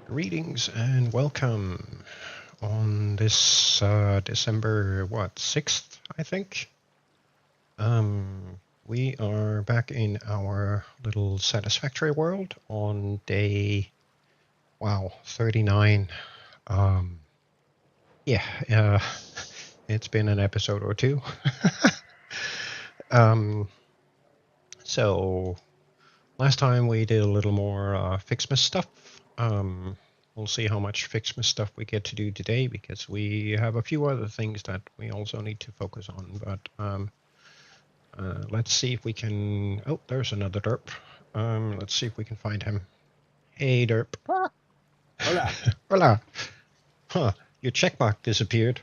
Greetings and welcome on this December 6th, I think. We are back in our little Satisfactory world on day 39. It's been an episode or two. So last time we did a little more Fixmas stuff. We'll see how much Fixmas stuff we get to do today, because we have a few other things that we also need to focus on. But let's see if we can... Oh, there's another derp. Let's see if we can find him. Hey, derp. Ah, hola. Hola. Huh, your checkmark disappeared.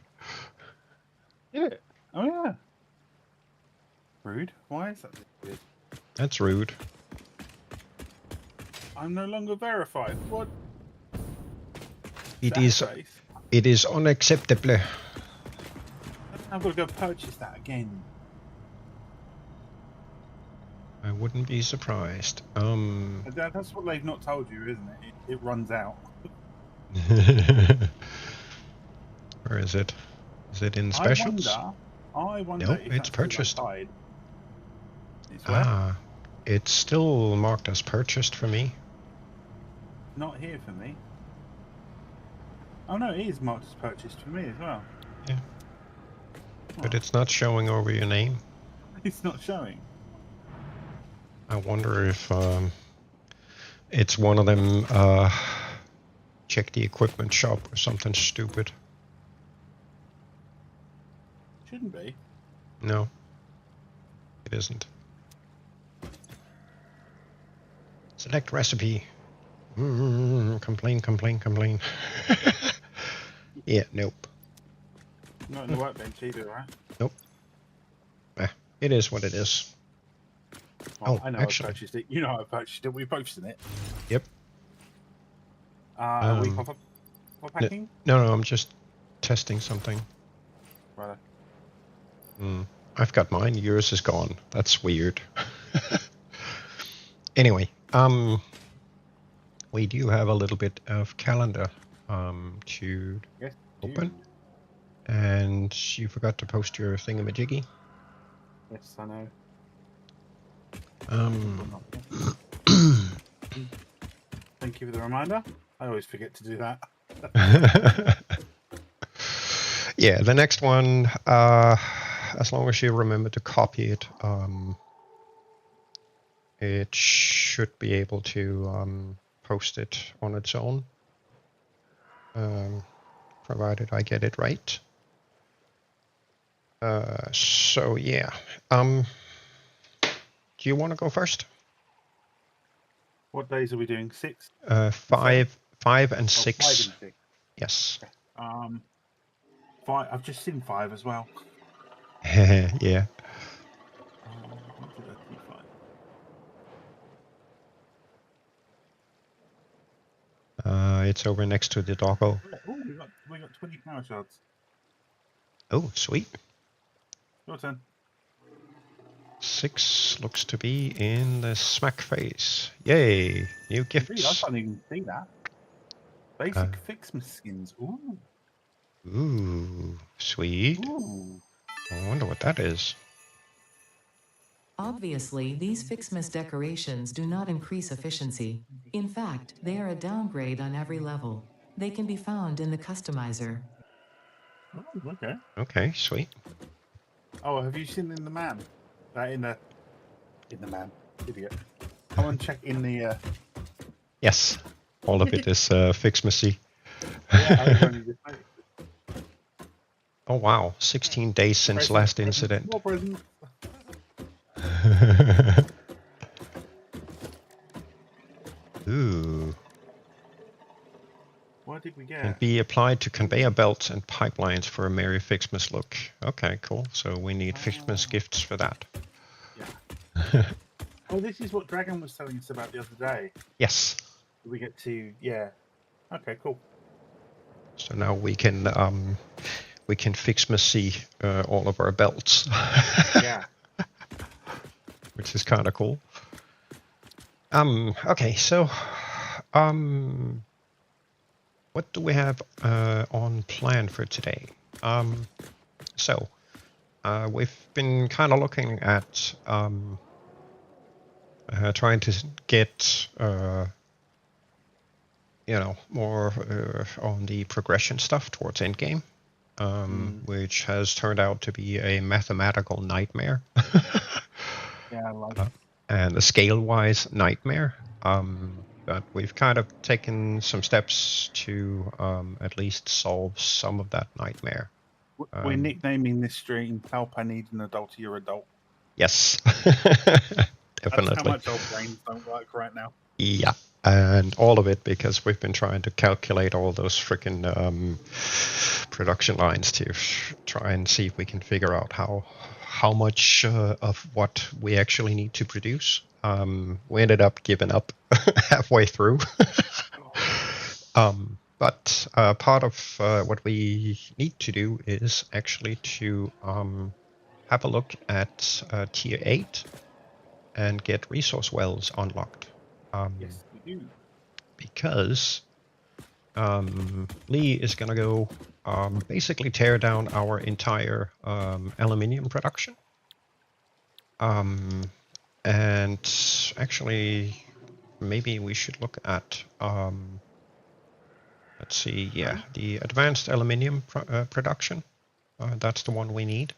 Yeah. Oh, yeah. Rude. Why is that weird? That's rude. I'm no longer verified. What? It That is. face? It is unacceptable. I've got to go purchase that again. I wouldn't be surprised. That's what they've not told you, isn't it? It runs out. Where is it? Is it in specials? I wonder No, if it's that's purchased. It's where? Ah, it's still marked as purchased for me. Not here for me. Oh no, it is marked as purchased for me as well. Yeah. But it's not showing over your name. It's not showing. I wonder if it's one of them check the equipment shop or something stupid. Shouldn't be. No, it isn't. Select recipe. Complain. Yeah, nope. Not in the workbench either, right? Nope. It is what it is. Well, Oh, I know actually. I purchased it. You know I purchased it. We both seen it. Yep. Are we pop packing? No, I'm just testing something. Right. I've got mine. Yours is gone. That's weird. Anyway, we do have a little bit of calendar to open. And you forgot to post your thingamajiggy. Yes, I know. Thank you for the reminder. I always forget to do that. Yeah, the next one, as long as you remember to copy it, it should be able to post it on its own, provided I get it right. So yeah, do you want to go first? What days are we doing? 6? 5 and 6. 5 and 6. Yes. Okay. 5. I've just seen 5 as well. Yeah. What did I see 5? It's over next to the doggo. Oh, we got 20 power shards. Oh, sweet. Your turn. 6 looks to be in the smack face. Yay! New gifts. Indeed, I can't even see that. Basic Fixmas skins. Ooh. Ooh, sweet. Ooh. I wonder what that is. Obviously, these Fixmas decorations do not increase efficiency. In fact, they are a downgrade on every level. They can be found in the customizer. Oh, okay. Okay, sweet. Oh, have you seen in the man? In the man, idiot. Come on, check in the. Yes, all of it is Fixmasy. Yeah, Oh wow, 16 days since last incident. More presents. Ooh. What did we get? Can be applied to conveyor belts and pipelines for a merry Fixmas look. Okay, cool. So we need Fixmas gifts for that. Yeah. Oh, this is what Dragon was telling us about the other day. Yes. We get to, yeah. Okay, cool. So now we can Fixmasy all of our belts. Yeah. Which is kind of cool. Okay, so what do we have on plan for today? So we've been kind of looking at trying to get more on the progression stuff towards endgame, which has turned out to be a mathematical nightmare. Yeah, I like and a scale-wise nightmare. But we've kind of taken some steps to at least solve some of that nightmare. We're nicknaming this stream "Help! I Need an Adult. You're Adult." Yes, That's how definitely. much our brains don't work right now. Yeah, and all of it because we've been trying to calculate all those freaking production lines to try and see if we can figure out how much of what we actually need to produce. We ended up giving up halfway through. But part of what we need to do is actually to have a look at tier 8 and get resource wells unlocked. Yes, we do. Because Lee is going to go basically tear down our entire aluminium production. And actually, maybe we should look at, let's see, yeah, the advanced aluminium production. That's the one we need.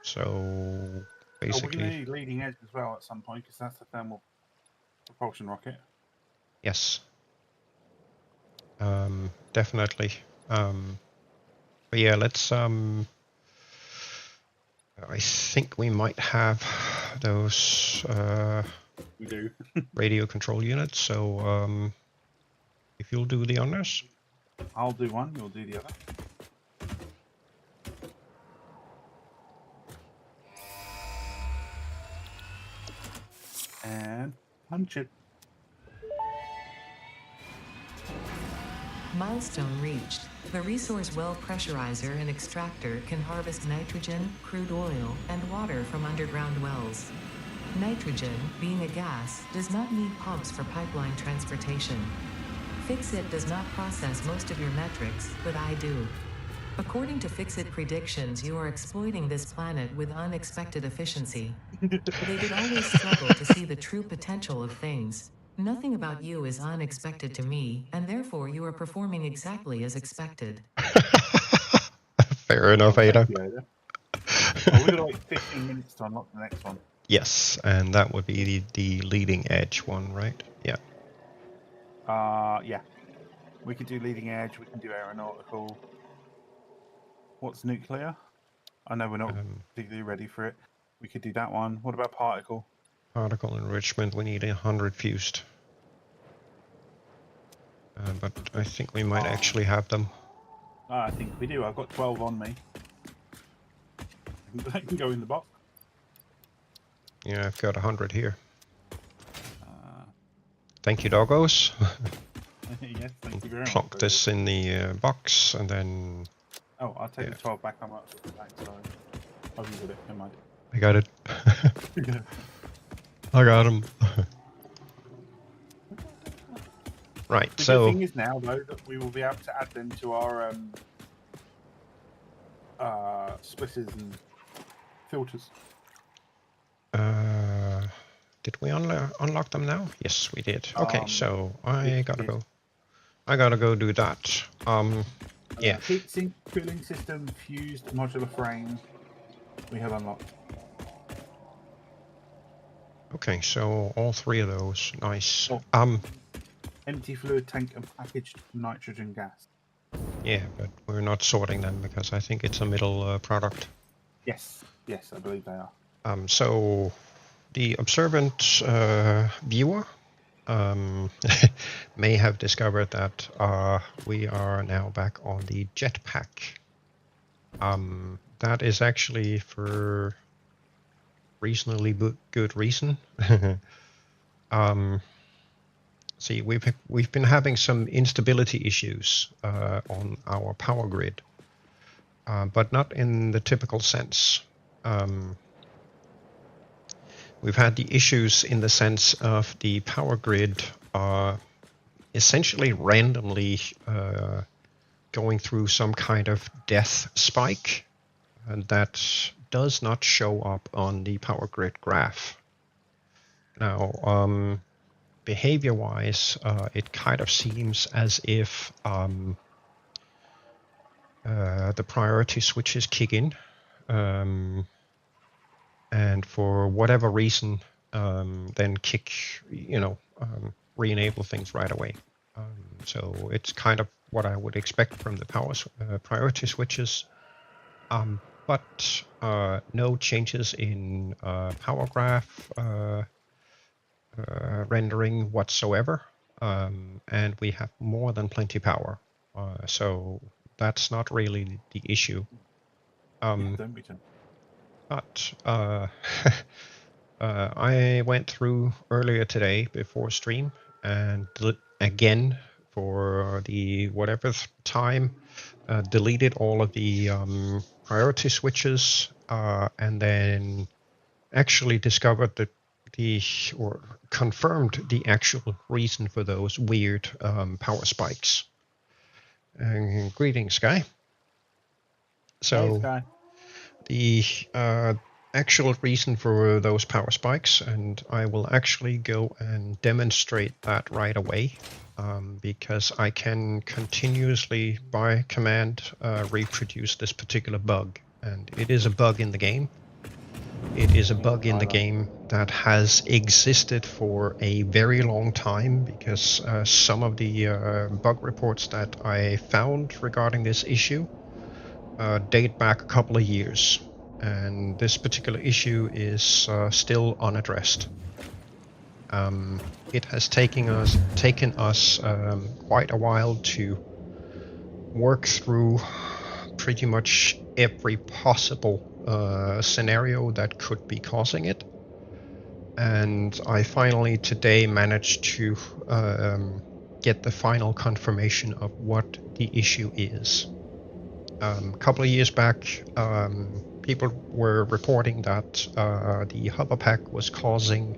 So basically, we're going to need leading edge as well at some point because that's the thermal propulsion rocket. Yes. Definitely. But yeah, let's I think we might have those We do. radio control units, so if you'll do the honors. I'll do one, you'll do the other. And punch it. Milestone reached. The resource well pressurizer and extractor can harvest nitrogen, crude oil, and water from underground wells. Nitrogen, being a gas, does not need pumps for pipeline transportation. Fixit does not process most of your metrics, but I do. According to Fixit predictions, you are exploiting this planet with unexpected efficiency. They did always struggle to see the true potential of things. Nothing about you is unexpected to me, and therefore you are performing exactly as expected. Fair enough, Ada. We've got like 15 minutes to unlock the next one. Yes, and that would be the leading edge one, right? Yeah. Yeah. We could do leading edge, we can do aeronautical. What's nuclear? I know we're not particularly ready for it. We could do that one. What about particle? Particle enrichment, we need 100 fused. But I think we might actually have them. I think we do. I've got 12 on me. That can go in the box. Yeah, I've got 100 here. Thank you, doggos. Yes, thank you very much. Plonk this in the box, and then... Oh, I'll take the 12 back. I'm up. Sorry. I'll use it. Never mind. I got it. I got him. Right, the so... good thing is now, though, that we will be able to add them to our splitters and filters. Did we unlock them now? Yes, we did. Okay, so I gotta did. go. I gotta go do that. Yeah. Heatsink, cooling system, fused modular frame. We have unlocked. Okay, so all three of those, nice. Oh. Empty fluid tank and packaged nitrogen gas. Yeah, but we're not sorting them because I think it's a middle product. Yes, I believe they are. So the observant viewer may have discovered that we are now back on the jetpack. That is actually for reasonably good reason. See, we've been having some instability issues on our power grid, but not in the typical sense. We've had the issues in the sense of the power grid essentially randomly going through some kind of death spike, and that does not show up on the power grid graph. Now, behavior-wise, it kind of seems as if the priority switches kick in, and for whatever reason, then re-enable things right away. So it's kind of what I would expect from the priority switches, but no changes in power graph rendering whatsoever, and we have more than plenty power. So that's not really the issue. Don't be too. But I went through earlier today before stream and again for the whatever time deleted all of the priority switches and then actually discovered or confirmed the actual reason for those weird power spikes. Greetings, Sky. So. Hey, Sky. The actual reason for those power spikes, and I will actually go and demonstrate that right away, because I can continuously by command reproduce this particular bug, and it is a bug in the game. It is a bug in the game that has existed for a very long time, because some of the bug reports that I found regarding this issue date back a couple of years, and this particular issue is still unaddressed. It has taken us quite a while to work through pretty much every possible scenario that could be causing it, and I finally today managed to get the final confirmation of what the issue is. A couple of years back, people were reporting that the hover pack was causing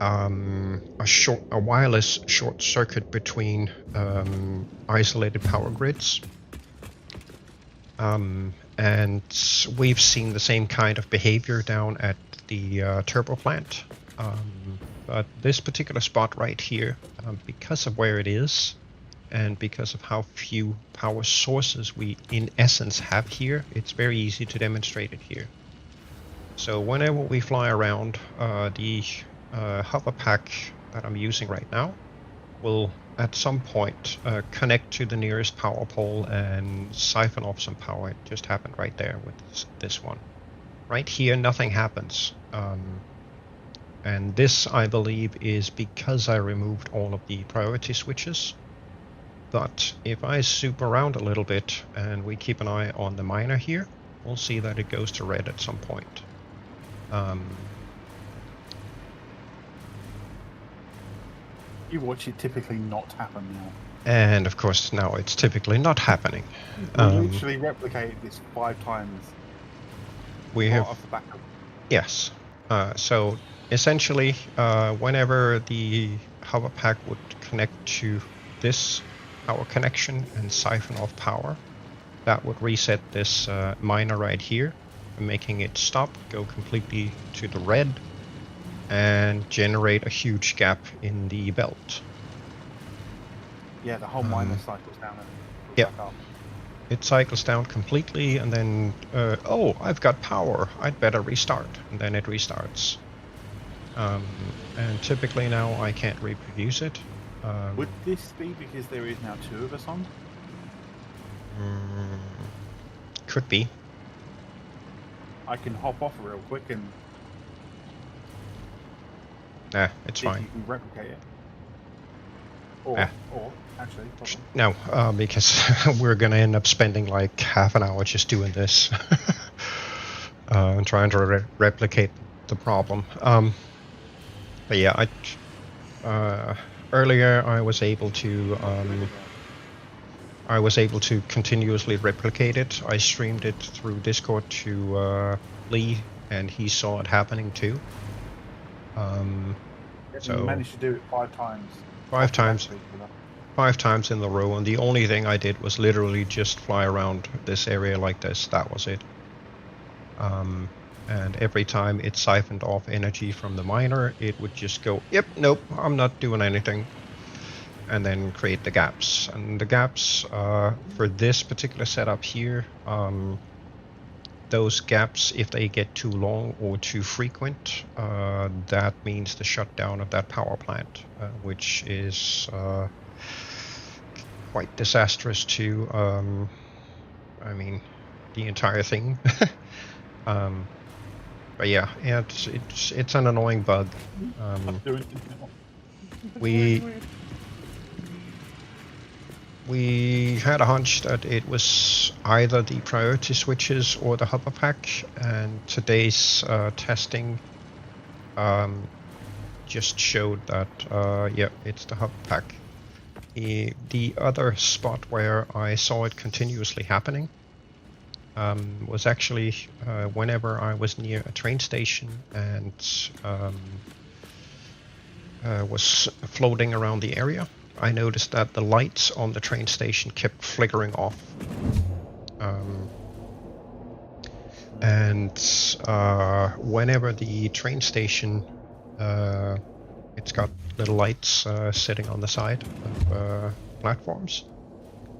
a wireless short circuit between isolated power grids, and we've seen the same kind of behavior down at the turbo plant. But this particular spot right here, because of where it is, and because of how few power sources we in essence have here, it's very easy to demonstrate it here. So whenever we fly around, the hover pack that I'm using right now will at some point connect to the nearest power pole and siphon off some power. It just happened right there with this one. Right here, nothing happens. And this, I believe, is because I removed all of the priority switches. But if I zoom around a little bit and we keep an eye on the miner here, we'll see that it goes to red at some point. You watch it typically not happen now. And of course now it's typically not happening. We literally replicated this 5 times. We have off the back of... Yes. So essentially, whenever the hover pack would connect to this power connection and siphon off power, that would reset this miner right here, making it stop, go completely to the red, and generate a huge gap in the belt. Yeah, the whole miner cycles down and yep. back up. It cycles down completely, and then, oh, I've got power, I'd better restart, and then it restarts. And typically now I can't reproduce it. Would this be because there is now 2 of us on? Could be. I can hop off real quick and... Nah, it's see if fine. you can replicate it. Or actually... No, because we're going to end up spending like half an hour just doing this. And trying to replicate the problem. But yeah, earlier I was able to continuously replicate it. I streamed it through Discord to Lee, and he saw it happening too. So you managed to do it 5 times. 5 off the back times. of each other. 5 times in the row, and the only thing I did was literally just fly around this area like this. That was it. And every time it siphoned off energy from the miner, it would just go, yep, nope, I'm not doing anything, and then create the gaps. And the gaps for this particular setup here, those gaps, if they get too long or too frequent, that means the shutdown of that power plant, which is quite disastrous to, I mean, the entire thing. But yeah, it's an annoying bug. We had a hunch that it was either the priority switches or the hover pack, and today's testing just showed that yeah, it's the hover pack. The other spot where I saw it continuously happening was actually whenever I was near a train station and was floating around the area. I noticed that the lights on the train station kept flickering off. And whenever the train station, it's got little lights sitting on the side of platforms.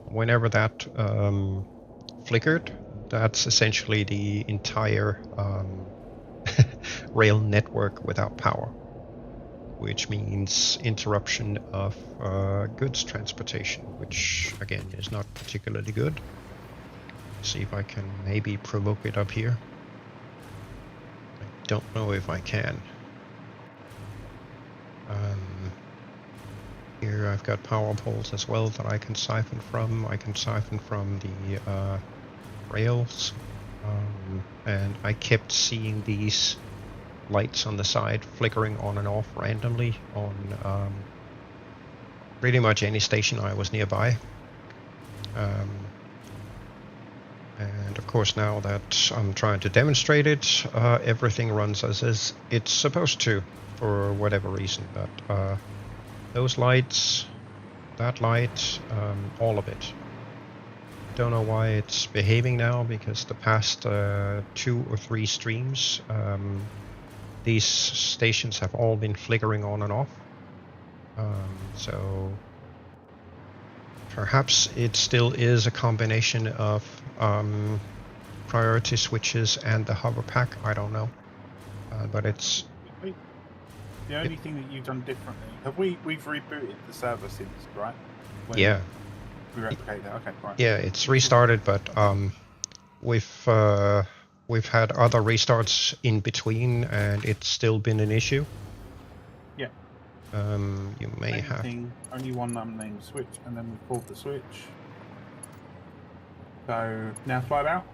Whenever that flickered, that's essentially the entire rail network without power, which means interruption of goods transportation, which again is not particularly good. See if I can maybe provoke it up here. I don't know if I can. Here I've got power poles as well that I can siphon from. I can siphon from the rails, and I kept seeing these lights on the side flickering on and off randomly on pretty much any station I was nearby. And of course, now that I'm trying to demonstrate it, everything runs as it's supposed to for whatever reason. But those lights, that light, all of it. Don't know why it's behaving now, because the past 2 or 3 streams, these stations have all been flickering on and off. So perhaps it still is a combination of priority switches and the hover pack. I don't know, but it's the only thing that you've done differently. We've rebooted the server since, right? Yeah. We replicated that. Okay, right. Yeah, it's restarted, but we've had other restarts in between, and it's still been an issue. Yeah. You may have only one unnamed switch, and then we pulled the switch. So now fly about.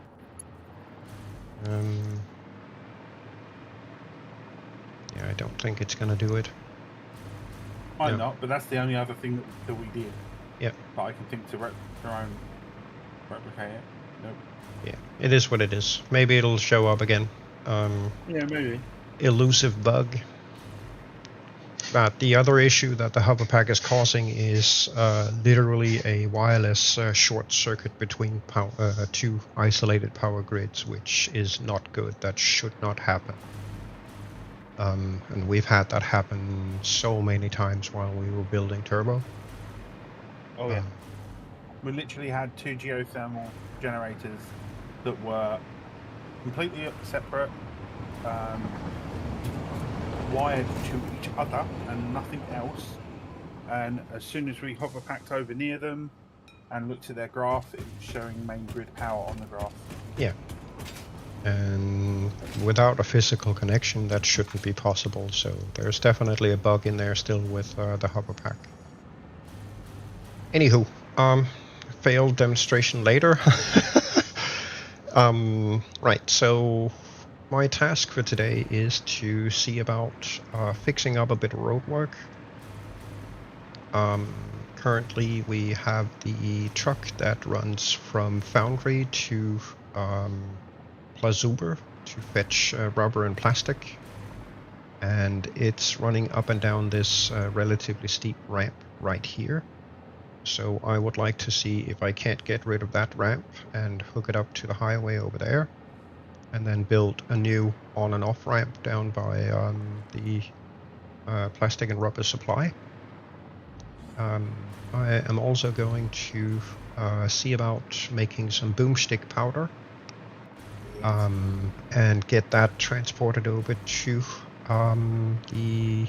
Yeah, I don't think it's gonna do it. Might not, but that's the only other thing that we did. Yeah. But I can think to replicate it. Nope. Yeah, it is what it is. Maybe it'll show up again. Yeah, maybe. Elusive bug. But the other issue that the hover pack is causing is literally a wireless short circuit between 2 isolated power grids, which is not good. That should not happen. And we've had that happen so many times while we were building Turbo. Oh yeah. We literally had 2 geothermal generators that were completely separate, wired to each other and nothing else. And as soon as we hover packed over near them and looked at their graph, it was showing main grid power on the graph. Yeah. And without a physical connection, that shouldn't be possible. So there's definitely a bug in there still with the hover pack. Anywho, failed demonstration later. Right, so my task for today is to see about fixing up a bit of road work. Currently we have the truck that runs from Foundry to Plazuber to fetch rubber and plastic. and it's running up and down this relatively steep ramp right here. So I would like to see if I can't get rid of that ramp and hook it up to the highway over there, and then build a new on and off ramp down by the plastic and rubber supply. I am also going to see about making some boomstick powder, and get that transported over to the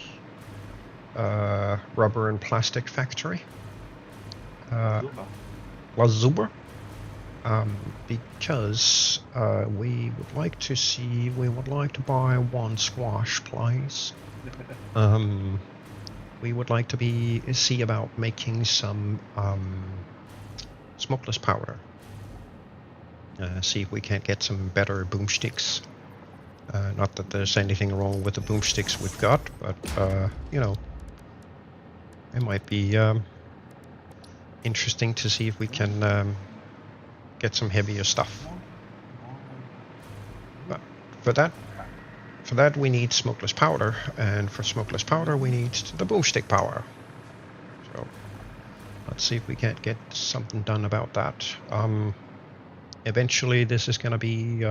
rubber and plastic factory, Azure, because we would like to buy one squash, please. We would like to see about making some smokeless powder. See if we can't get some better boomsticks. Not that there's anything wrong with the boomsticks we've got, but you know, it might be interesting to see if we can get some heavier stuff. But for that we need smokeless powder, and for smokeless powder we need the boomstick power. So let's see if we can't get something done about that. Eventually this is going to be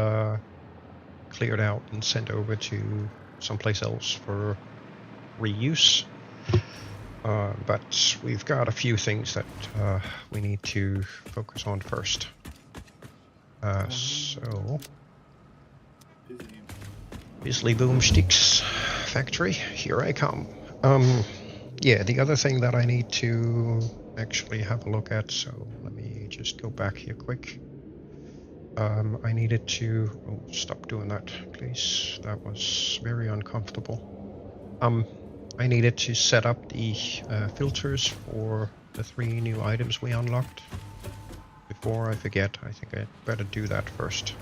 cleared out and sent over to someplace else for reuse. But we've got a few things that we need to focus on first. So, Bisley Boomsticks Factory, here I come. Yeah, the other thing that I need to actually have a look at, so let me just go back here quick. I needed to... Oh, stop doing that, please. That was very uncomfortable. I needed to set up the filters for the 3 new items we unlocked. Before I forget, I think I'd better do that first.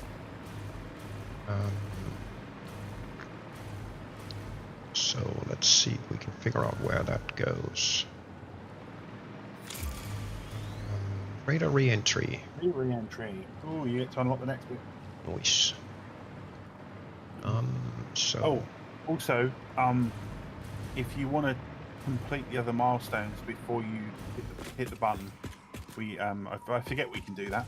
So let's see if we can figure out where that goes. Radar re-entry. Re-entry. Oh, you get to unlock the next bit. Nice. So. Oh, also, if you want to complete the other milestones before you hit the button, I forget we can do that.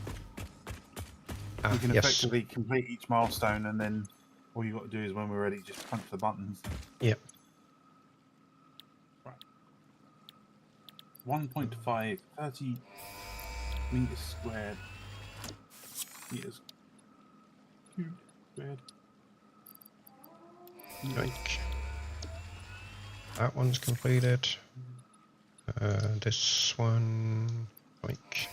We can effectively complete each milestone, and then all you got to do is when we're ready, just punch the buttons. Yep. Right. 1.5, 30 meters squared. Meters cubed squared. Yoink. That one's completed. This one, yoink.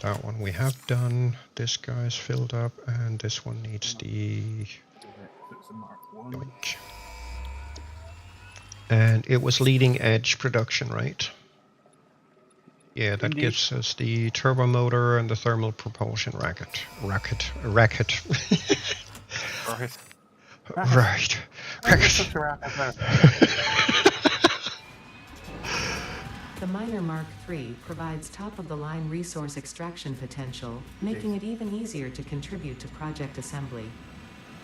That one we have done. This guy's filled up, and this one needs the yoink. And it was leading edge production, right? Yeah, that gives us the turbo motor and the thermal propulsion racket. Right. The Miner Mark III provides top-of-the-line resource extraction potential, making it even easier to contribute to project assembly.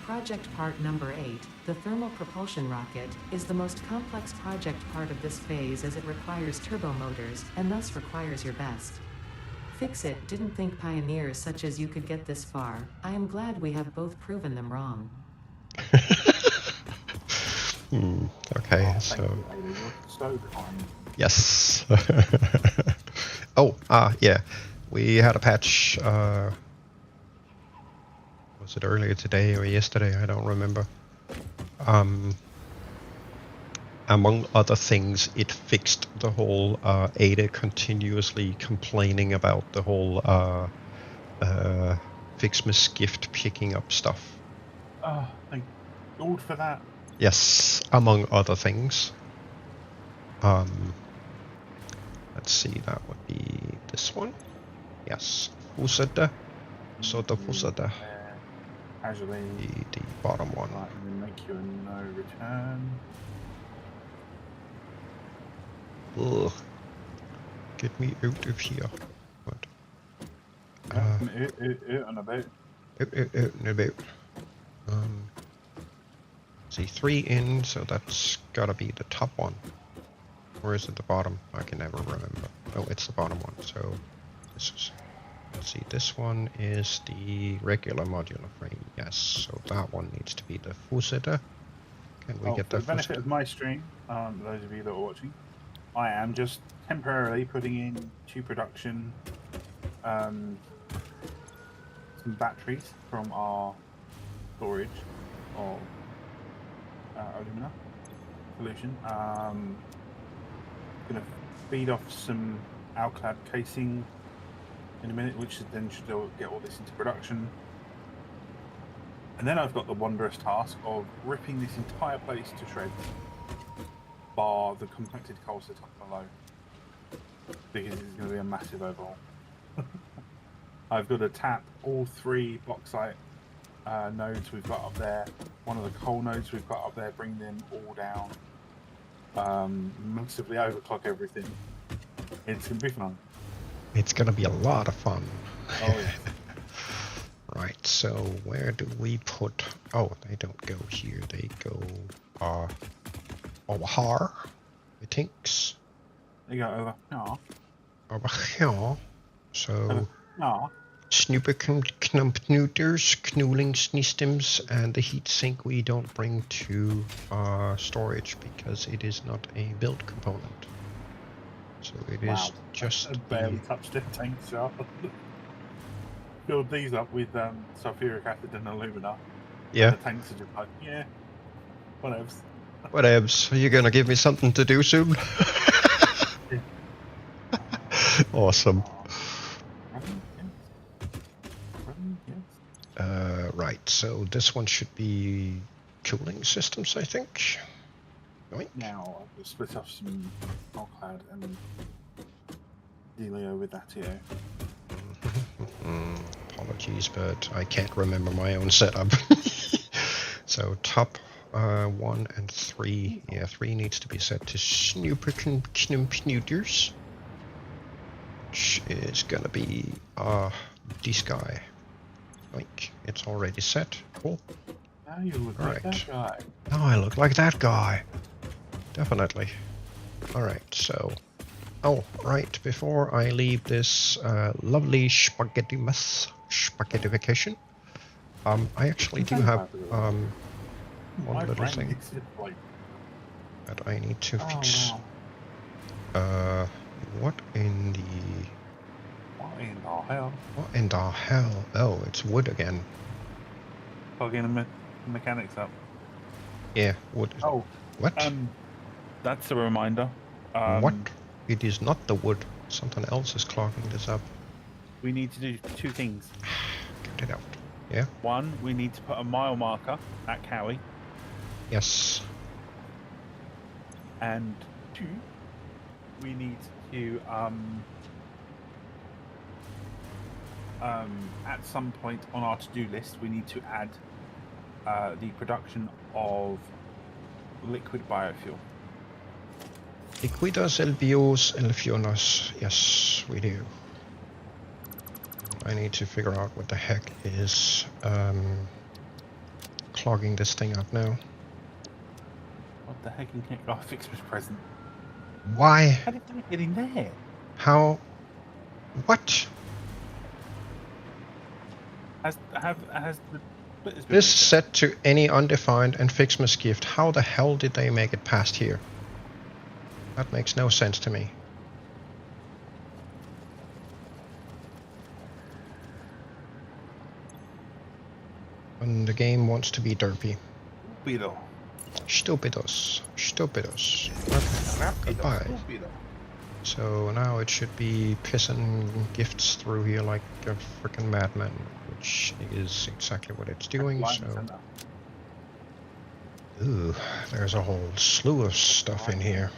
Project part number 8, the thermal propulsion rocket, is the most complex project part of this phase as it requires turbo motors, and thus requires your best. Fix-It didn't think pioneers such as you could get this far. I am glad we have both proven them wrong. Okay, so... Yes. Yeah. We had a patch, was it earlier today or yesterday? I don't remember. Among other things, it fixed the whole Ada continuously complaining about the whole Fixmas gift picking up stuff. Oh, thank God for that. Yes, among other things. Let's see, that would be this one. Yes, Fusada. Sota Fusada. The bottom one. Right, and then make you a no return. Ugh. Get me out of here. What? Out and about. Out and about. See, 3 in, so that's gotta be the top one. Or is it the bottom? I can never remember. Oh, it's the bottom one. So this is. Let's see, this one is the regular modular frame. Yes, so that one needs to be the fuseta. Can we get for the the benefit fuseta? of my stream, those of you that are watching, I am just temporarily putting in to production some batteries from our storage of alumina solution. Going to feed off some alclad casing in a minute, which then should get all this into production. And then I've got the wondrous task of ripping this entire place to shreds, bar the compacted coal set up below, because it's going to be a massive overhaul. I've got to tap all 3 bauxite nodes we've got up there, one of the coal nodes we've got up there, bring them all down, massively overclock everything. It's going to be fun. It's gonna be a lot of fun. Oh, yeah. Right, so where do we put... Oh, they don't go here, they go over here, I think. They go over. No. Over here. So... No. Snoeperknoopers, knoelingssystems, and the heatsink we don't bring to storage because it is not a build component. So it is just I barely touched it, thanks, Charles. Filled these up with sulfuric acid and alumina. Yeah. And the tanks are just like, yeah, whatevs. Whatevs. Are you gonna give me something to do soon? Awesome. Right, so this one should be cooling systems, I think. Yoink. Now I'll just split off some alclad and dealio with that here. Apologies, but I can't remember my own setup. So top 1 and 3. Yeah, 3 needs to be set to Snoeperknoopers, which is gonna be this guy. Like, it's already set. Cool. Now you look like that guy. Now I look like that guy. Definitely. Alright, so... Oh, right, before I leave this lovely spaghettification, I actually do have one little thing that I need to fix. Wow. What in the... What in the hell? What in the hell? Oh, it's wood again. Plugging the mechanics up. Yeah, wood. Oh. What? That's a reminder. What? It is not the wood. Something else is clogging this up. We need to do 2 things. Get it out. Yeah? 1, we need to put a mile marker at Cowie. Yes. And 2, we need to at some point on our to-do list, we need to add the production of liquid biofuel. Liquidas elbios elfionas. Yes, we do. I need to figure out what the heck is clogging this thing up now. What the heck is our Christmas present? Why? How did that get in there? How? What? Has the This is set to any undefined and Fixmas gift. How the hell did they make it past here? That makes no sense to me. And the game wants to be derpy. Stupido. Stupidos. Stupidos. Okay. Goodbye. Stupido. So now it should be pissing gifts through here like a freaking madman, which is exactly what it's doing, so... Ooh, there's a whole slew of stuff in here.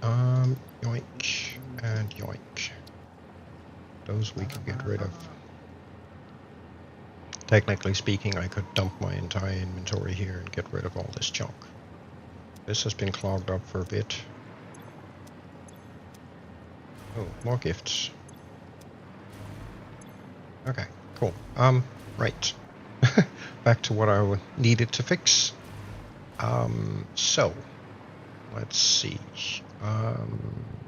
Yoink and yoink. Those we can get rid of. Technically speaking, I could dump my entire inventory here and get rid of all this junk. This has been clogged up for a bit. Oh, more gifts. Okay, cool. Right. Back to what I needed to fix. So let's see.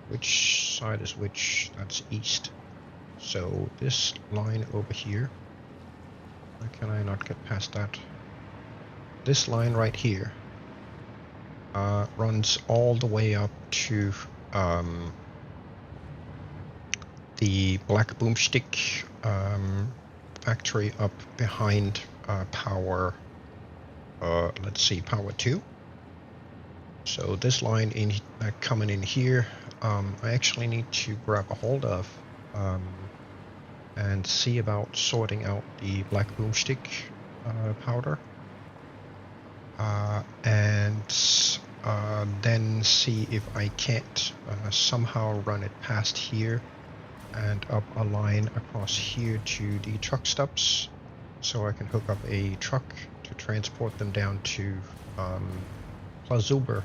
Which side is which? That's east. So this line over here. Why can I not get past that? This line right here runs all the way up to the black boomstick factory up behind power. Let's see, power 2. So this line in coming in here, I actually need to grab a hold of and see about sorting out the black boomstick powder, and then see if I can't somehow run it past here and up a line across here to the truck stops, so I can hook up a truck to transport them down to Plazuber,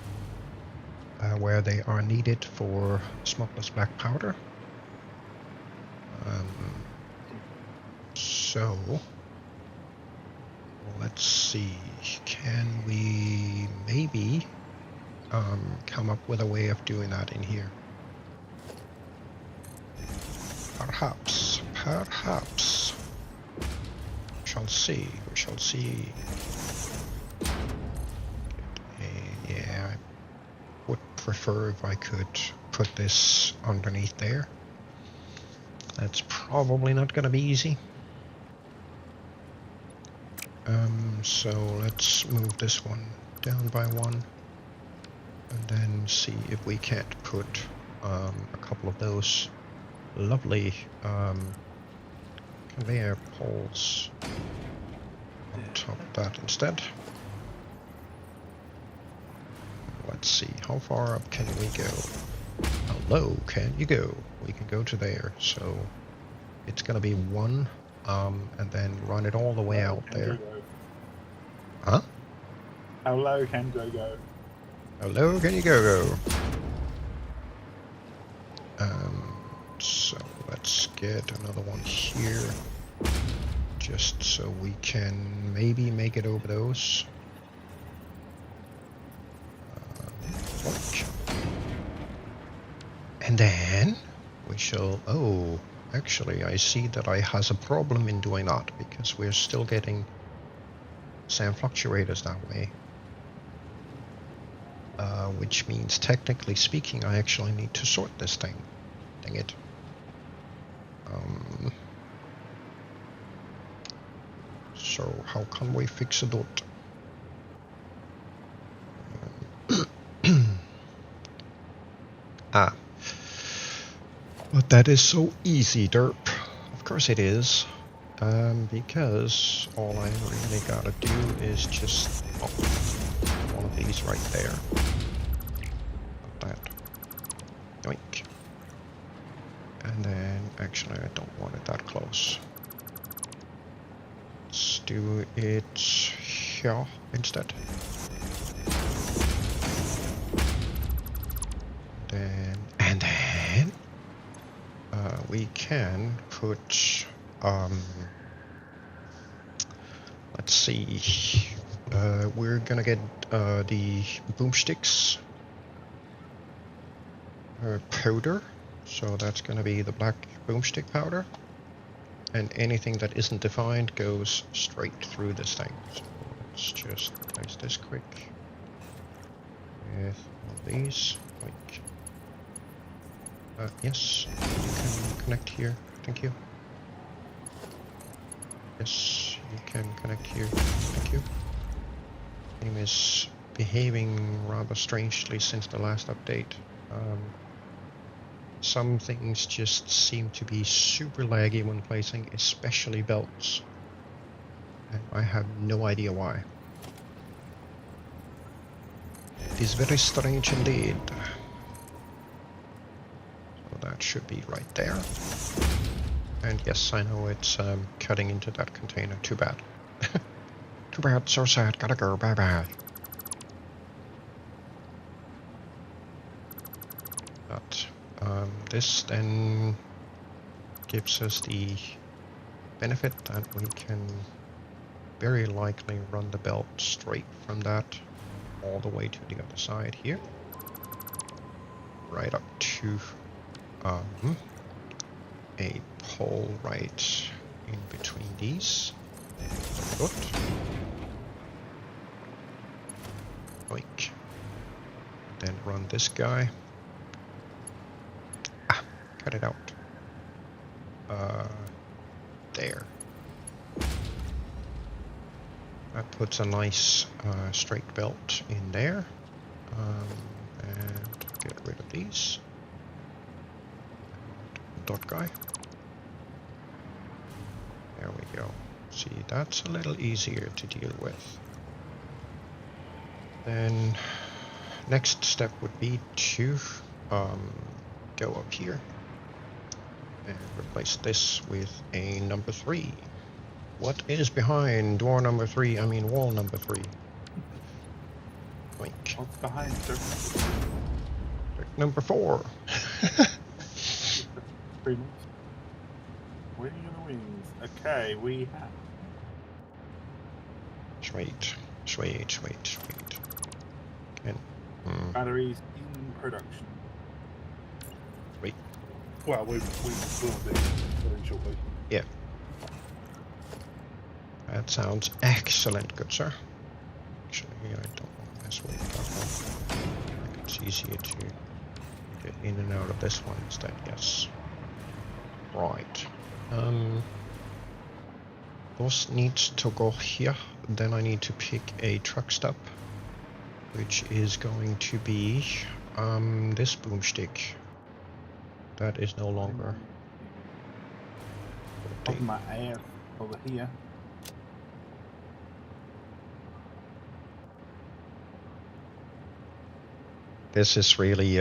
where they are needed for smokeless black powder. So let's see, can we maybe come up with a way of doing that in here? Perhaps. We shall see. Yeah, I would prefer if I could put this underneath there. That's probably not going to be easy. So let's move this one down by 1, and then see if we can't put a couple of those lovely conveyor poles on top of that instead. Let's see, how far up can we go? How low can you go? We can go to there, so it's gonna be 1, and then run it all the way out there. Huh? How low can Go go? How low can you go? So let's get another one here, just so we can maybe make it over those. And then we shall, oh, actually I see that I has a problem in doing that, because we're still getting SAM fluctuators that way. Which means, technically speaking, I actually need to sort this thing. Dang it. So how can we fix it? But that is so easy, derp. Of course it is. Because all I really gotta do is just one of these right there. Like that. Yoink. And then, actually I don't want it that close. Let's do it here instead. And then we can put let's see, we're gonna get the boomsticks powder, so that's gonna be the black boomstick powder, and anything that isn't defined goes straight through this thing. So let's just place this quick with one of these. Like, yes, you can connect here. Thank you. Yes, you can connect here. Thank you. Game is behaving rather strangely since the last update. Some things just seem to be super laggy when placing, especially belts. And I have no idea why. It is very strange indeed. So that should be right there. And yes, I know it's cutting into that container. Too bad. Too bad, so sad. Gotta go. Bye bye. But this then gives us the benefit that we can very likely run the belt straight from that all the way to the other side here. Right up to a pole right in between these. Good. Like. Then run this guy. Cut it out. There. That puts a nice straight belt in there. And get rid of these. Dot guy. There we go. See, that's a little easier to deal with. Then next step would be to go up here and replace this with a number 3. What is behind door number 3? I mean wall number 3. Blink. What's behind Number 4. 3 months? Waiting on the wings. Okay, we have. Sweet. And, Batteries in production. Wait. Well, we will do very shortly. Yeah. That sounds excellent, good sir. Actually, I don't want to mess with that one. It's easier to get in and out of this one instead, yes. Right. Those needs to go here. Then I need to pick a truck stop, which is going to be this boomstick. That is no longer. Pop my ass over here. This is really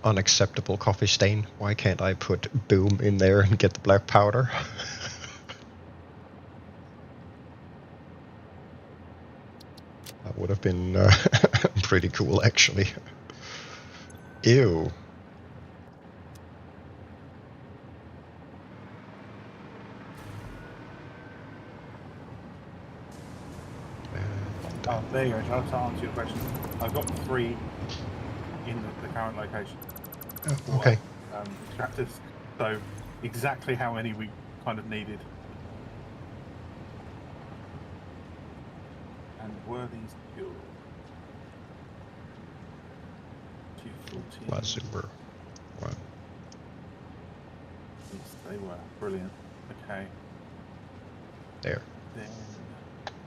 unacceptable coffee stain. Why can't I put boom in there and get the black powder? That would have been pretty cool, actually. Ew. Oh, there you go. Shall I answer your question? I've got 3 in the current location. Oh, okay. Extractors. So exactly how many we kind of needed. And were these fuel? 214. Azure. Wow. Yes, they were. Brilliant. Okay. There. Then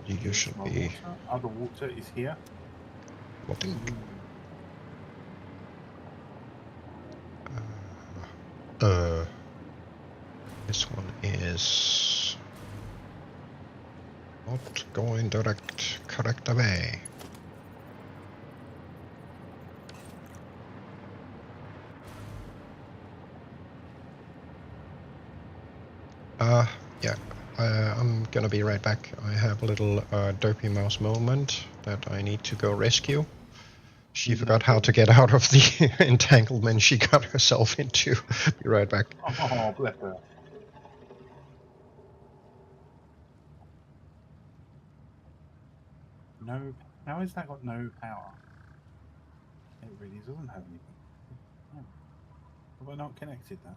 You should be. Water. Other water is here. Looking. This one is not going correct away. Yeah. I'm gonna be right back. I have a little derpy mouse moment that I need to go rescue. She forgot how to get out of the entanglement she got herself into. Be right back. Oh, bless her. No, how has that got no power? It really doesn't have anything. Oh. Have I not connected that?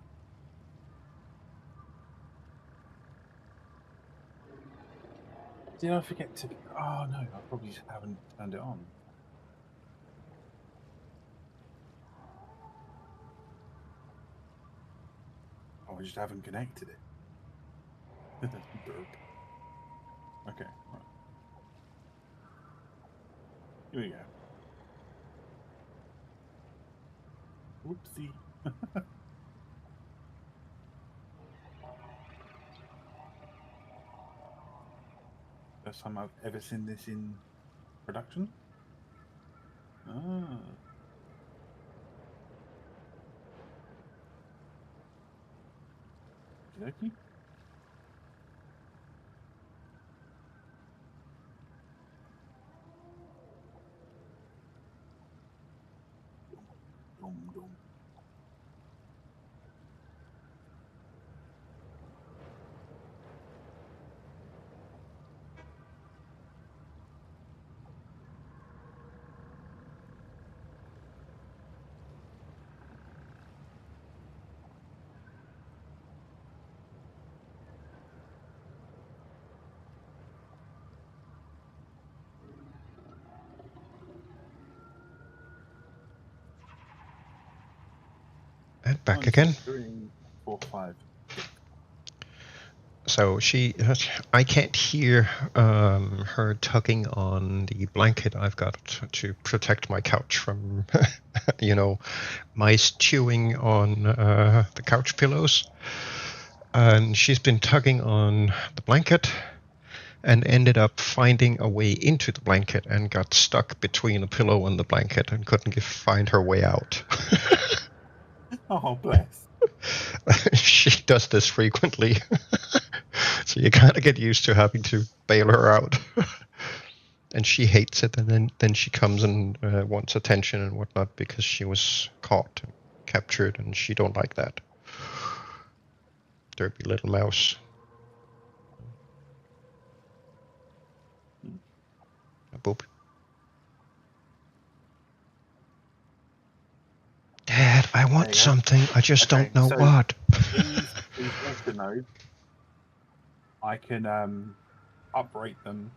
Did I forget to? Oh no, I probably just haven't turned it on. Oh, I just haven't connected it. Derp. Okay, right. Here we go. Whoopsie. First time I've ever seen this in production. Ah. Okay. Dum, dum. back 1, again. 2, 3, 4, 5. So I can't hear her tugging on the blanket I've got to protect my couch from, mice chewing on the couch pillows. And she's been tugging on the blanket and ended up finding a way into the blanket and got stuck between the pillow and the blanket and couldn't find her way out. Oh, bless. She does this frequently. So you kind of get used to having to bail her out. And she hates it, and then she comes and wants attention and whatnot because she was caught and captured, and she don't like that. Derpy little mouse. Boop. Dad, I want something. I just don't know what. These water nodes, I can uprate them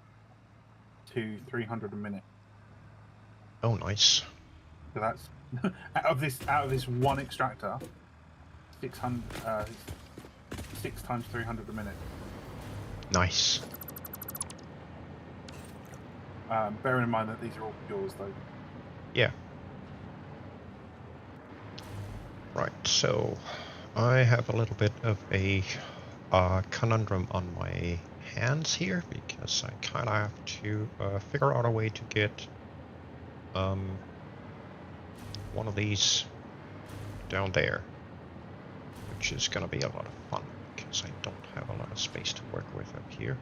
to 300 a minute. Oh, nice. So that's out of this one extractor, 600, 6 times 300 a minute. Nice. Bearing in mind that these are all yours, though. Yeah. Right, so I have a little bit of a conundrum on my hands here because I kind of have to figure out a way to get one of these down there, which is going to be a lot of fun because I don't have a lot of space to work with up here.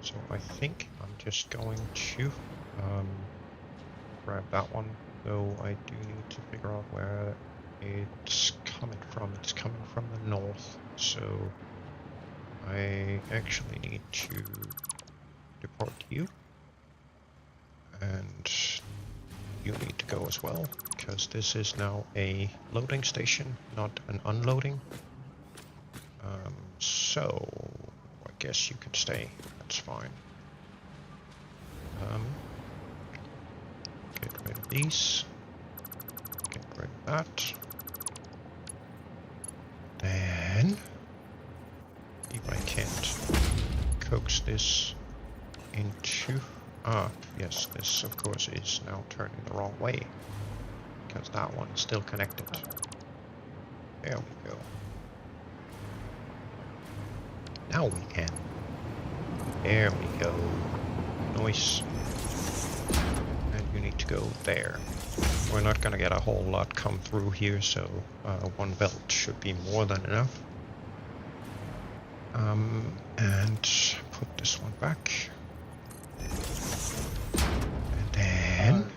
So I think I'm just going to grab that one, though I do need to figure out where it's coming from. It's coming from the north, so I actually need to deport you, and you need to go as well, because this is now a loading station, not an unloading. So I guess you could stay, that's fine. Get rid of these, get rid of that. Then, if I can't coax this into... yes, this of course is now turning the wrong way, because that one is still connected. There we go. Now we can. There we go. Nice. And you need to go there. We're not gonna get a whole lot come through here, so one belt should be more than enough. And put this one back. And then...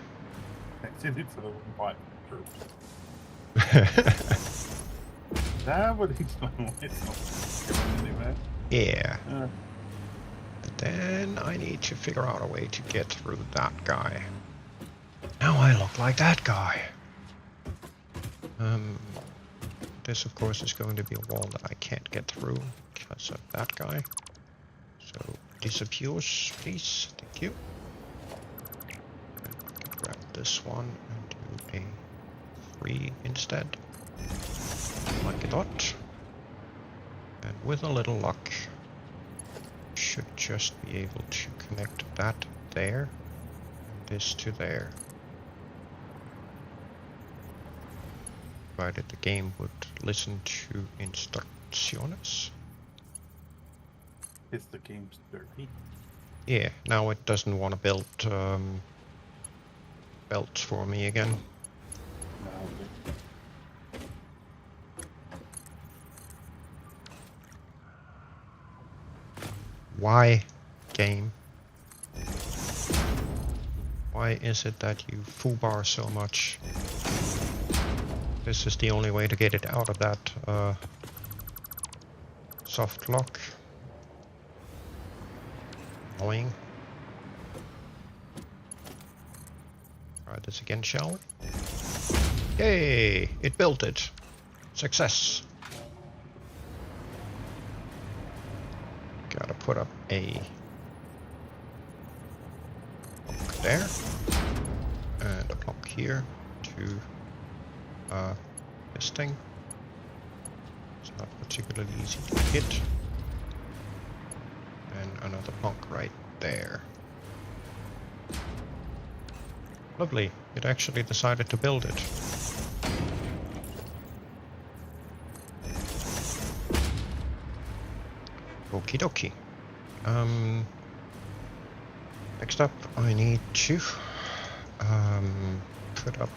Connected it to the pipe troops. That would explain why it's not going anywhere. Yeah. But then I need to figure out a way to get through that guy. Now I look like that guy. This of course is going to be a wall that I can't get through because of that guy. So disappears, please. Thank you. And I can grab this one and do a 3 instead. Like a dot. And with a little luck, should just be able to connect that there and this to there. Provided the game would listen to instructions. Is the game's dirty? Yeah, now it doesn't want to build belts for me again. No. Why, game? Why is it that you foobar so much? This is the only way to get it out of that soft lock. Annoying. Try this again, shall we? Yay! It built it. Success. Gotta put up a block there and a block here to this thing. not particularly easy to hit. And another punk right there. Lovely. It actually decided to build it. Okie dokie. Next up, I need to put up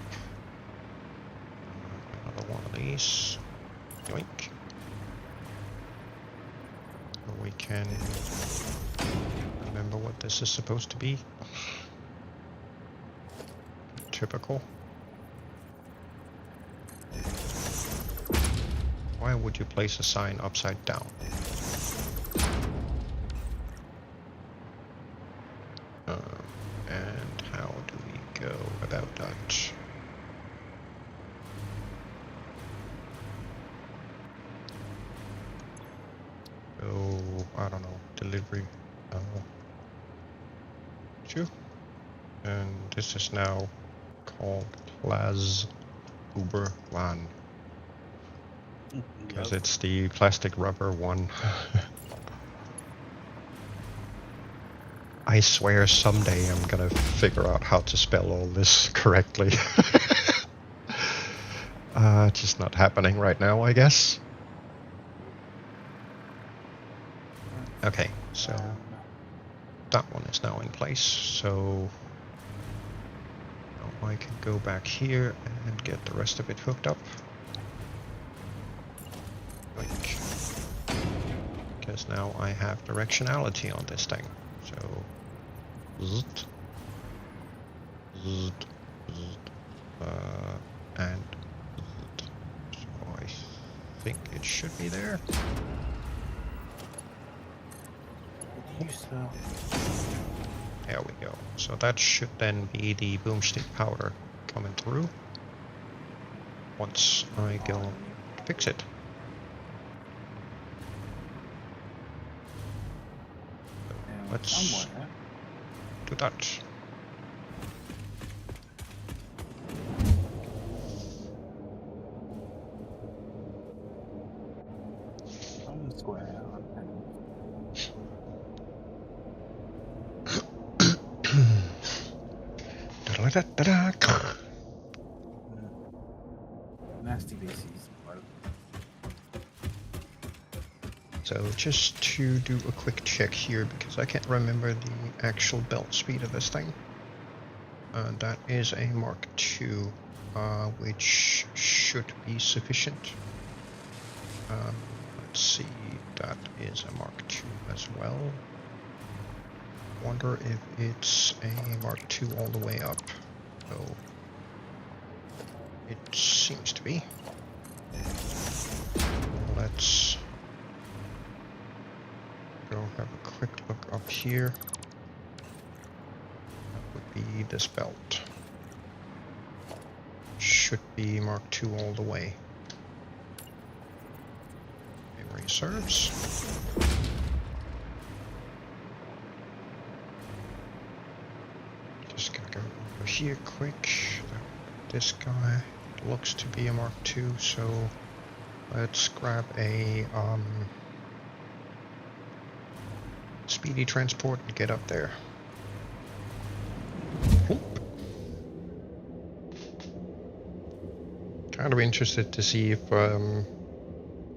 another one of these. Yoink. So we can remember what this is supposed to be. Typical. Why would you place a sign upside down? And how do we go about that? Oh, I don't know. Delivery. Two. And this is now called Plaz Uber One. Because it's the plastic rubber one. I swear someday I'm gonna figure out how to spell all this correctly. Just not happening right now, I guess. Okay, so that one is now in place, so now I can go back here and get the rest of it hooked up. Because now I have directionality on this thing. So zzzt, zzzt, zzzt, and zzzt. So I think it should be there. There we go. So that should then be the boomstick powder coming through once I go fix it. Let's do that. Square. Nasty VCs. So just to do a quick check here, because I can't remember the actual belt speed of this thing. That is a Mark II, which should be sufficient. Let's see, that is a Mark II as well. Wonder if it's a Mark II all the way up. So it seems to be. Let's go have a quick look up here. That would be this belt. Should be Mark II all the way. Memory serves. Just gonna go over here quick. This guy looks to be a Mark II, so let's grab a speedy transport and get up there. Kind of interested to see if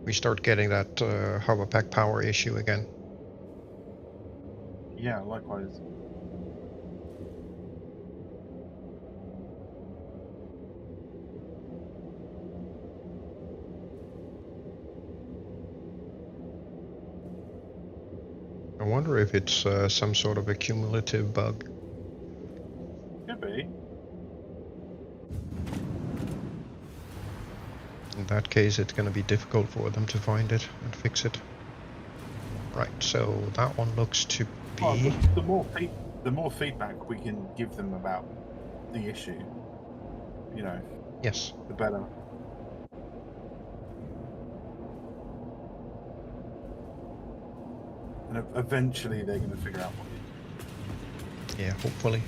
we start getting that hover pack power issue again. Yeah, likewise. I wonder if it's some sort of a cumulative bug. Could be. In that case, it's going to be difficult for them to find it and fix it. Right, so that one looks to be... Oh, the more feedback we can give them about the issue, you know, Yes. the better. And eventually they're going to figure out what it is. Yeah, hopefully.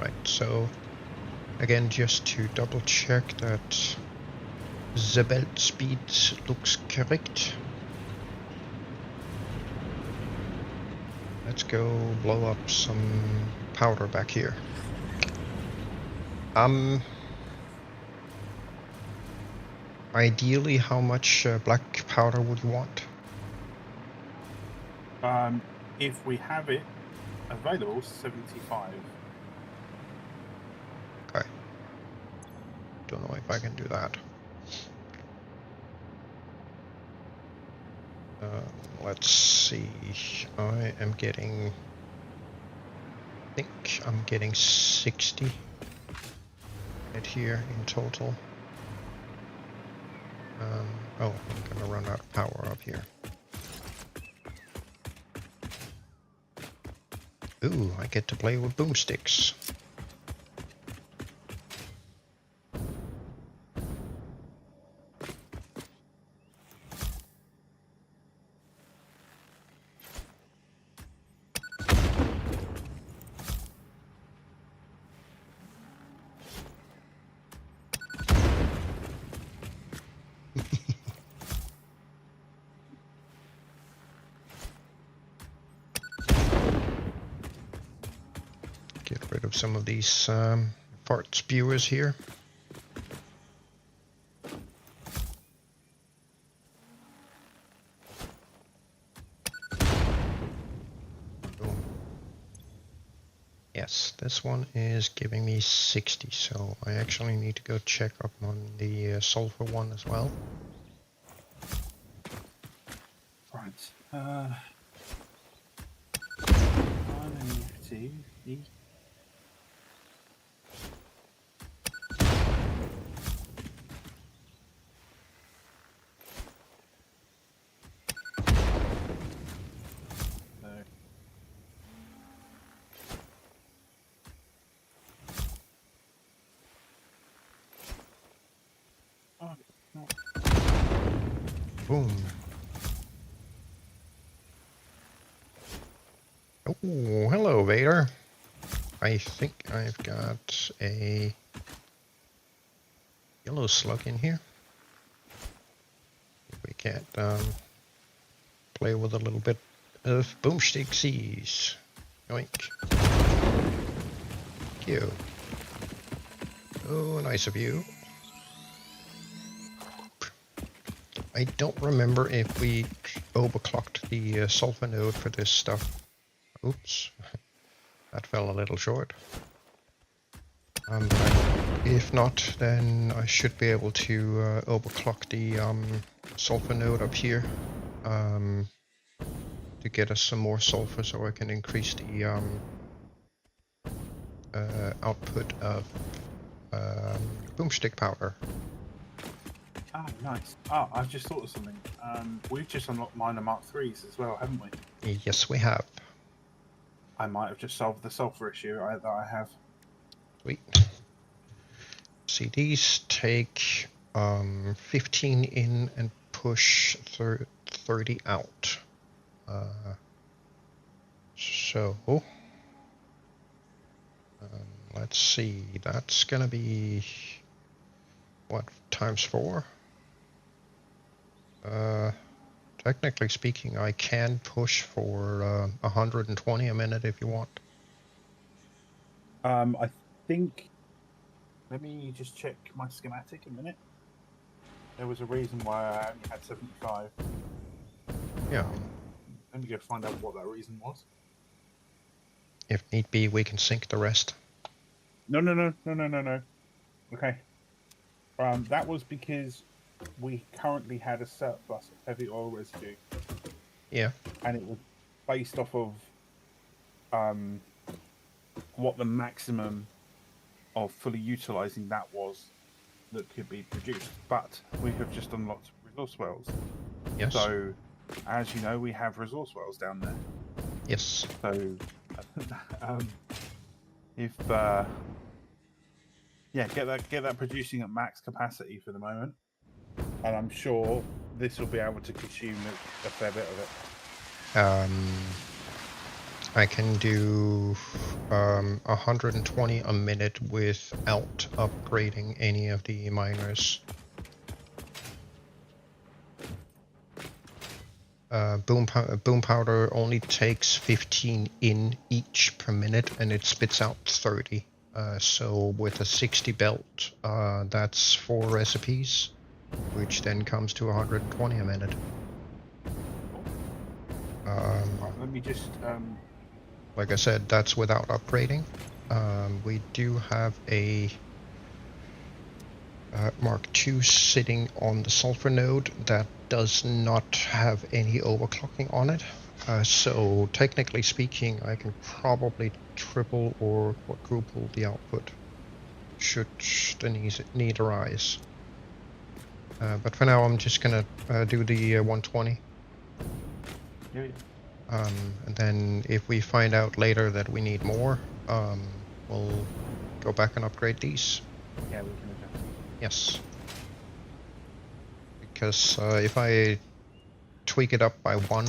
Right, so again, just to double check that The belt speed looks correct. Let's go blow up some powder back here. Ideally, how much black powder would you want? If we have it available, 75. Okay. Don't know if I can do that. Let's see. I think I'm getting 60 right here in total. Oh, I'm gonna run out of power up here. Ooh, I get to play with boomsticks. Get rid of some of these fart spewers here. Boom. Yes, this one is giving me 60, so I actually need to go check up on the sulfur one as well. Right. 1 and 2. E. Boom. Oh, hello, Vader. I think I've got a yellow slug in here. If we can't play with a little bit of boomstick seas. Yoink. Thank you. Oh, nice of you. I don't remember if we overclocked the sulfur node for this stuff. Oops, that fell a little short. If not, then I should be able to overclock the sulfur node up here to get us some more sulfur, so I can increase the output of boomstick powder. Ah, nice. Oh, I've just thought of something. We've just unlocked minor Mark IIIs as well, haven't we? Yes, we have. I might have just solved the sulfur issue that I have. Sweet. See, these take 15 in and push 30 out. So let's see, that's gonna be what, times 4? Technically speaking, I can push for 120 a minute if you want. I think. Let me just check my schematic a minute. There was a reason why I only had 75. Yeah. Let me go find out what that reason was. If need be, we can sink the rest. No. Okay. That was because we currently had a surplus of heavy oil residue. Yeah. And it was based off of what the maximum of fully utilizing that was that could be produced. But we have just unlocked resource wells. Yes. So, as you know, we have resource wells down there. Yes. So, get that producing at max capacity for the moment, and I'm sure this will be able to consume a fair bit of it. I can do 120 a minute without upgrading any of the miners. boom powder only takes 15 in each per minute, and it spits out 30. So with a 60 belt, that's 4 recipes, which then comes to 120 a minute. Right, let me just. Like I said, that's without upgrading. We do have a Mark II sitting on the sulfur node that does not have any overclocking on it. So technically speaking, I can probably triple or quadruple the output should the need arise. But for now, I'm just gonna do the 120. Yeah. And then if we find out later that we need more, we'll go back and upgrade these. Yeah, we can adjust. Yes. Because if I tweak it up by 1,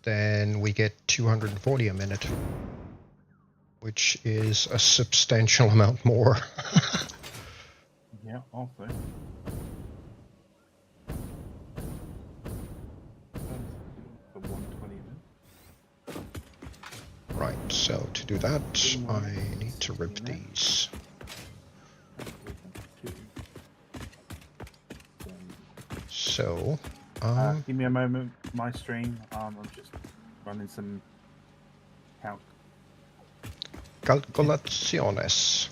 then we get 240 a minute, which is a substantial amount more. Yeah, also. For 120 minutes. Right, so to do that, I need to rip these. So, give me a moment, my stream. I'm just running some count. Calculaciones.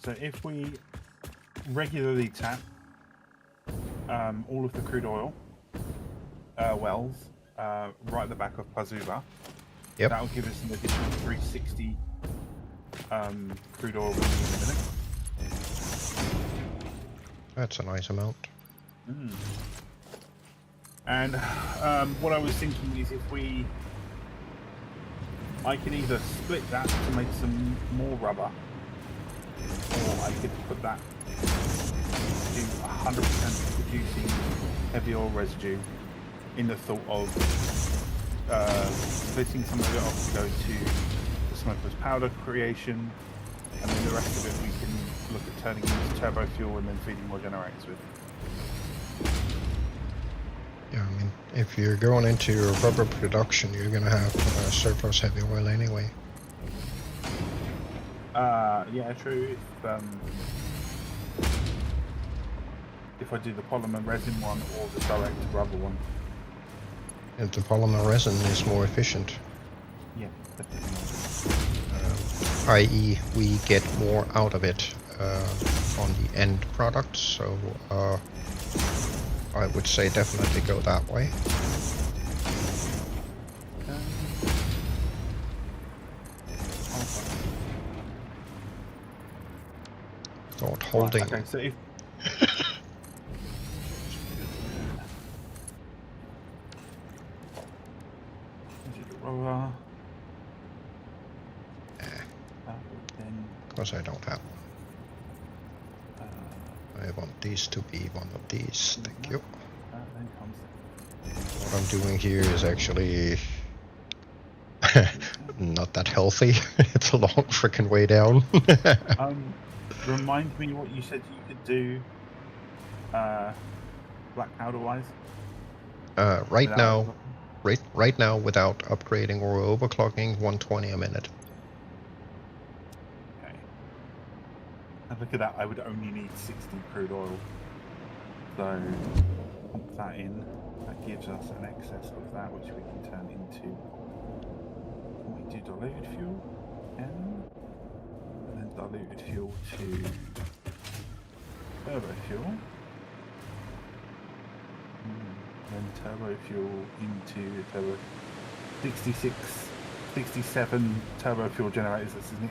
So if we regularly tap all of the crude oil wells right at the back of Pazuba, yep, that will give us an additional 360 crude oil in a minute. That's a nice amount. Mm. And what I was thinking is if I can either split that to make some more rubber, or I could put that to 100% producing heavy oil residue in the thought of splitting some of it off to go to the smokeless powder creation, and then the rest of it we can look at turning into turbo fuel and then feeding more generators with. Yeah, I mean, if you're going into rubber production, you're going to have surplus heavy oil anyway. Yeah, true. If I do the polymer resin one or the direct rubber one. And the polymer resin is more efficient. Yeah, definitely. I.e., we get more out of it on the end product, so I would say definitely go that way. Thought holding. Right, okay, so if Because I don't have one. I want these to be one of these. Thank you. What I'm doing here is actually not that healthy. It's a long freaking way down. Remind me what you said you could do black powder wise. Right now, without upgrading or overclocking, 120 a minute. Okay. And look at that, I would only need 60 crude oil. So pump that in. That gives us an excess of that which we can turn into. Can we do diluted fuel? And then diluted fuel to turbo fuel. Then turbo fuel into turbo 67 turbo fuel generators, isn't it?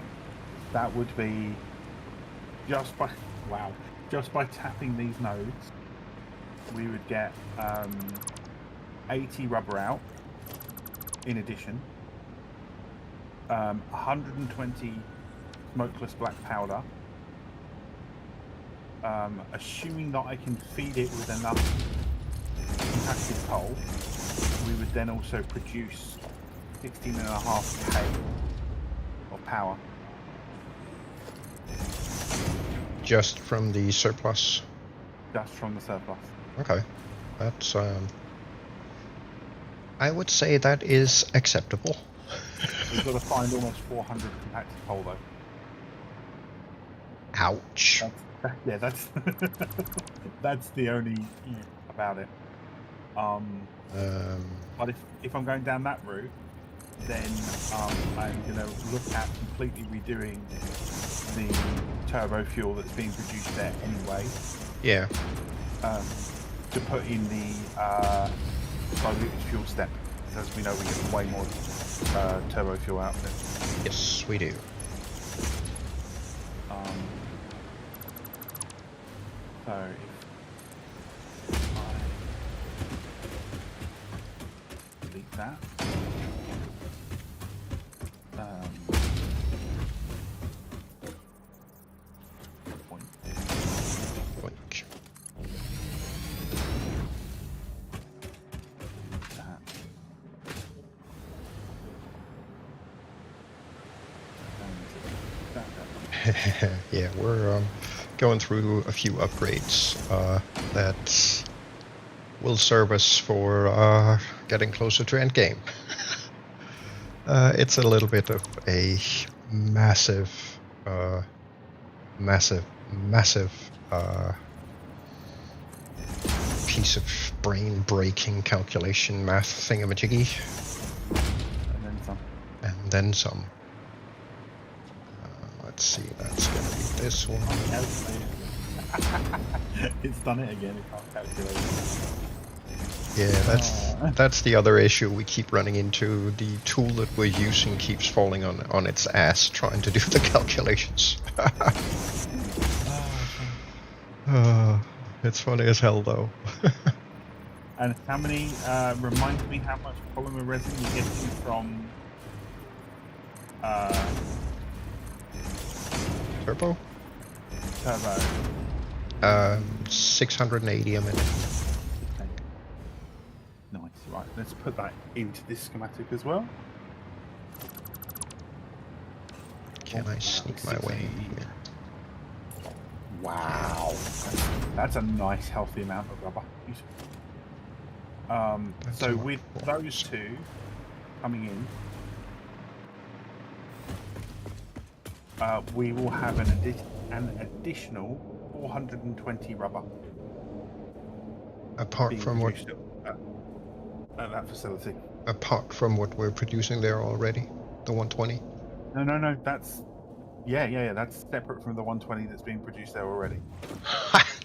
That would be just by tapping these nodes, we would get 80 rubber out in addition, 120 smokeless black powder, assuming that I can feed it with enough compacted coal, we would then also produce 16.5k of power. Just from the surplus? just from the surplus. Okay, that's I would say that is acceptable. We've got to find almost 400 compacted coal though. Ouch. That's that's the only about it. But if I'm going down that route, then I'm going to look at completely redoing the turbo fuel that's being produced there anyway. Yeah. To put in the diluted fuel step, because we know we get way more turbo fuel out of it. Yes, we do. So if I delete that. Point. Boink. That. Yeah, we're going through a few upgrades that will serve us for getting closer to endgame. It's a little bit of a massive piece of brain-breaking calculation math thingamajiggy. And then some. And then some. Let's see, that's gonna be this one. It's done it again, it can't calculate. Yeah, that's the other issue we keep running into. The tool that we're using keeps falling on its ass trying to do the calculations. It's funny as hell though. And how many, remind me how much polymer resin you're getting from Turbo? turbo? 680 a minute. Okay. Nice, right, let's put that into this schematic as well. Can I sneak my way in here? Wow, that's a nice healthy amount of rubber. So with those two coming in, we will have an additional 420 rubber. Apart from what? At that facility. Apart from what we're producing there already, the 120. No. That's that's separate from the 120 that's being produced there already.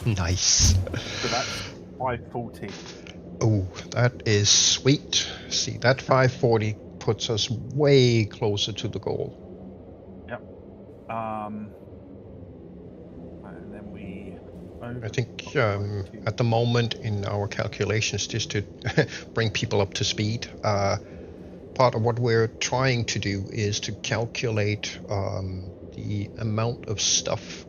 Nice. So that's 540. Oh, that is sweet. See, that 540 puts us way closer to the goal. Yep. And then we. I think at the moment in our calculations, just to bring people up to speed, part of what we're trying to do is to calculate the amount of stuff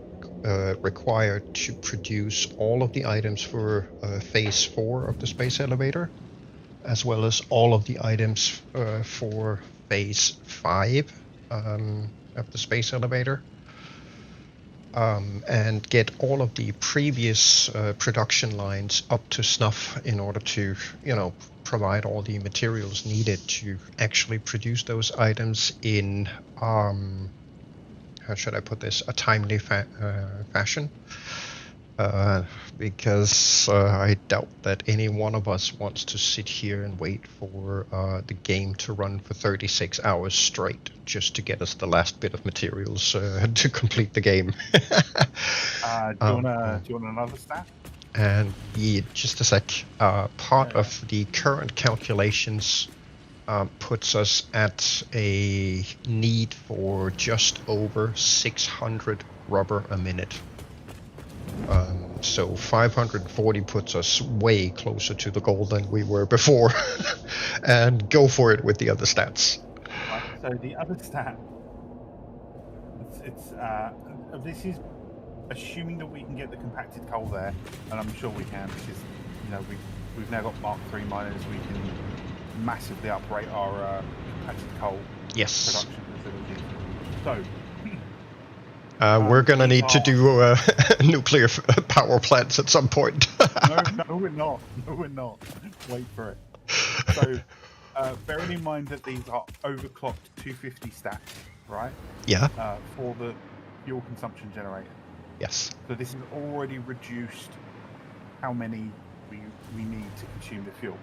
required to produce all of the items for phase 4 of the space elevator, as well as all of the items for phase 5 of the space elevator. And get all of the previous production lines up to snuff in order to, provide all the materials needed to actually produce those items in, how should I put this, a timely fashion. Because I doubt that any one of us wants to sit here and wait for the game to run for 36 hours straight just to get us the last bit of materials to complete the game. Do you want another stat? And yeah, just a sec. Part of the current calculations puts us at a need for just over 600 rubber a minute. So 540 puts us way closer to the goal than we were before. And go for it with the other stats. Right, so the other stat, this is assuming that we can get the compacted coal there, and I'm sure we can, because we've now got Mark III miners. We can massively upgrade our compacted coal yes. production facilities. So We're gonna these need to are- do nuclear power plants at some point. No, we're not. No, we're not. Wait for it. So, bearing in mind that these are overclocked 250 stacks, right? Yeah. For the fuel consumption generator. Yes. So this has already reduced how many we need to consume the fuel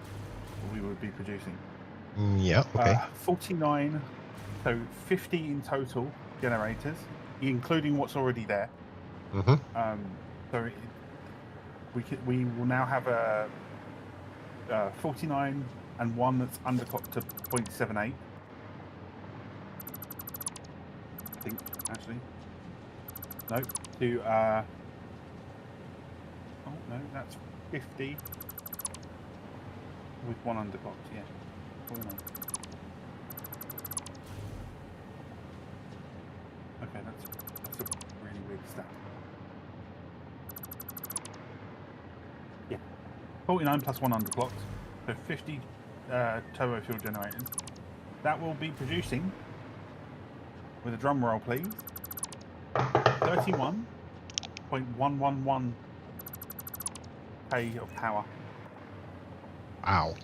we would be producing. Yeah. Okay. 49, so 50 in total generators, including what's already there. Mm-hmm. So we will now have a 49 and one that's underclocked to 0.78. I think actually. No, to oh no, that's 50 with one underclocked. Yeah, 49. Okay, that's a really weird stat. Yeah, 49 plus one underclocked, so 50 turbo fuel generators. That will be producing, with a drum roll please, 31.111 K of power. Wow.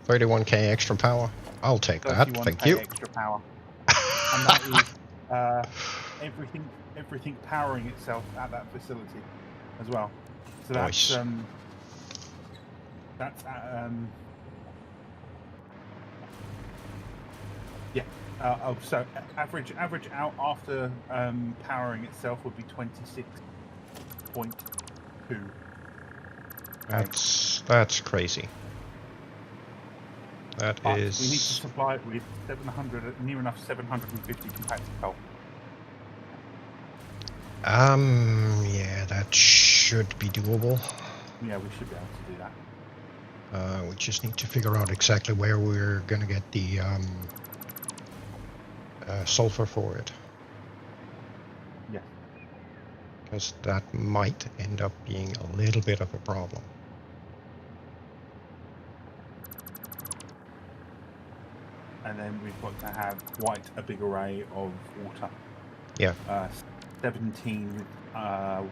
31k extra power. I'll take that. 31K Thank you. extra power. And that is everything powering itself at that facility as well. So that's Nice. yeah. So average out after powering itself would be 26.2. That's crazy. That But is. we need to supply it with 700, near enough 750 compacted coal. Yeah, that should be doable. Yeah, we should be able to do that. We just need to figure out exactly where we're gonna get the sulfur for it. Yeah. Because that might end up being a little bit of a problem. And then we've got to have quite a big array of water. Yeah. 17 with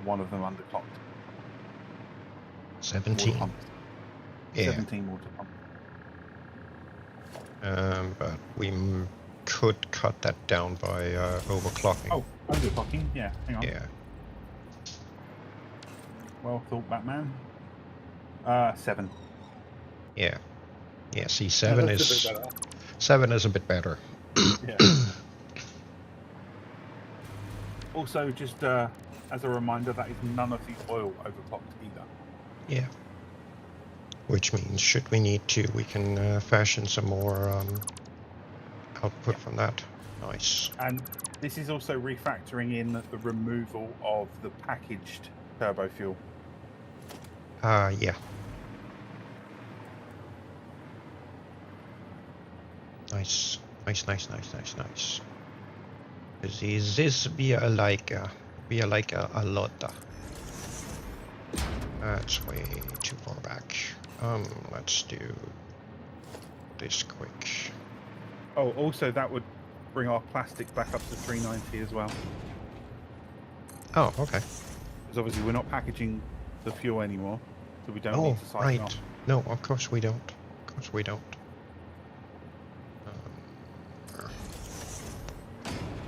one of them underclocked. 17. Water pumps. Yeah. 17 water pumps. But we could cut that down by overclocking. Oh, underclocking? Yeah, hang on. Yeah. Well thought, Batman. 7. Yeah. Yeah, see, 7 that's is... a bit better. 7 is a bit better. Yeah. Also, just as a reminder, that is none of the oil overclocked either. Yeah. Which means, should we need to, we can fashion some more output from that. Nice. And this is also refactoring in the removal of the packaged turbo fuel. Yeah. Nice. Nice. This be like a lot. That's way too far back. Let's do this quick. Oh, also that would bring our plastic back up to 390 as well. Oh, okay. Because obviously we're not packaging the fuel anymore, so we don't need to siphon right. off. No, of course we don't.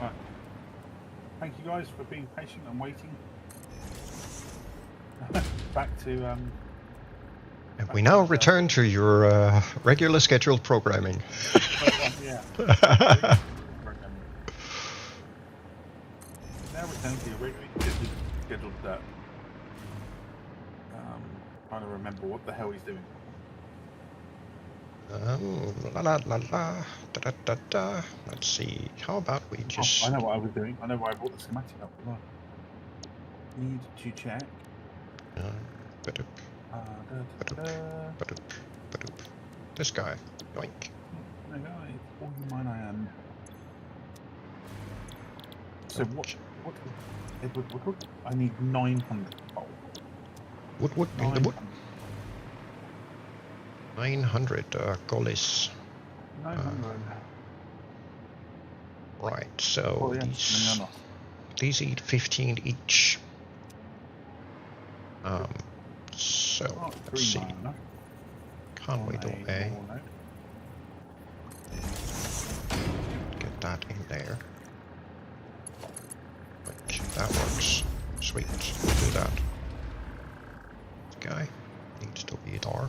Right. Thank you guys for being patient and waiting. Back to And we now return to your regular scheduled programming. yeah. Now return to your regularly scheduled derp. Trying to remember what the hell he's doing. Da. Let's see. How about we just... I know what I was doing. I know why I brought the schematic up. Well, need to check. This guy. Yoink. No, guys, all you mine I am. So what? Edward Woodward? I need 900 coal. Wood in the wood. 900 gollies. 900. Right, so yeah, these eat 15 each. So let's see. Can't do A. Get that in there. Like, that works. Sweet, we'll do that. This guy needs to be there.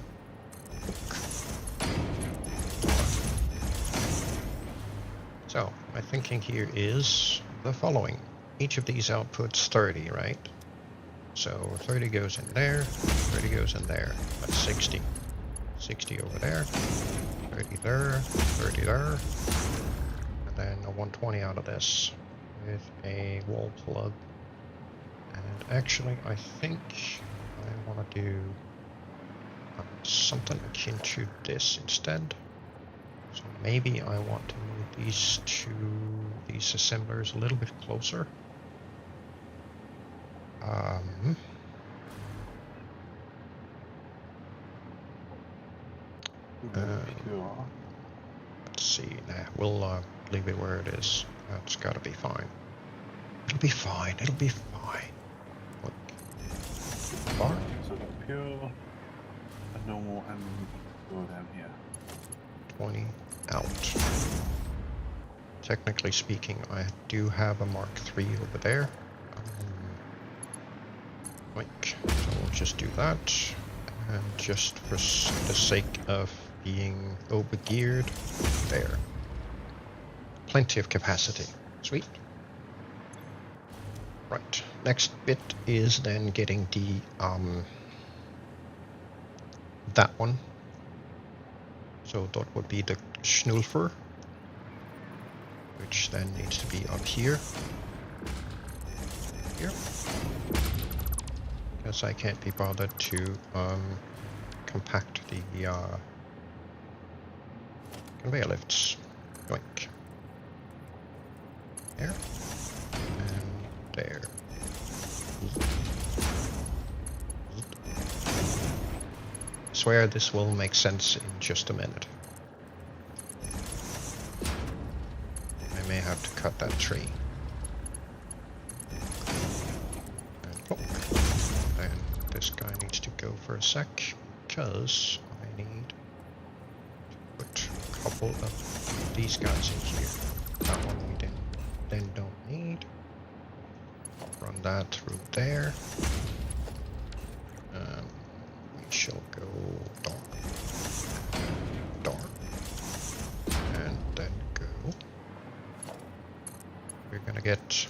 So, my thinking here is the following. Each of these outputs 30, right? So 30 goes in there, 30 goes in there. That's 60. 60 over there, 30 there, 30 there, and then a 120 out of this with a wall plug. And actually, I think I want to do something akin to this instead. So maybe I want to move these assemblers a little bit closer. Let's see. Nah, we'll leave it where it is. That's got to be fine. It'll be fine. It'll be fine. Look. Bar. So pure, a normal, and go down here. 20 out. Technically speaking, I do have a Mark III over there. So we'll just do that. And just for the sake of being over-geared, there. Plenty of capacity. Sweet. Right. Next bit is then getting the that one. So that would be the Schnulfer, which then needs to be up here. Here. Because I can't be bothered to compact the conveyor lifts. Yoink. There. And there. I swear this will make sense in just a minute. I may have to cut that tree. And look. And this guy needs to go for a sec, because I need to put a couple of these guys in here. That one we then don't need. Run that through there. We shall go dark, and then go. We're gonna get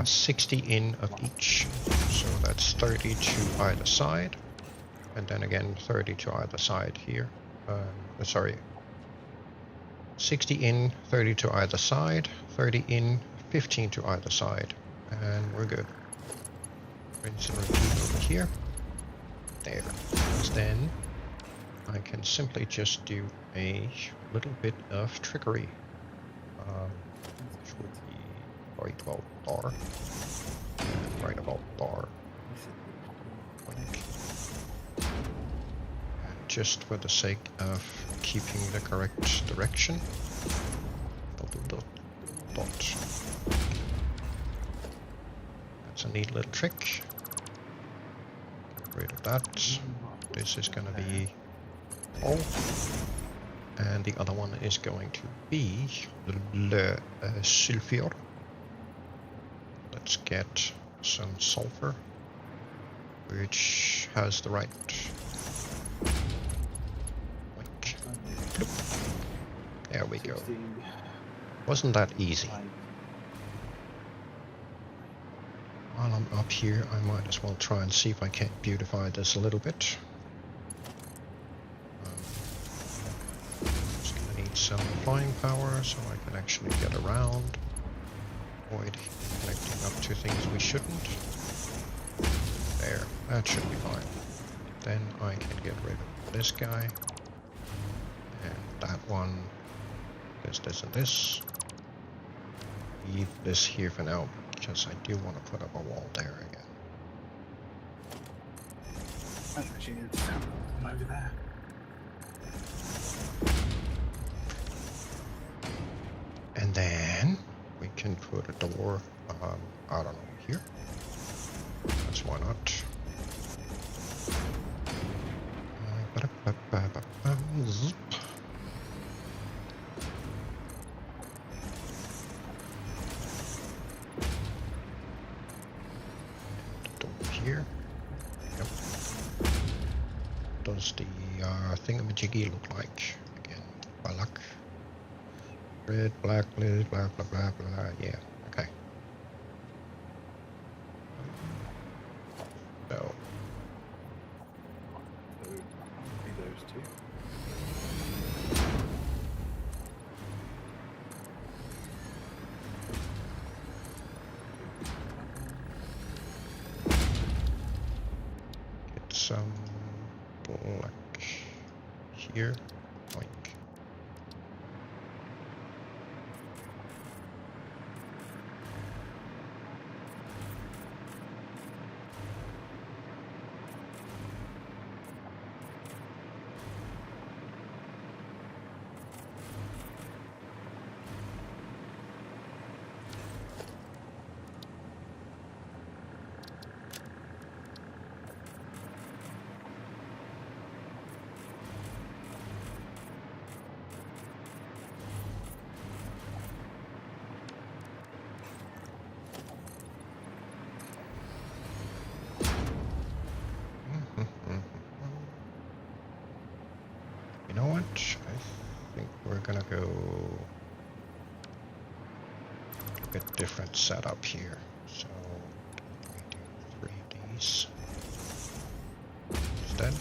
60 in of each, so that's 30 to either side, and then again 30 to either side here. Sorry, 60 in, 30 to either side, 30 in, 15 to either side, and we're good. Rinse and repeat over here. There. Because then I can simply just do a little bit of trickery. Which would be right about bar. And right about bar. And just for the sake of keeping the correct direction, I'll do the dot. That's a neat little trick. Get rid of that. This is going to be all. And the other one is going to be le sulfur. Let's get some sulfur, which has the right. Like, there we go. Wasn't that easy? While I'm up here, I might as well try and see if I can't beautify this a little bit. Just gonna need some flying power so I can actually get around. Avoid connecting up to things we shouldn't. There, that should be fine. Then I can get rid of this guy. And that one. This and this. Leave this here for now, because I do want to put up a wall there again. That's actually need to come over there. And then we can put a door, I don't know, here. That's why not. Zip. Door here. Yep. Does the thingamajiggy look like? Again, by luck. Red, black, blue, blah, blah, blah, blah. Yeah, okay. So, Be those two. get some black here. Like, you know what? I think we're gonna go a bit different setup here. So we do 3 of these instead.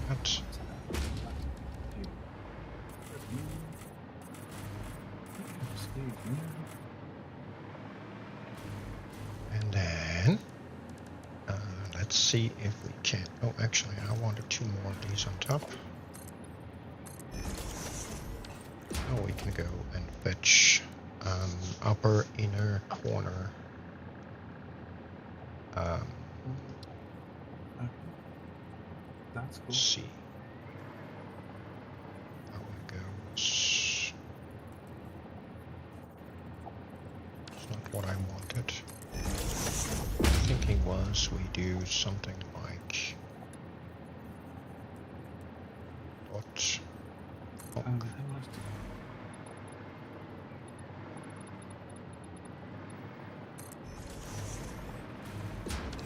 That. And then let's see if we can. Oh, actually, I wanted 2 more of these on top. Now we can go and fetch upper inner corner. That's cool. Let's see. I want to go. It's not what I wanted. Thinking was we do something like dot. Oh,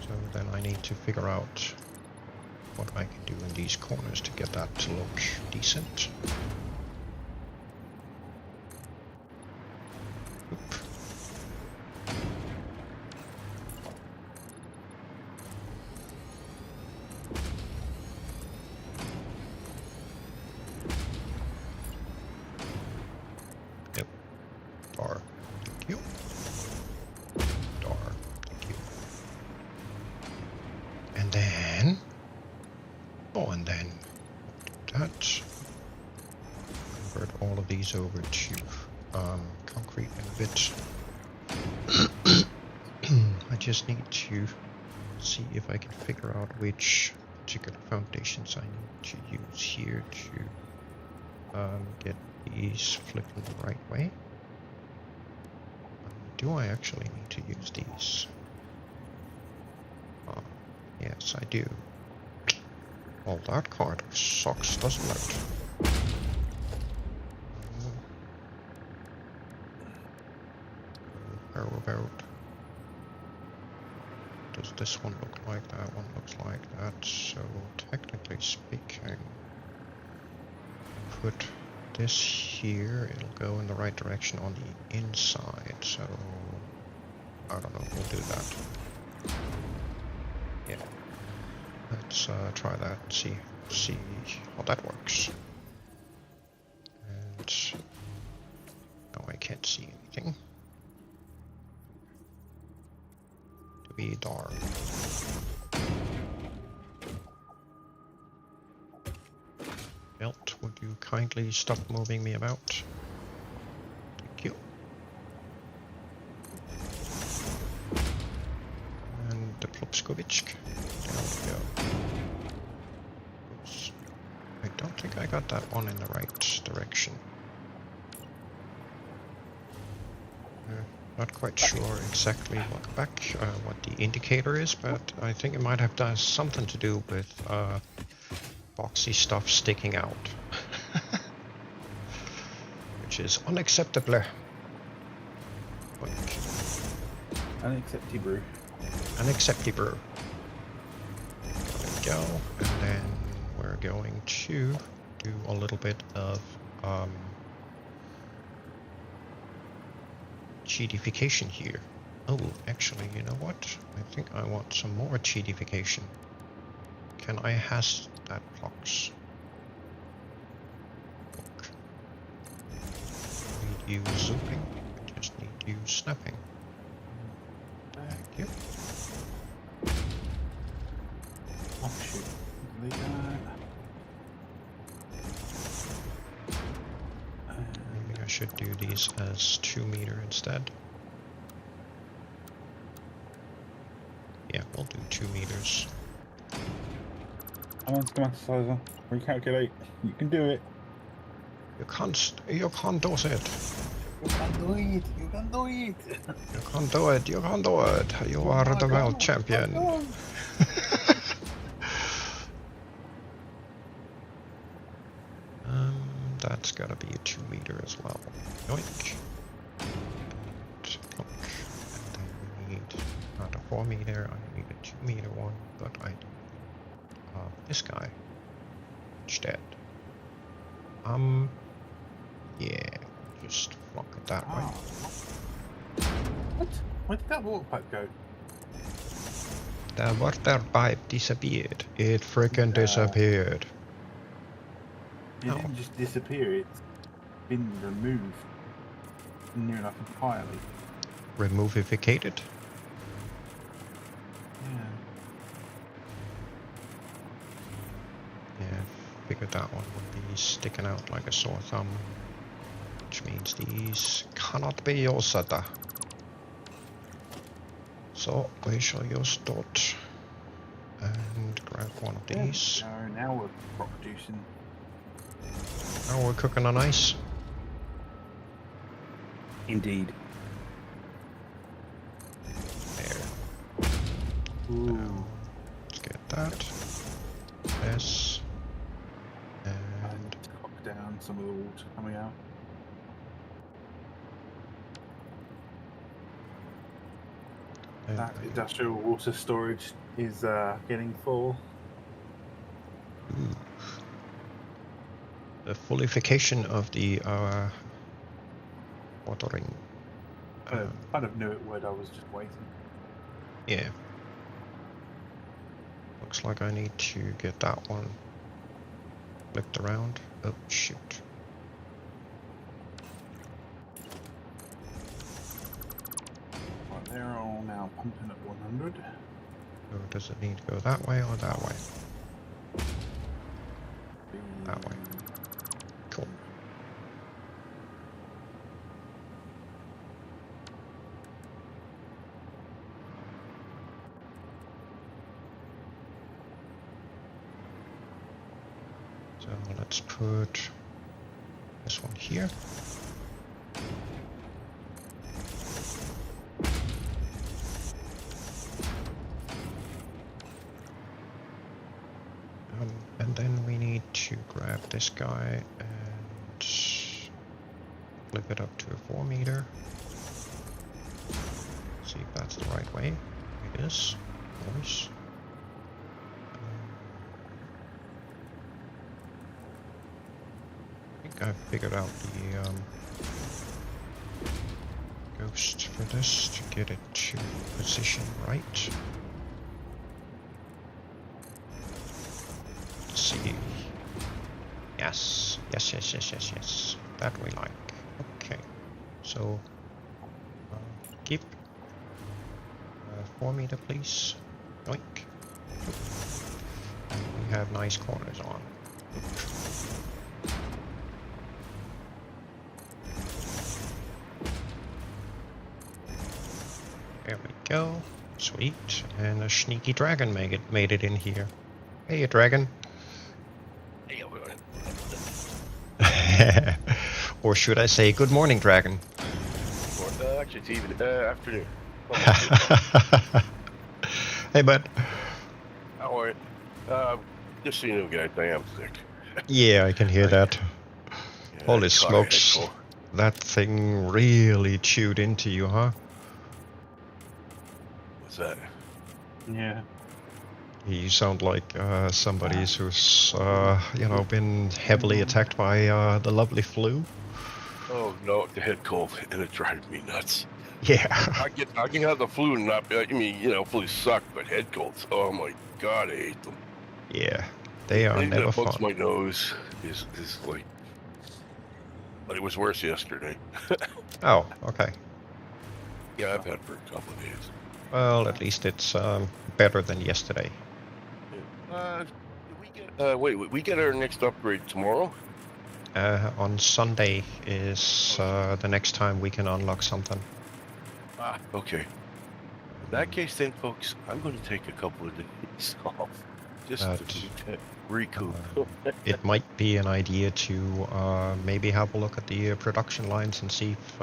so then I need to figure out what I can do in these corners to get that to look decent. Oop. Yep. Dar. Thank you. Dar. Thank you. And then oh, and then that. Convert all of these over to concrete in a bit. I just need to see if I can figure out which particular foundations I need to use here to get these flipping the right way. Do I actually need to use these? Yes, I do. Well, that kind of sucks, doesn't it? How about... does this one look like that? One looks like that. So, technically speaking, put this here. It'll go in the right direction on the inside. So, I don't know. We'll do that. Yeah. Let's try that and see how that works. And now I can't see anything. To be dark. you kindly stop moving me about? Thank you. And the Plopskovich. There we go. Oops. I don't think I got that one in the right direction. Not quite sure exactly what the indicator is, but I think it might have done something to do with boxy stuff sticking out, which is unacceptable. Unacceptable. Unacceptable. There we go, and then we're going to do a little bit of cheatification here. Oh, actually, you know what? I think I want some more cheatification. Can I hash that blocks? Look. Need you zooming, I just need you snapping. Thank you. Oh shoot. Delete that. Maybe I should do these as 2 meter instead. Yeah, we'll do 2 meters. Come on, schematizer. Recalculate. You can do it. You can't do it. You can do it. You can do it. You can't do it. You can't do it. You are the world champion. That's gotta be a 2 meter as well. Yoink. And plunk. And then we need not a 4 meter, I need a 2 meter one, but I do this guy instead. Yeah, just block it that way. What? Where did that water pipe go? The water pipe disappeared. It freaking disappeared. It didn't just disappear, it's been removed near enough entirely. Removificated? Yeah. Yeah, figured that one would be sticking out like a sore thumb. Which means these cannot be used. So we shall use dot and grab one of these. So now we're crop producing. Now we're cooking on ice. Indeed. There. Ooh. Now, let's get that. This. And Cock down some of the water coming out. That industrial water storage is getting full. Ooh. The fullification of the watering. I kind of knew it would, I was just waiting. Yeah. Looks like I need to get that one flipped around. Oh, shoot. Right, they're all now pumping at 100. So does it need to go that way or that way? That way. Cool. So let's put this one here. And then we need to grab this guy and flip it up to a 4 meter. See if that's the right way. It is. Of course. I think I've figured out the ghost for this to get it to position right. See. Yes. Yes. That we like. Okay. So, keep 4 meter, please. Yoink. And we have nice corners on. go. Sweet. And a sneaky dragon made it in here. Hey, dragon. Hey, Or should I say good morning, dragon? actually, it's even afternoon. Hey, bud. How are you? Just so you know, guys, I am sick. Yeah, I can hear that. Yeah, Holy I caught a head smokes. cold. That thing really chewed into you, huh? What's that? Yeah. You sound like somebody who's, been heavily attacked by the lovely flu. Oh no, the head cold, and it drives me nuts. Yeah. I can have the flu and not. I mean, flu suck, but head colds. Oh my god, I hate them. Yeah. They are Anything never that bugs fun. my nose is like. But it was worse yesterday. Oh, okay. Yeah, I've had it for a couple of days. Well, at least it's better than yesterday. We get our next upgrade tomorrow? On Sunday is the next time we can unlock something. Ah, okay. In that case, then, folks, I'm going to take a couple of days off just to recoup. It might be an idea to maybe have a look at the production lines and see if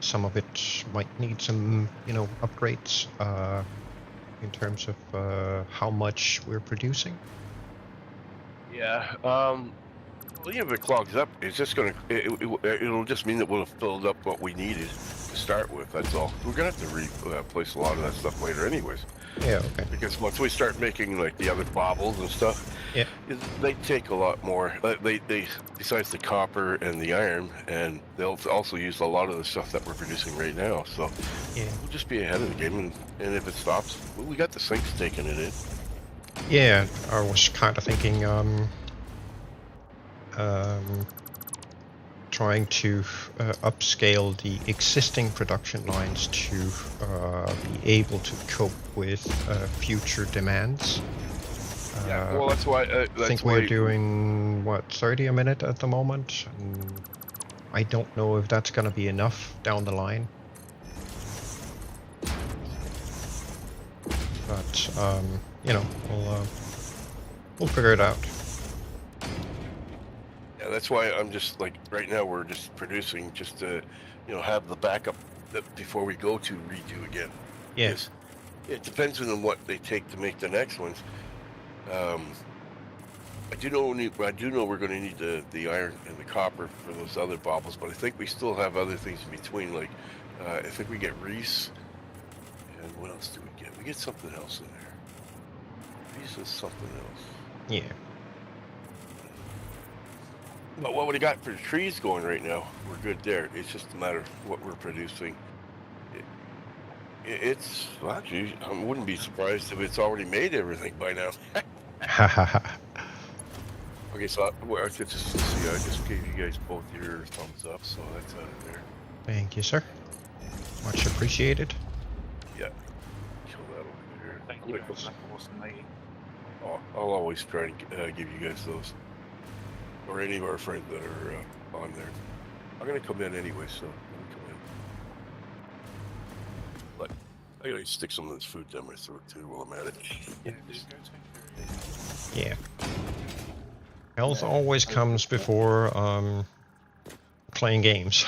some of it might need some, upgrades in terms of how much we're producing. Yeah. Well, if it clogs up, it's just going to. It'll just mean that we'll have filled up what we needed to start with. That's all. We're going to have to replace a lot of that stuff later, anyways. Yeah. Okay. Because once we start making like the other baubles and stuff, yeah, they take a lot more. They besides the copper and the iron, and they'll also use a lot of the stuff that we're producing right now. So yeah, we'll just be ahead of the game, and if it stops, well, we got the sinks taking it in. yeah. I was kind of thinking trying to upscale the existing production lines to be able to cope with future demands. Yeah, well, that's why. I think we're doing, 30 a minute at the moment. And I don't know if that's going to be enough down the line. But, we'll figure it out. Yeah, that's why I'm just like, right now we're just producing just to, have the backup before we go to redo again. Yes. Yeah. It depends on what they take to make the next ones. I do know we're going to need the iron and the copper for those other baubles, but I think we still have other things in between. Like, I think we get Reese, and what else do we get? We get something else in there. Reese is something else. Yeah. But what we got for the trees going right now, we're good there. It's just a matter of what we're producing. It's actually, I wouldn't be surprised if it's already made everything by now. Okay, so I just gave you guys both your thumbs up, so that's out of there. Thank you, sir. Much appreciated. Yeah. Kill that over there. Thank you. That wasn't me. I'll always try and give you guys those. Or any of our friends that are on there. I'm going to come in anyway, so let me come in. But I got to stick some of this food down my throat too while I'm at it. Yeah, just go take care of Yeah. Health always comes before playing games.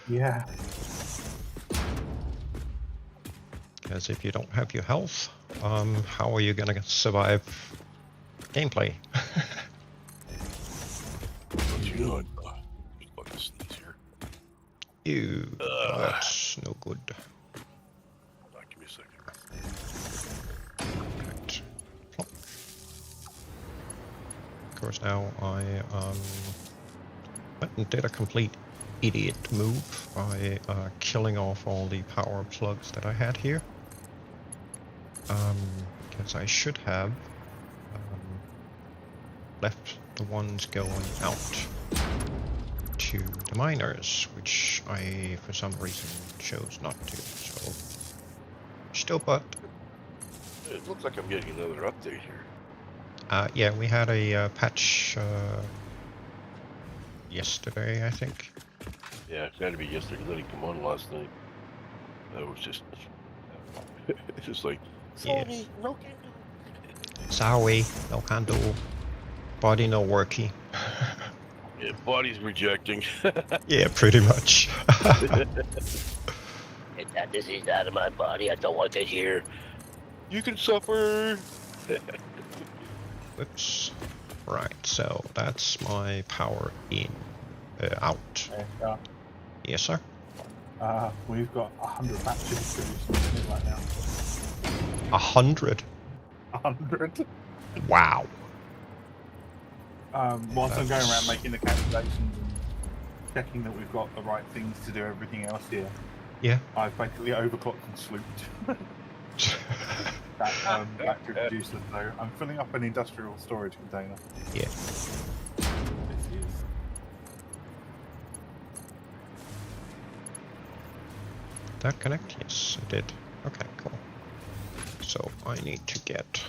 Yeah. Because if you don't have your health, how are you going to survive gameplay? Don't you know it? Just fucking sneeze here. Ew, that's no good. Give me a second. Right. Of course, now I went and did a complete idiot move by killing off all the power plugs that I had here. Because I should have left the ones going out to the miners, which I, for some reason, chose not to. So, still put. It looks like I'm getting another update here. Yeah, we had a patch yesterday, I think. Yeah, it had to be yesterday. Let it come on last night. That was just, it's just like, Yeah. sorry, no can do. Sorry, no can do. Body no worky. Yeah, body's rejecting. Yeah, pretty much. Get that disease out of my body. I don't want it here. You can suffer. Whoops. Right, so that's my power in, out. Yes, sir. We've got 100 batches producing right now. 100. 100. Wow. Whilst I'm going around making the calculations and checking that we've got the right things to do everything else here, Yeah. I've basically overclocked and slooped that battery producer. So I'm filling up an industrial storage container. Yeah. This is That connect? Yes, it did. Okay, cool. So I need to get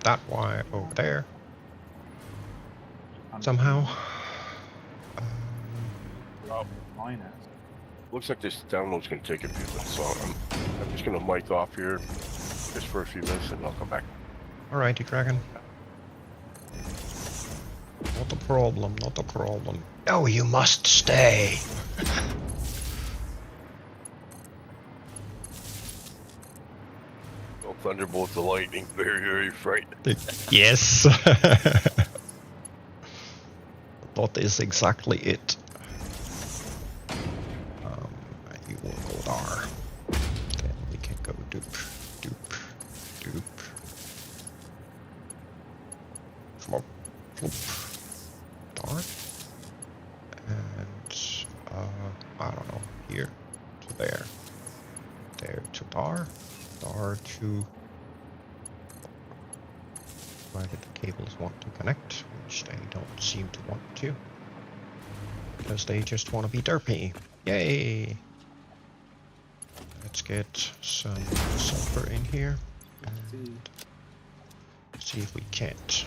that wire over there somehow. minus. Looks like this download's going to take a few minutes, so I'm just going to mic off here just for a few minutes and I'll come back. Alrighty, Dragon. Not a problem, not a problem. No, you must stay. Oh, thunderbolt the lightning, very, very frightening. Yes. That is exactly it. You will go there. Then we can go doop, doop, doop. Flop, flop. There. And, I don't know, here to there. There to there. There to... Provided the cables want to connect, which they don't seem to want to. Because they just want to be derpy. Yay! Let's get some sulfur in here and see if we can't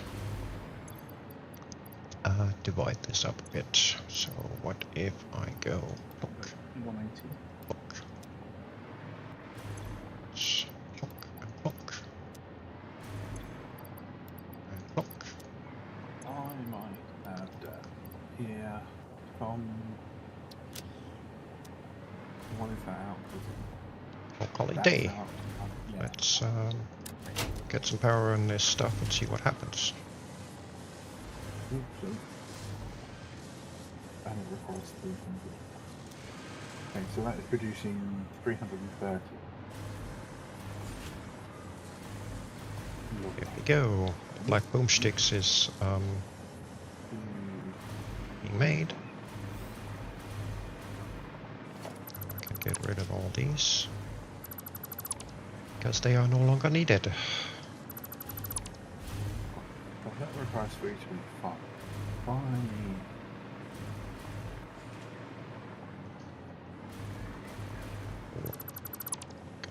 divide this up a bit. So what if I go look, 180. look, look, and look, and look. I might have that here from. What is that out? We'll call it That's day. out. Yeah. Let's get some power on this stuff and see what happens. Oops. And it requires 300. Okay, so that is producing 330. Here we go. The black boomsticks is being made. I can get rid of all these because they are no longer needed. Well, that requires 325. Fine.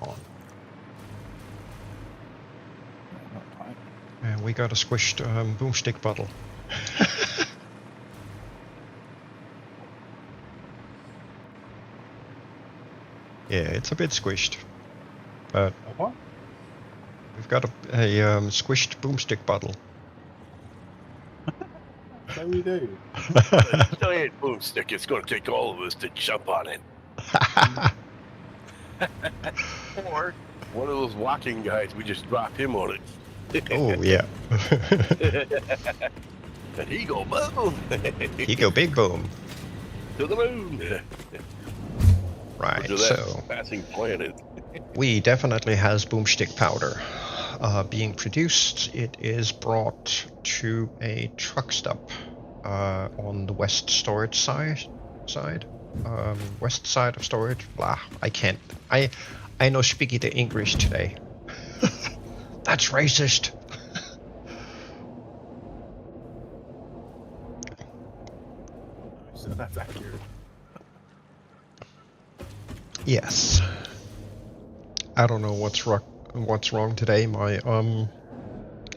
Gone. Not tight. And we got a squished boomstick bottle. Yeah, it's a bit squished, but What? we've got a squished boomstick bottle. So we do. Giant boomstick, it's going to take all of us to jump on it. Or one of those walking guys, we just drop him on it. Oh yeah. And he go boom. You go big boom. To the moon. Right, To that so passing planet. we definitely has boomstick powder being produced. It is brought to a truck stop on the west storage side. West side of storage. Blah. I can't. I know speaking the English today. That's racist. So that's accurate. Yes. I don't know what's wrong today. My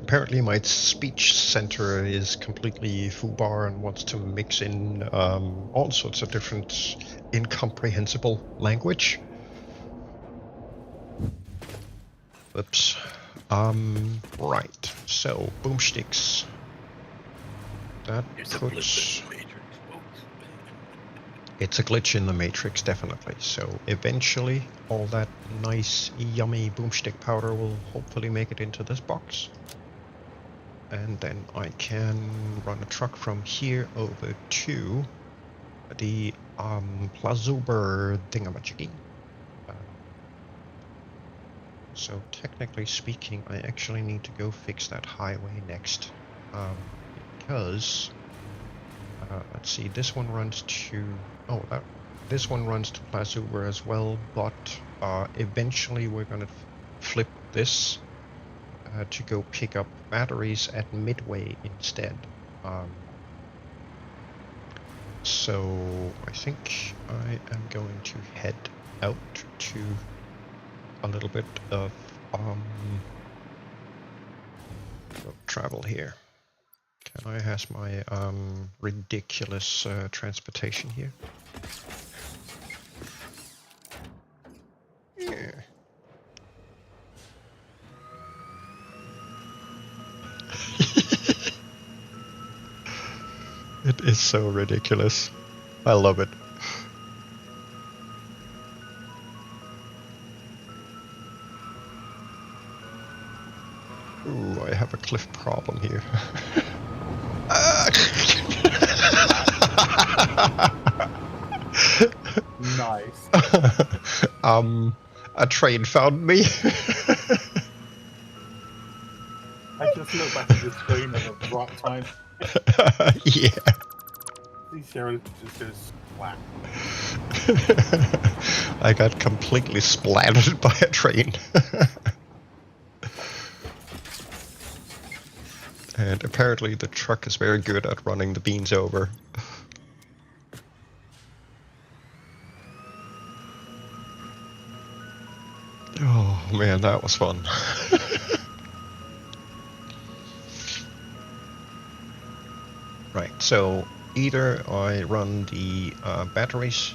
apparently my speech center is completely foobar and wants to mix in all sorts of different incomprehensible language. Whoops. Right. So boomsticks. That It's a puts. blip in the matrix, folks. It's a glitch in the matrix, definitely. So eventually, all that nice, yummy boomstick powder will hopefully make it into this box. And then I can run a truck from here over to the Plazuber thingamajiggy. So technically speaking, I actually need to go fix that highway next. Because let's see, this one runs to this one runs to Plazuber as well, but eventually we're gonna flip this to go pick up batteries at Midway instead. So I think I am going to head out to a little bit of travel here. Can I has my ridiculous transportation here? Yeah. It is so ridiculous. I love it. Ooh, I have a cliff problem here. Nice. A train found me. I just look back at the screen at the right time. Yeah. These arrows just goes splat. I got completely splattered by a train. And apparently the truck is very good at running the beans over. Oh man, that was fun. Right, so either I run the batteries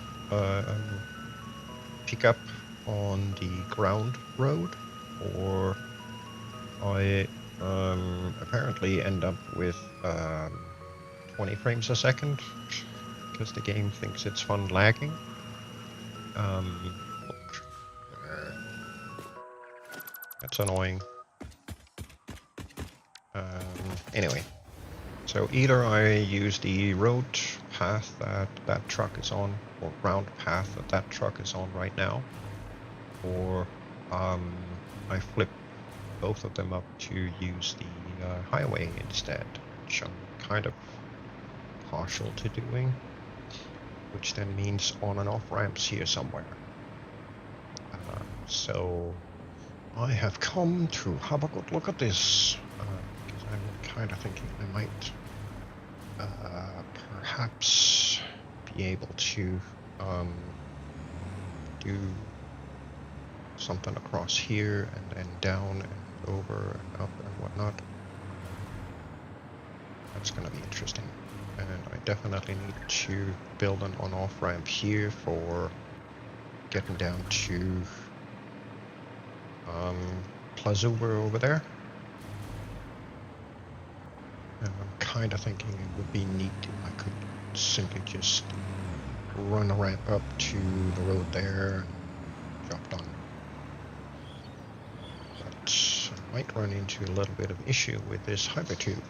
pickup on the ground road, or I apparently end up with 20 frames a second because the game thinks it's fun lagging. That's annoying. Anyway, so either I use the road path that that truck is on, or ground path that that truck is on right now, or I flip both of them up to use the highway instead, which I'm kind of partial to doing, which then means on and off ramps here somewhere. So I have come to have a good look at this, because I'm kind of thinking I might perhaps be able to do something across here and then down and over and up and whatnot. That's going to be interesting. And I definitely need to build an on-off ramp here for getting down to Plazuber over there. And I'm kind of thinking it would be neat if I could simply just run a ramp up to the road there and drop down. But I might run into a little bit of issue with this hypertube.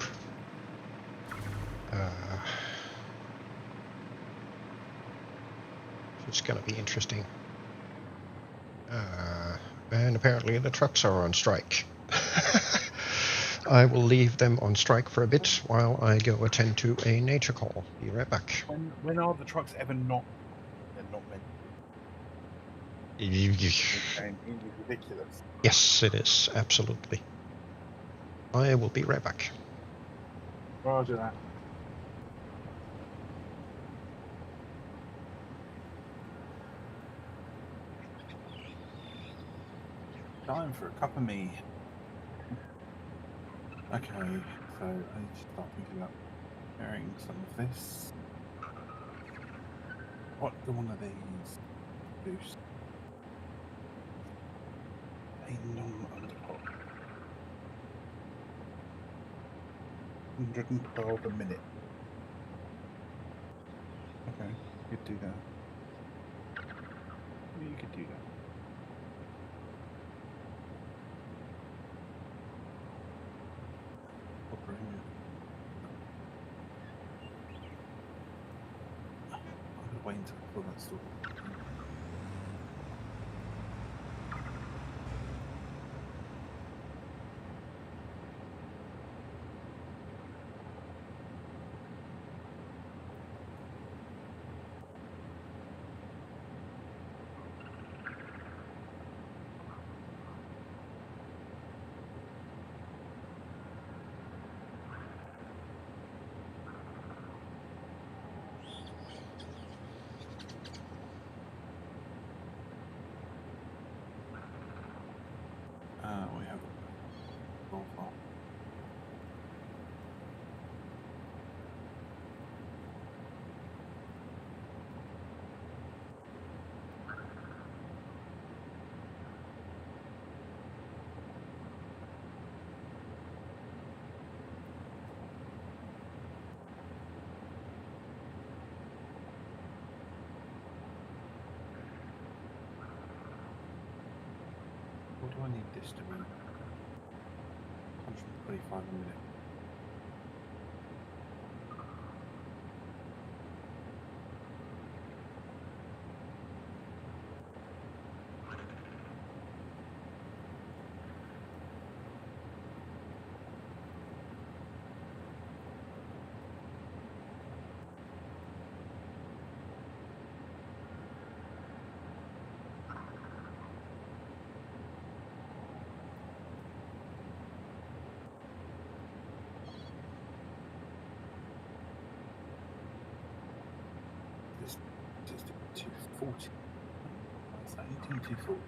It's going to be interesting. And apparently the trucks are on strike. I will leave them on strike for a bit while I go attend to a nature call. Be right back. When are the trucks ever not? They're not meant. It's ridiculous. Yes, it is, absolutely. I will be right back. Roger that. Time for a cup of me. Okay, so I need to start thinking about preparing some of this. What do one of these do? A non-underpowered 112 a minute. Okay, you could do that. You could do that. I'm gonna wait until I fill that store. We have a roll call. What do I need this to be? 125 a minute. This is 240. What's that? 18240.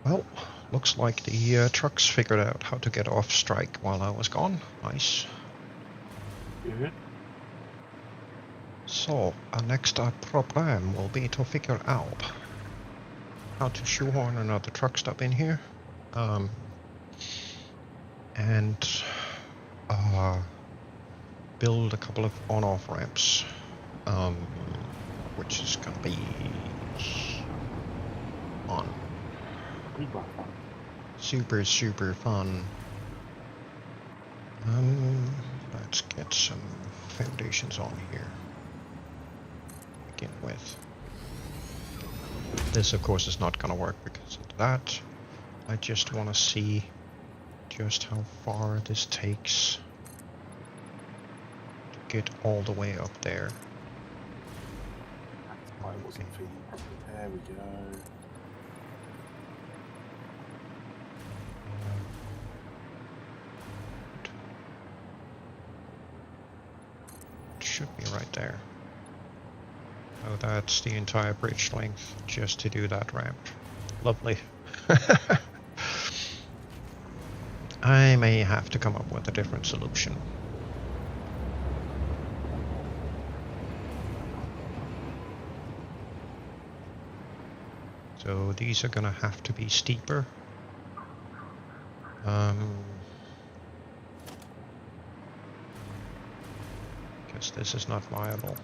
Well, looks like the trucks figured out how to get off strike while I was gone. Nice. Good. So, our next problem will be to figure out how to shoehorn another truck stop in here. And build a couple of on-off ramps, which is gonna be fun. Super fun. Let's get some foundations on here. Begin with. This, of course, is not gonna work because of that. I just want to see just how far this takes to get all the way up there. That's why I wasn't feeling properly. There we go. Should be right there. Oh, that's the entire bridge length just to do that ramp. Lovely. I may have to come up with a different solution. So these are gonna have to be steeper. Because this is not viable.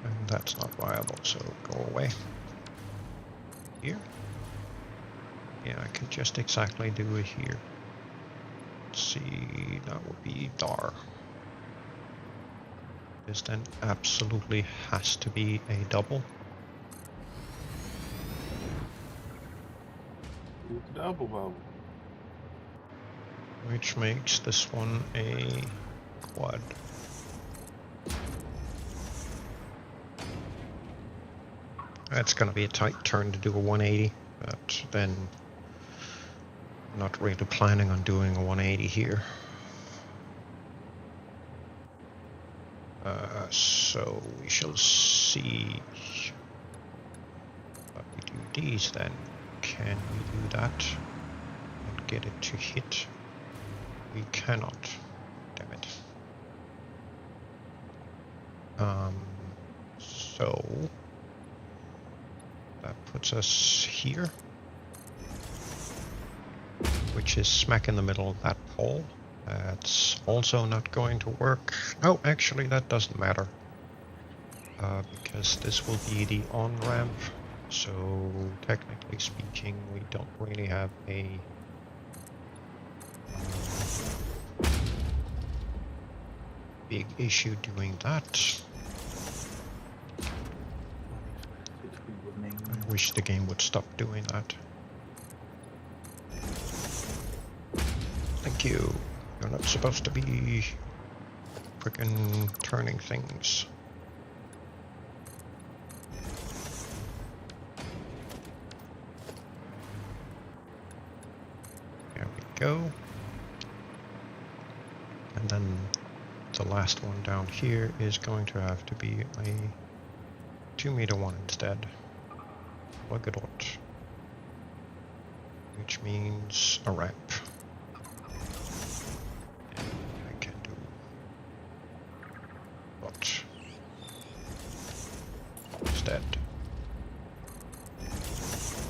And that's not viable, so go away. Here? Yeah, I can just exactly do it here. Let's see, that would be dar. This then absolutely has to be a double. Double bubble. Which makes this one a quad. That's going to be a tight turn to do a 180, but then not really planning on doing a 180 here. So we shall see. But we do these then. Can we do that and get it to hit? We cannot. Damn it. So that puts us here, which is smack in the middle of that pole. That's also not going to work. Oh, actually that doesn't matter. Because this will be the on-ramp. So technically speaking, we don't really have a big issue doing that. I wish the game would stop doing that. Thank you. You're not supposed to be frickin' turning things. There we go. And then the last one down here is going to have to be a 2-meter one instead. Look at what. Which means a ramp. And I can do what instead.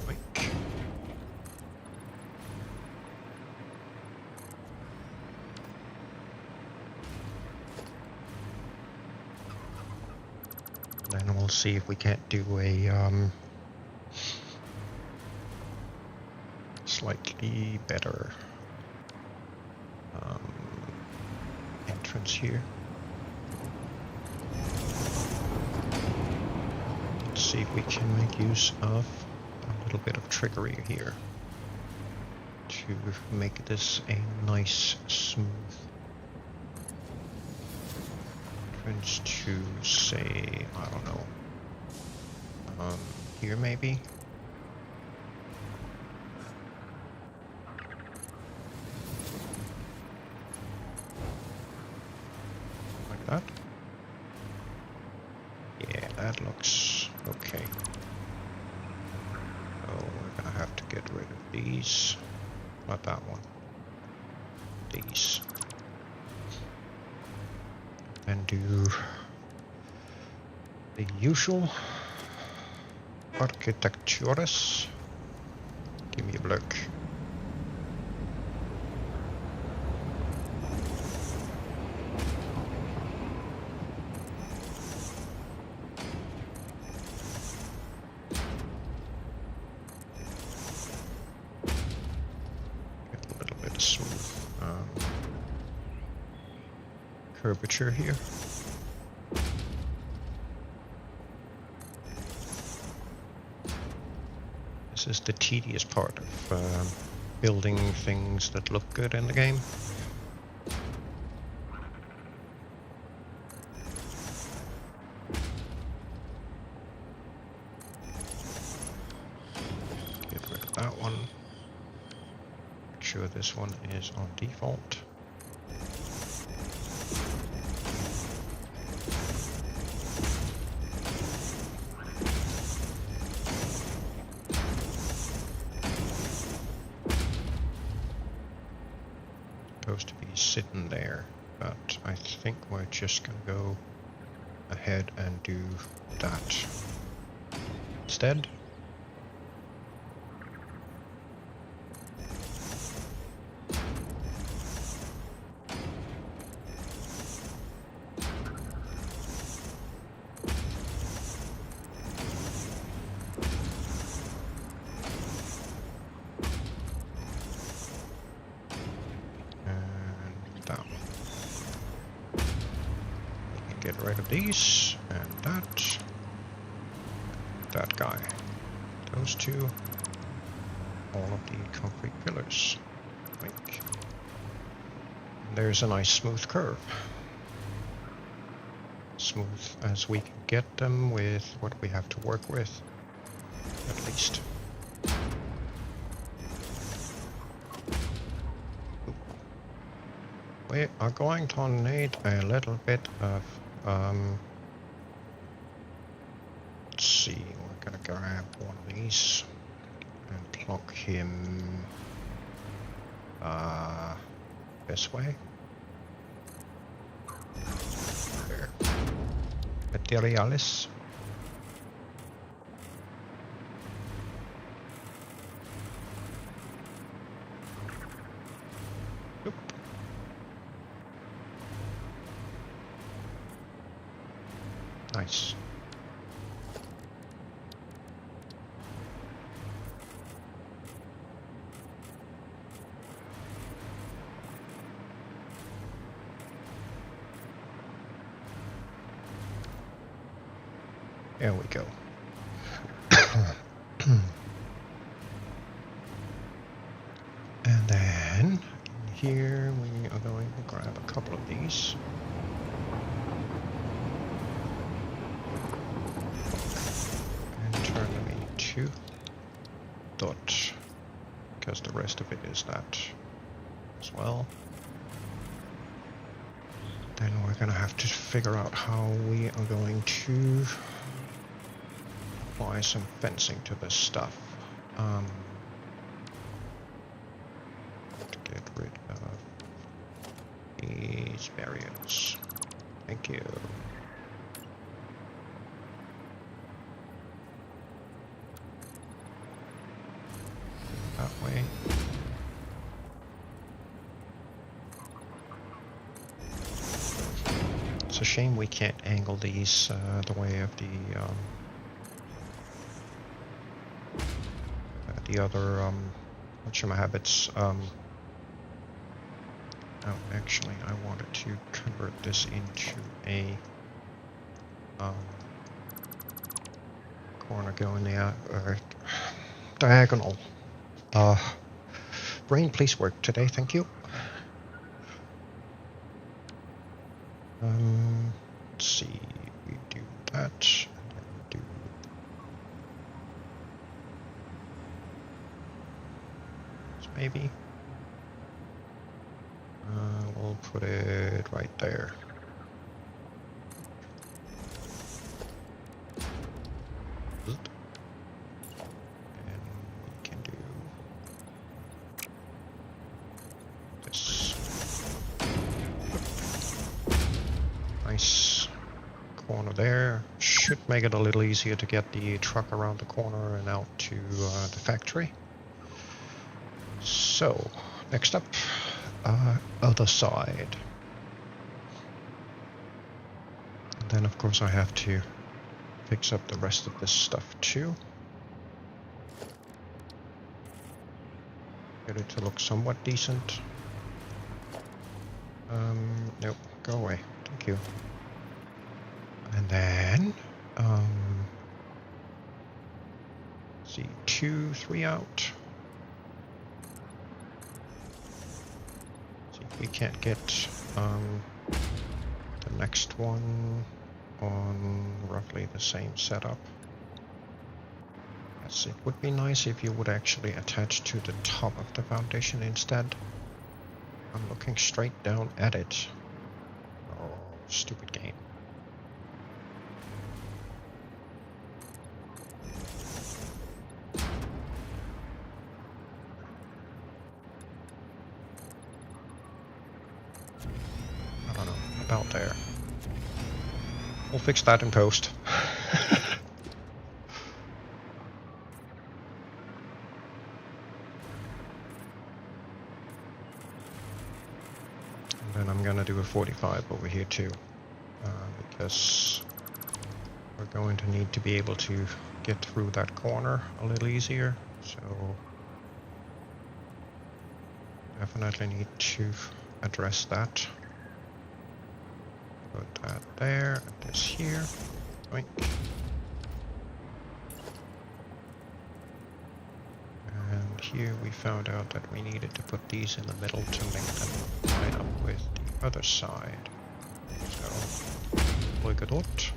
Like. Then we'll see if we can't do a slightly better entrance here. Let's see if we can make use of a little bit of trickery here to make this a nice smooth entrance to, say, I don't know, here maybe. That? Yeah, that looks okay. Oh, we're gonna have to get rid of these. Not that one. These. And do the usual architectures. Give me a look. Curvature here. This is the tedious part of building things that look good in the game. Get rid of that one. Make sure this one is on default. Supposed to be sitting there, but I think we're just gonna go ahead and do that instead. get rid of these and that. That guy. Those two. All of the concrete pillars. Like. There's a nice smooth curve. Smooth as we can get them with what we have to work with. At least. We are going to need a little bit of let's see, we're gonna grab one of these and clock him this way. There. Materialis. Oop. Nice. There we go. And then here we are going to grab a couple of these. And turn them into dot, because the rest of it is that as well. Then we're gonna have to figure out how we are going to apply some fencing to this stuff. To get rid of these barriers. Thank you. That way. It's a shame we can't angle these the way of the other whatchamahebits. Oh, actually, I wanted to convert this into a corner going there, diagonal. Brain, please work today, thank you. Let's see, we do that, and then we do this maybe. We'll put it right there. And we can do this. Nice corner there. Should make it a little easier to get the truck around the corner and out to the factory. So, next up, other side. And then of course I have to fix up the rest of this stuff too. Get it to look somewhat decent. Nope, go away. Thank you. And then, see, 2, 3 out. See if we can't get the next one on roughly the same setup. Yes, it would be nice if you would actually attach to the top of the foundation instead. I'm looking straight down at it. Oh, stupid game. I don't know, about there. We'll fix that in post. And then I'm gonna do a 45 over here too, because we're going to need to be able to get through that corner a little easier, so definitely need to address that. Put that there, and this here. Oink. And here we found out that we needed to put these in the middle to make them line up with the other side. So, look at that.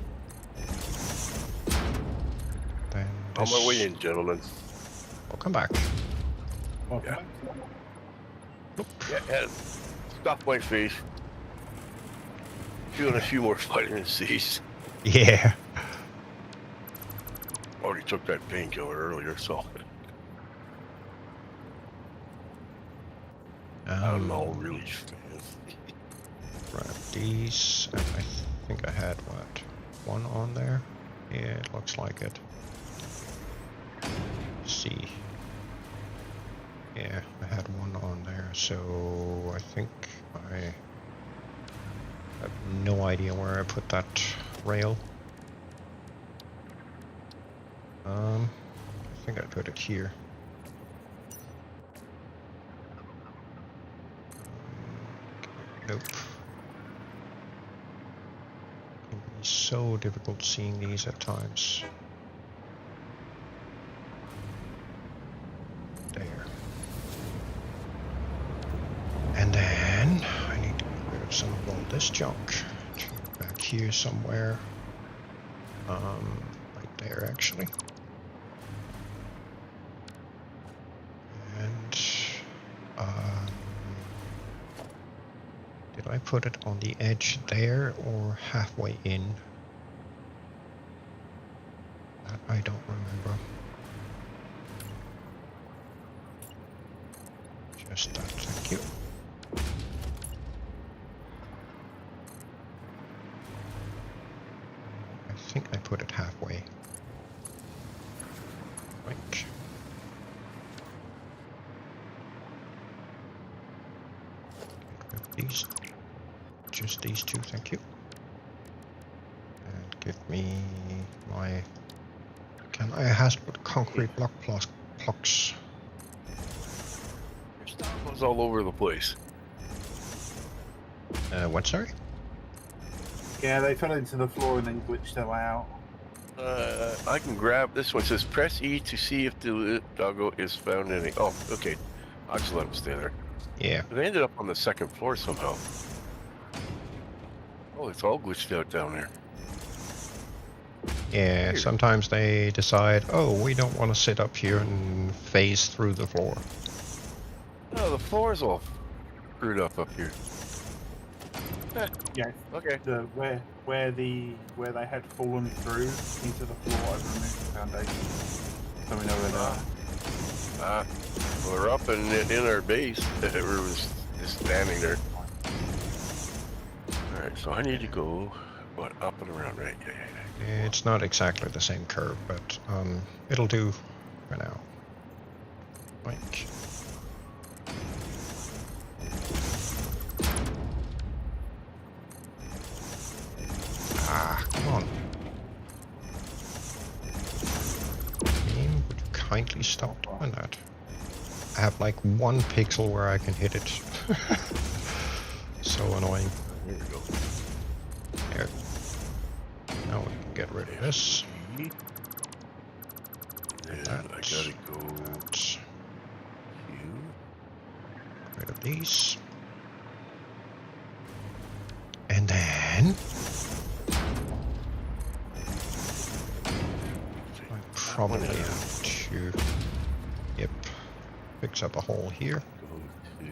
Then On this... my way in, gentlemen. Welcome back. Welcome Yeah. back. Yeah, stuff my face. Doing a few more vitamin C's. Yeah. Already took that painkiller earlier, so I'm all really. Grab these, and I think I had what, one on there? Yeah, it looks like it. Let's see. Yeah, I had one on there, so I think I have no idea where I put that rail. I think I put it here. Nope. It can be so difficult seeing these at times. There. And then I need to get rid of some of all this junk. Back here somewhere. Right there actually. And did I put it on the edge there or halfway in? That I don't remember. Just that, thank you. I think I put it halfway. Like. These, just these two, thank you. And give me my. Can I has concrete block blocks? Your stuff was all over the place. What? Sorry. Yeah, they fell into the floor and then glitched their way out. I can grab this one. It says press E to see if the doggo is found in it. Oh, okay. I'll just let him stay there. Yeah. They ended up on the second floor somehow. Oh, it's all glitched out down there. Yeah. Weird. Sometimes they decide, oh, we don't want to sit up here and phase through the floor. Oh, the floor's all screwed up here. Yeah, Okay. where they had fallen through into the floor, I've removed the foundation, so we know where they are. We're up in our base. It was just standing there. All right, so I need to go what up and around, right? Yeah. It's not exactly the same curve, but it'll do for now. Like. Ah, come on. Game, would you kindly stop doing that? I have like one pixel where I can hit it. So annoying. Here we go. There. Now we can get rid of this. And I gotta go. That. You. Rid of these. And then I probably have to, yep, fix up a hole here. Go to.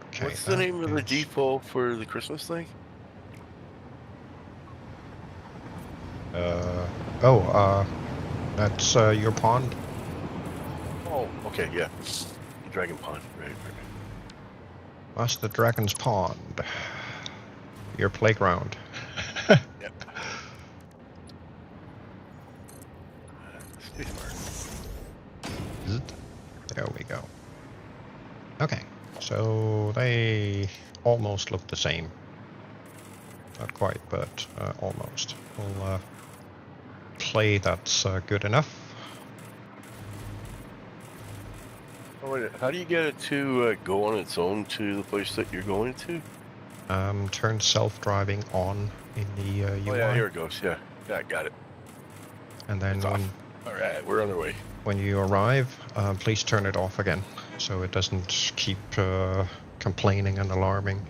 Okay, What's the that name of the is- depot for the Christmas thing? That's your pond. Oh, okay, yeah. Dragon Pond, right. That's the Dragon's Pond. Your playground. Yep. Spacebar. There we go. Okay, so they almost look the same. Not quite, but almost. We'll play that's good enough. How do you get it to go on its own to the place that you're going to? Turn self-driving on in the UI. Oh yeah, here it goes. Yeah, I got it. And then It's off. All right, we're on our way. When you arrive, please turn it off again, so it doesn't keep complaining and alarming.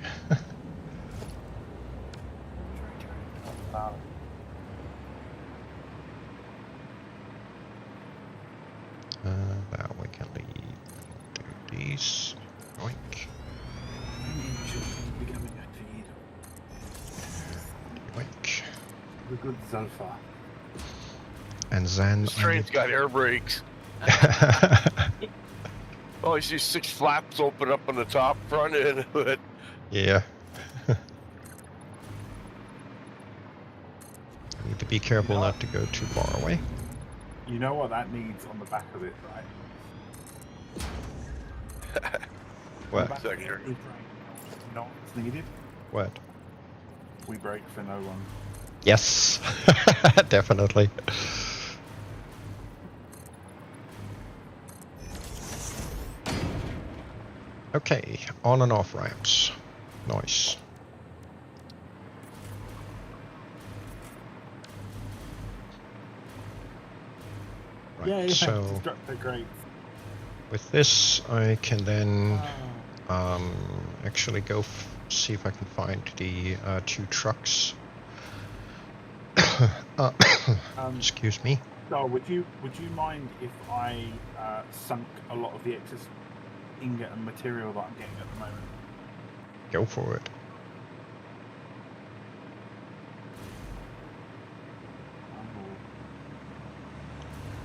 That we can leave. Do these. Oink. Oink. The good Zulfa. And then. This train's got air brakes. Oh, I see 6 flaps open up on the top, front end of it. Yeah. Need to be careful not to go too far away. You know what that needs on the back of it, right? What? You know what's needed? What? We brake for no one. Yes, definitely. Okay, on and off ramps. Nice. Right, Yeah, so they're great. with this I can then actually go see if I can find the 2 trucks. Excuse me. So would you mind if I sunk a lot of the excess ingot and material that I'm getting at the moment? Go for it.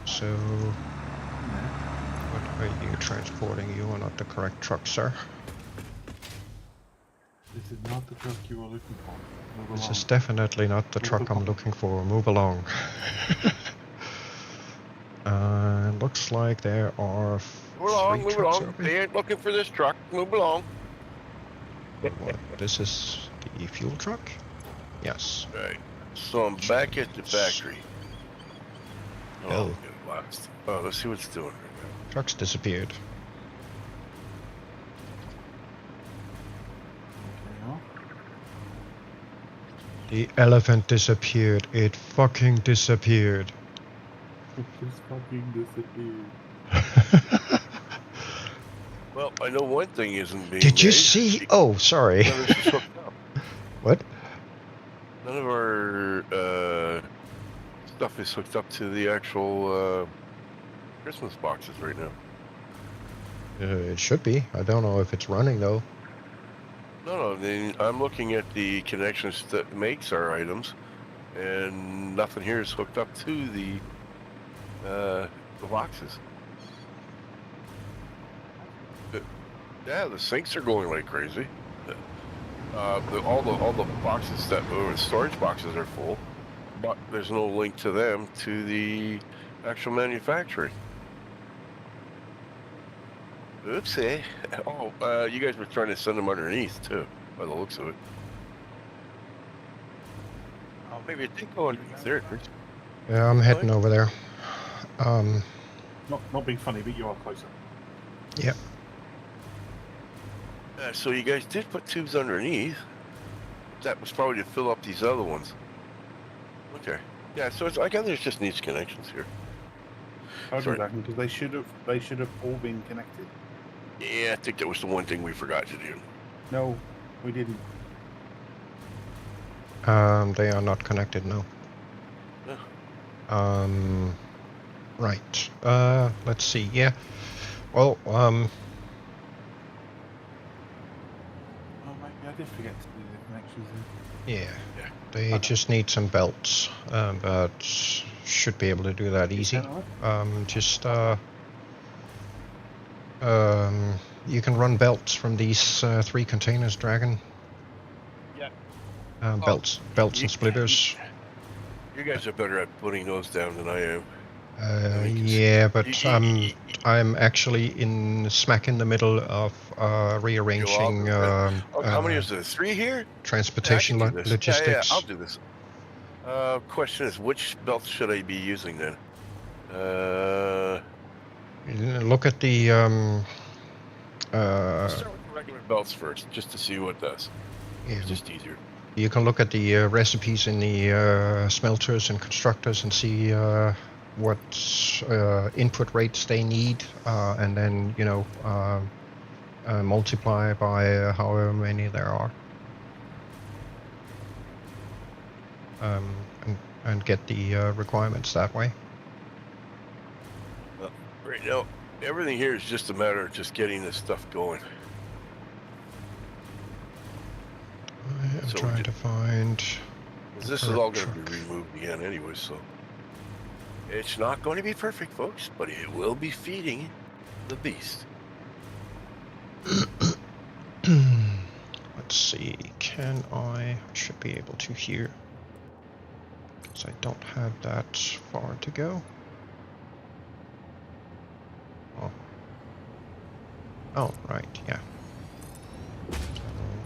So, what are you transporting? You are not the correct truck, sir. This is not the truck you were looking for. Move This along. is definitely not the truck I'm looking for. Move along. Looks like there are Move along. They ain't looking for this truck. Move along. What? This is the fuel truck? Yes. Right. So I'm back at the factory. Oh. Get lost. Oh, let's see what's doing right now. Truck's disappeared. The elephant disappeared. It fucking disappeared. It just fucking disappeared. Well, I know one thing isn't being Did you made. see? Oh, sorry. None of this is hooked up. What? None of our stuff is hooked up to the actual Christmas boxes right now. It should be. I don't know if it's running though. No, I'm looking at the connections that makes our items, and nothing here is hooked up to the boxes. Yeah, the sinks are going like crazy. All the boxes storage boxes are full, but there's no link to them to the actual manufacturing. Oopsie. Oh, you guys were trying to send them underneath too, by the looks of it. Oh, maybe it did go underneath there, Chris. Yeah, I'm heading over there. Not being funny, but you are closer. Yeah. So you guys did put tubes underneath. That was probably to fill up these other ones. Okay. Yeah. So I guess there's just needs connections here. Because they should have all been connected. Yeah, I think that was the one thing we forgot to do. No, we didn't. They are not connected, no. Yeah. Right. Let's see. Yeah. Well, Oh, maybe I did forget to do the connections. yeah. Yeah. They just need some belts, but should be able to do that easy. You can run belts from these 3 containers, Dragon. Yeah. Belts and splitters. You guys are better at putting those down than I am. Yeah, but I'm actually smack in the middle of rearranging. How many is there? 3 here? Transportation logistics. Yeah, I'll do this. Question is, which belts should I be using then? Look at the Let's start with the regular belts first, just to see what it does. Yeah. It's just easier. You can look at the recipes in the smelters and constructors and see what input rates they need, and then multiply by however many there are, and get the requirements that way. Well, right now, everything here is just a matter of just getting this stuff going. I am trying to find. This is all going to be removed again anyway, so it's not going to be perfect, folks, but it will be feeding the beast. Let's see, can I should be able to here, because I don't have that far to go. Oh, right, yeah. So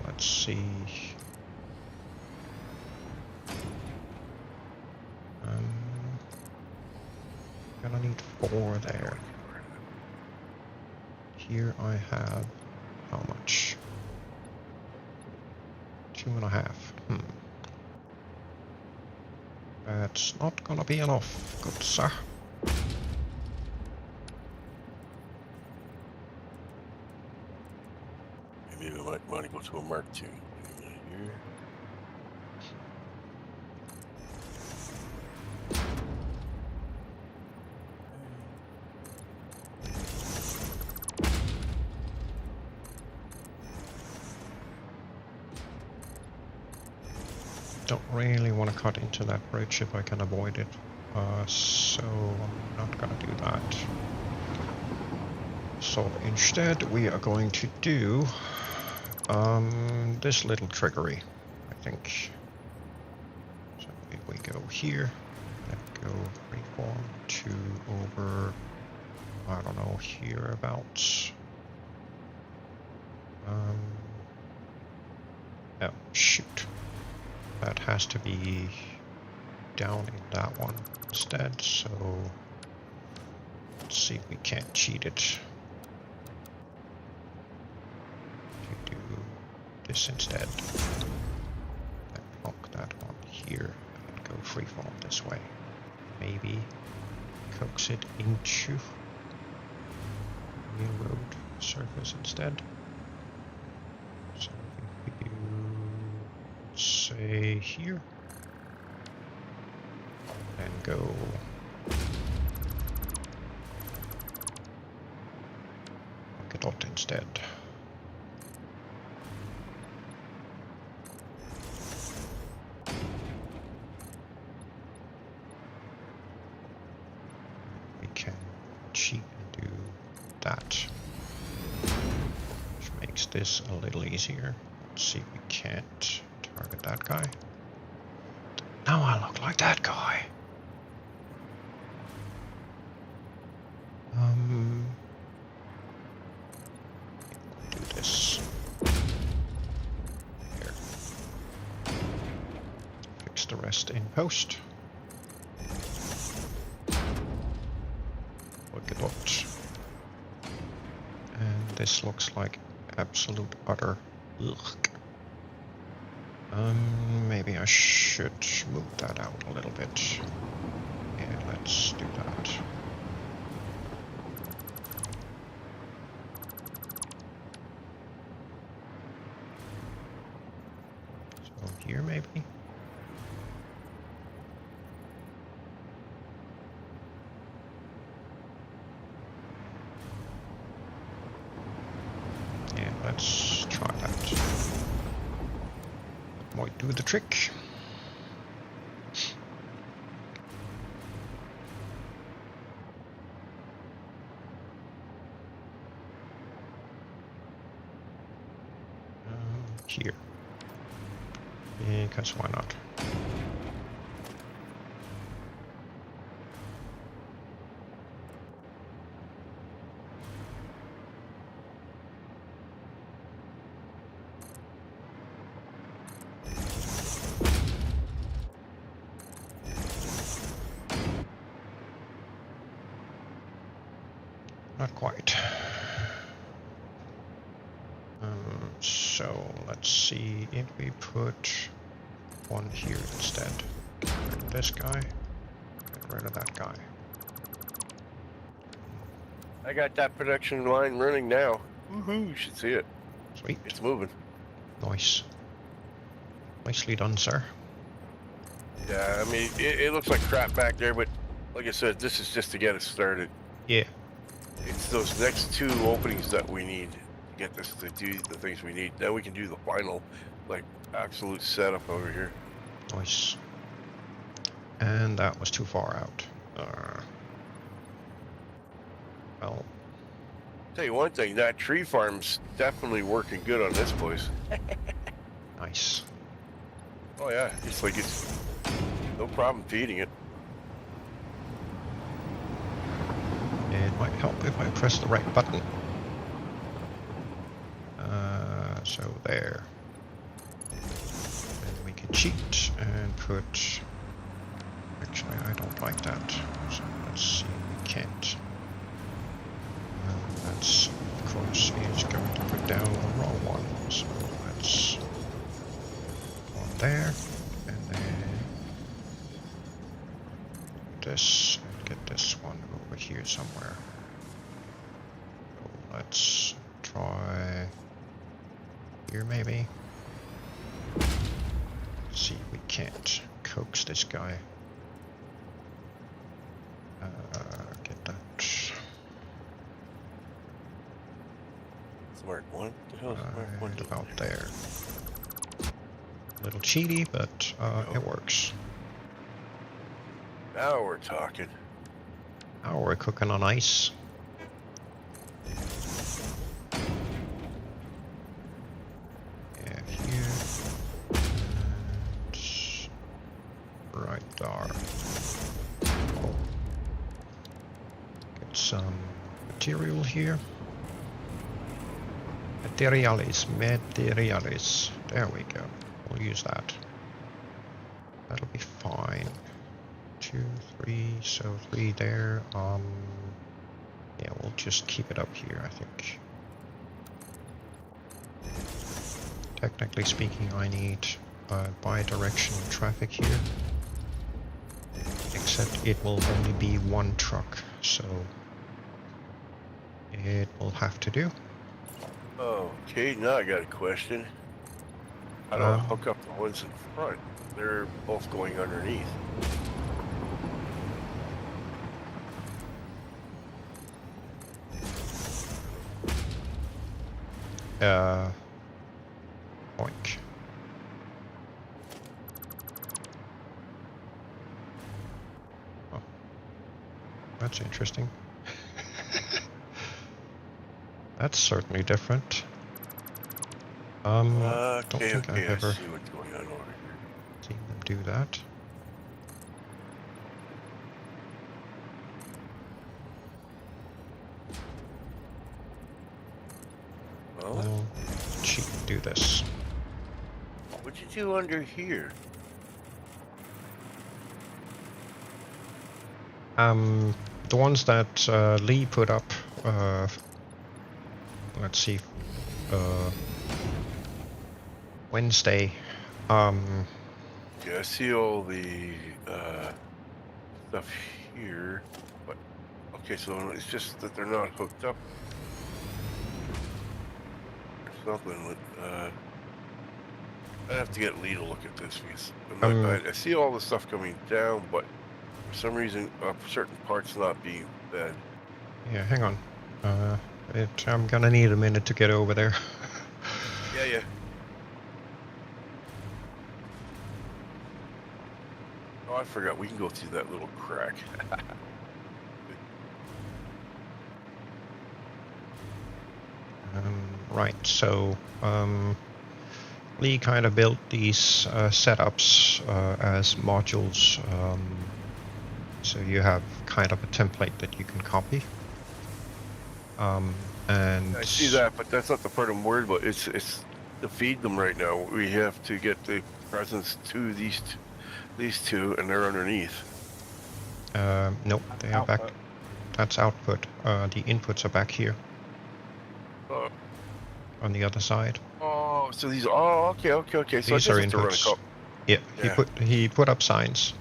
let's see. Gonna need 4 there. Here I have how much? 2.5. That's not gonna be enough, good sir. Maybe we might want to go to a Mark II. Here. Don't really want to cut into that bridge if I can avoid it, so I'm not gonna do that. So instead we are going to do this little trickery, I think. So if we go here, and go freeform to over, I don't know, hereabouts. Oh shoot. That has to be down in that one instead, so let's see if we can't cheat it. To do this instead. Then lock that one here and go freeform this way. Maybe coax it into real road surface instead. So if we do, say here, and go a dot instead. We can cheat and do that, which makes this a little easier. Let's see if we can't target that guy. Now I look like that guy. Do this. Here. Fix the rest in post. Look at what. And this looks like absolute utter ugh. Maybe I should move that out a little bit. Yeah, let's do that. So here maybe? Yeah, let's try that. Might do the trick. Here. Because why not? Not quite. So let's see if we put one here instead. Get rid of this guy. Get rid of that guy. I got that production line running now. Woohoo! You should see it. Sweet. It's moving. Nice. Nicely done, sir. Yeah, I mean, it looks like crap back there, but like I said, this is just to get us started. Yeah. It's those next 2 openings that we need to get this to do the things we need. Then we can do the final, like, absolute setup over here. Nice. And that was too far out. Well, Tell you one thing, that tree farm's definitely working good on this place. nice. Oh yeah, it's like it's no problem feeding it. It might help if I press the right button. So there. And we can cheat and put... Actually, I don't like that. So let's see, we can't. That's, of course, is going to put down the wrong one. So let's go on there, and then this, and get this one over here somewhere. So let's try here maybe. Let's see if we can't coax this guy. Get that. Smart one. What the hell is smart one Right doing about there? there. A little cheaty, but it works. Now we're talking. Now we're cooking on ice. Yeah, here. And right there. Oh. Get some material here. Materialis. There we go. We'll use that. That'll be fine. 2, 3, so 3 there. Yeah, we'll just keep it up here, I think. Technically speaking, I need bi-directional traffic here. Except it will only be 1 truck, so it will have to do. Okay, now I got a question. How do I hook up the ones in front? They're both going underneath. Oink. Oh, that's interesting. That's certainly different. Don't think I've ever I see what's going on over here. seen them do that. Well, We'll cheat and do this. what'd you do under here? The ones that Lee put up, let's see, Wednesday. Yeah, I see all the stuff here, but okay, so it's just that they're not hooked up. There's something with I'd have to get Lee to look at this because I see all the stuff coming down, but for some reason certain parts not being fed. Yeah, hang on. I'm gonna need a minute to get over there. Yeah. Oh, I forgot. We can go through that little crack. Right, so Lee kind of built these setups as modules, so you have kind of a template that you can copy. And I see that, but that's not the part I'm worried about. It's to feed them right now. We have to get the presents to these two, and they're underneath. Nope, they are back. That's output. The inputs are back here. on the other side. Oh, so these. Oh, okay. So These I just are have to run a inputs. couple. Yeah, Yeah. he put up signs.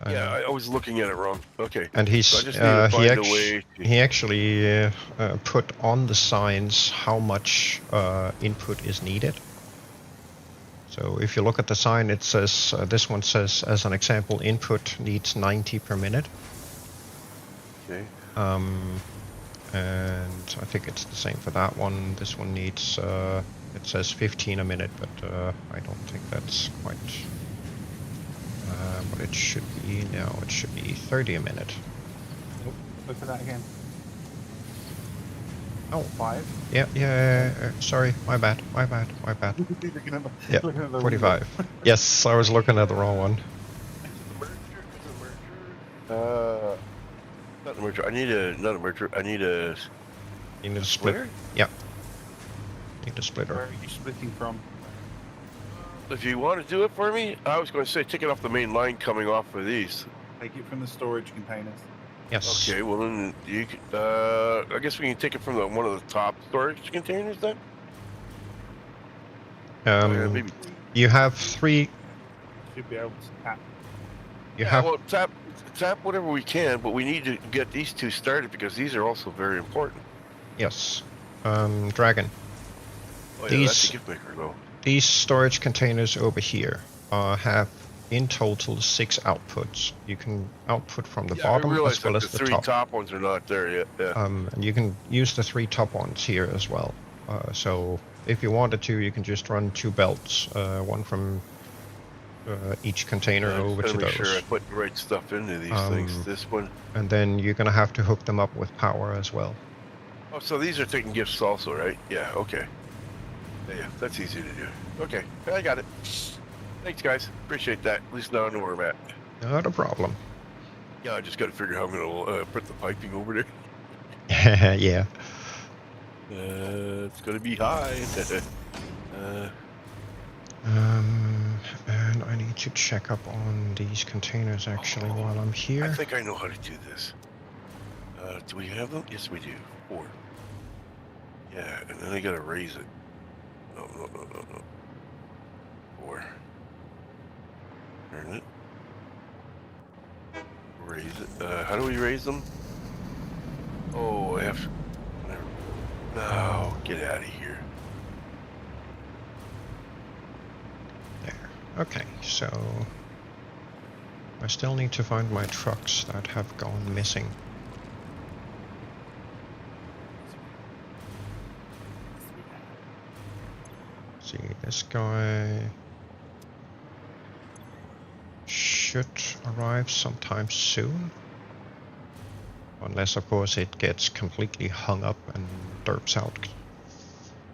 Yeah, I was looking at it wrong. Okay. And So I just need to find a way. he actually put on the signs how much input is needed. So if you look at the sign, it says this one says, as an example, input needs 90 per minute. Okay. And I think it's the same for that one. This one needs it says 15 a minute, but I don't think that's quite what it should be now. It should be 30 a minute. Oh, look at that again. Oh, 5. yeah. Sorry, my bad. Looking at the, Yeah, looking at the 45. Yes, I was looking at the wrong one. Not a merger. I need a not a merger. I need a. You need a split. Splitter? Yeah. Need a splitter. Where are you splitting from? If you want to do it for me, I was going to say take it off the main line coming off of these. Take it from the storage containers. Yes. Okay, well then you could, I guess we can take it from one of the top storage containers then. Maybe. You have 3. Should be able to tap. You have. Well, tap whatever we can, but we need to get these two started because these are also very important. Yes. Dragon. Oh, yeah, These- that's a gift maker though. These storage containers over here have in total 6 outputs. You can output from the bottom I realize as well that as the the 3 top. top ones are not there yet. Yeah. And you can use the 3 top ones here as well. So if you wanted to, you can just run 2 belts, one from each container I over just to gotta make those. sure I put the right stuff into these things. This one. And then you're gonna have to hook them up with power as well. Oh, so these are taking gifts also, right? Yeah. Okay. Yeah, that's easy to do. Okay, I got it. Thanks, guys. Appreciate that. At least now I know where I'm at. Not a problem. Yeah, I just got to figure how I'm gonna put the piping over there. Yeah. It's gonna be high. And I need to check up on these containers actually while I'm here. I think I know how to do this. Do we have them? Yes, we do. 4. Yeah, and then I gotta raise it. No. 4. Turn it. Raise it. How do we raise them? Oh, I have to. No, get out of here. There. Okay, so I still need to find my trucks that have gone missing. See, this guy should arrive sometime soon. Unless, of course, it gets completely hung up and derps out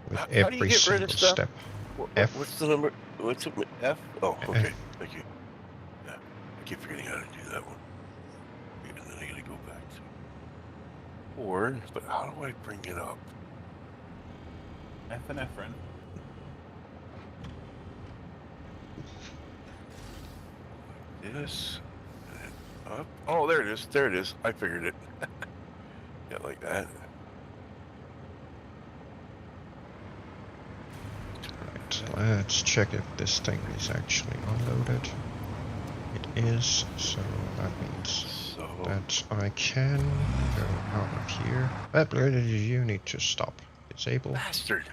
with How do you every get rid of single stuff? step. F. What's the number? What's it? F? Oh, okay. Thank you. Yeah, I keep forgetting how to do that one. And then I gotta go back to 4. But how do I bring it up? F and Efren. This. And up. Oh, there it is. There it is. I figured it. Yeah, like that. Right, let's check if this thing is actually unloaded. It is, so that means So. that I can go out of here. But you need to stop. Disable. Bastard.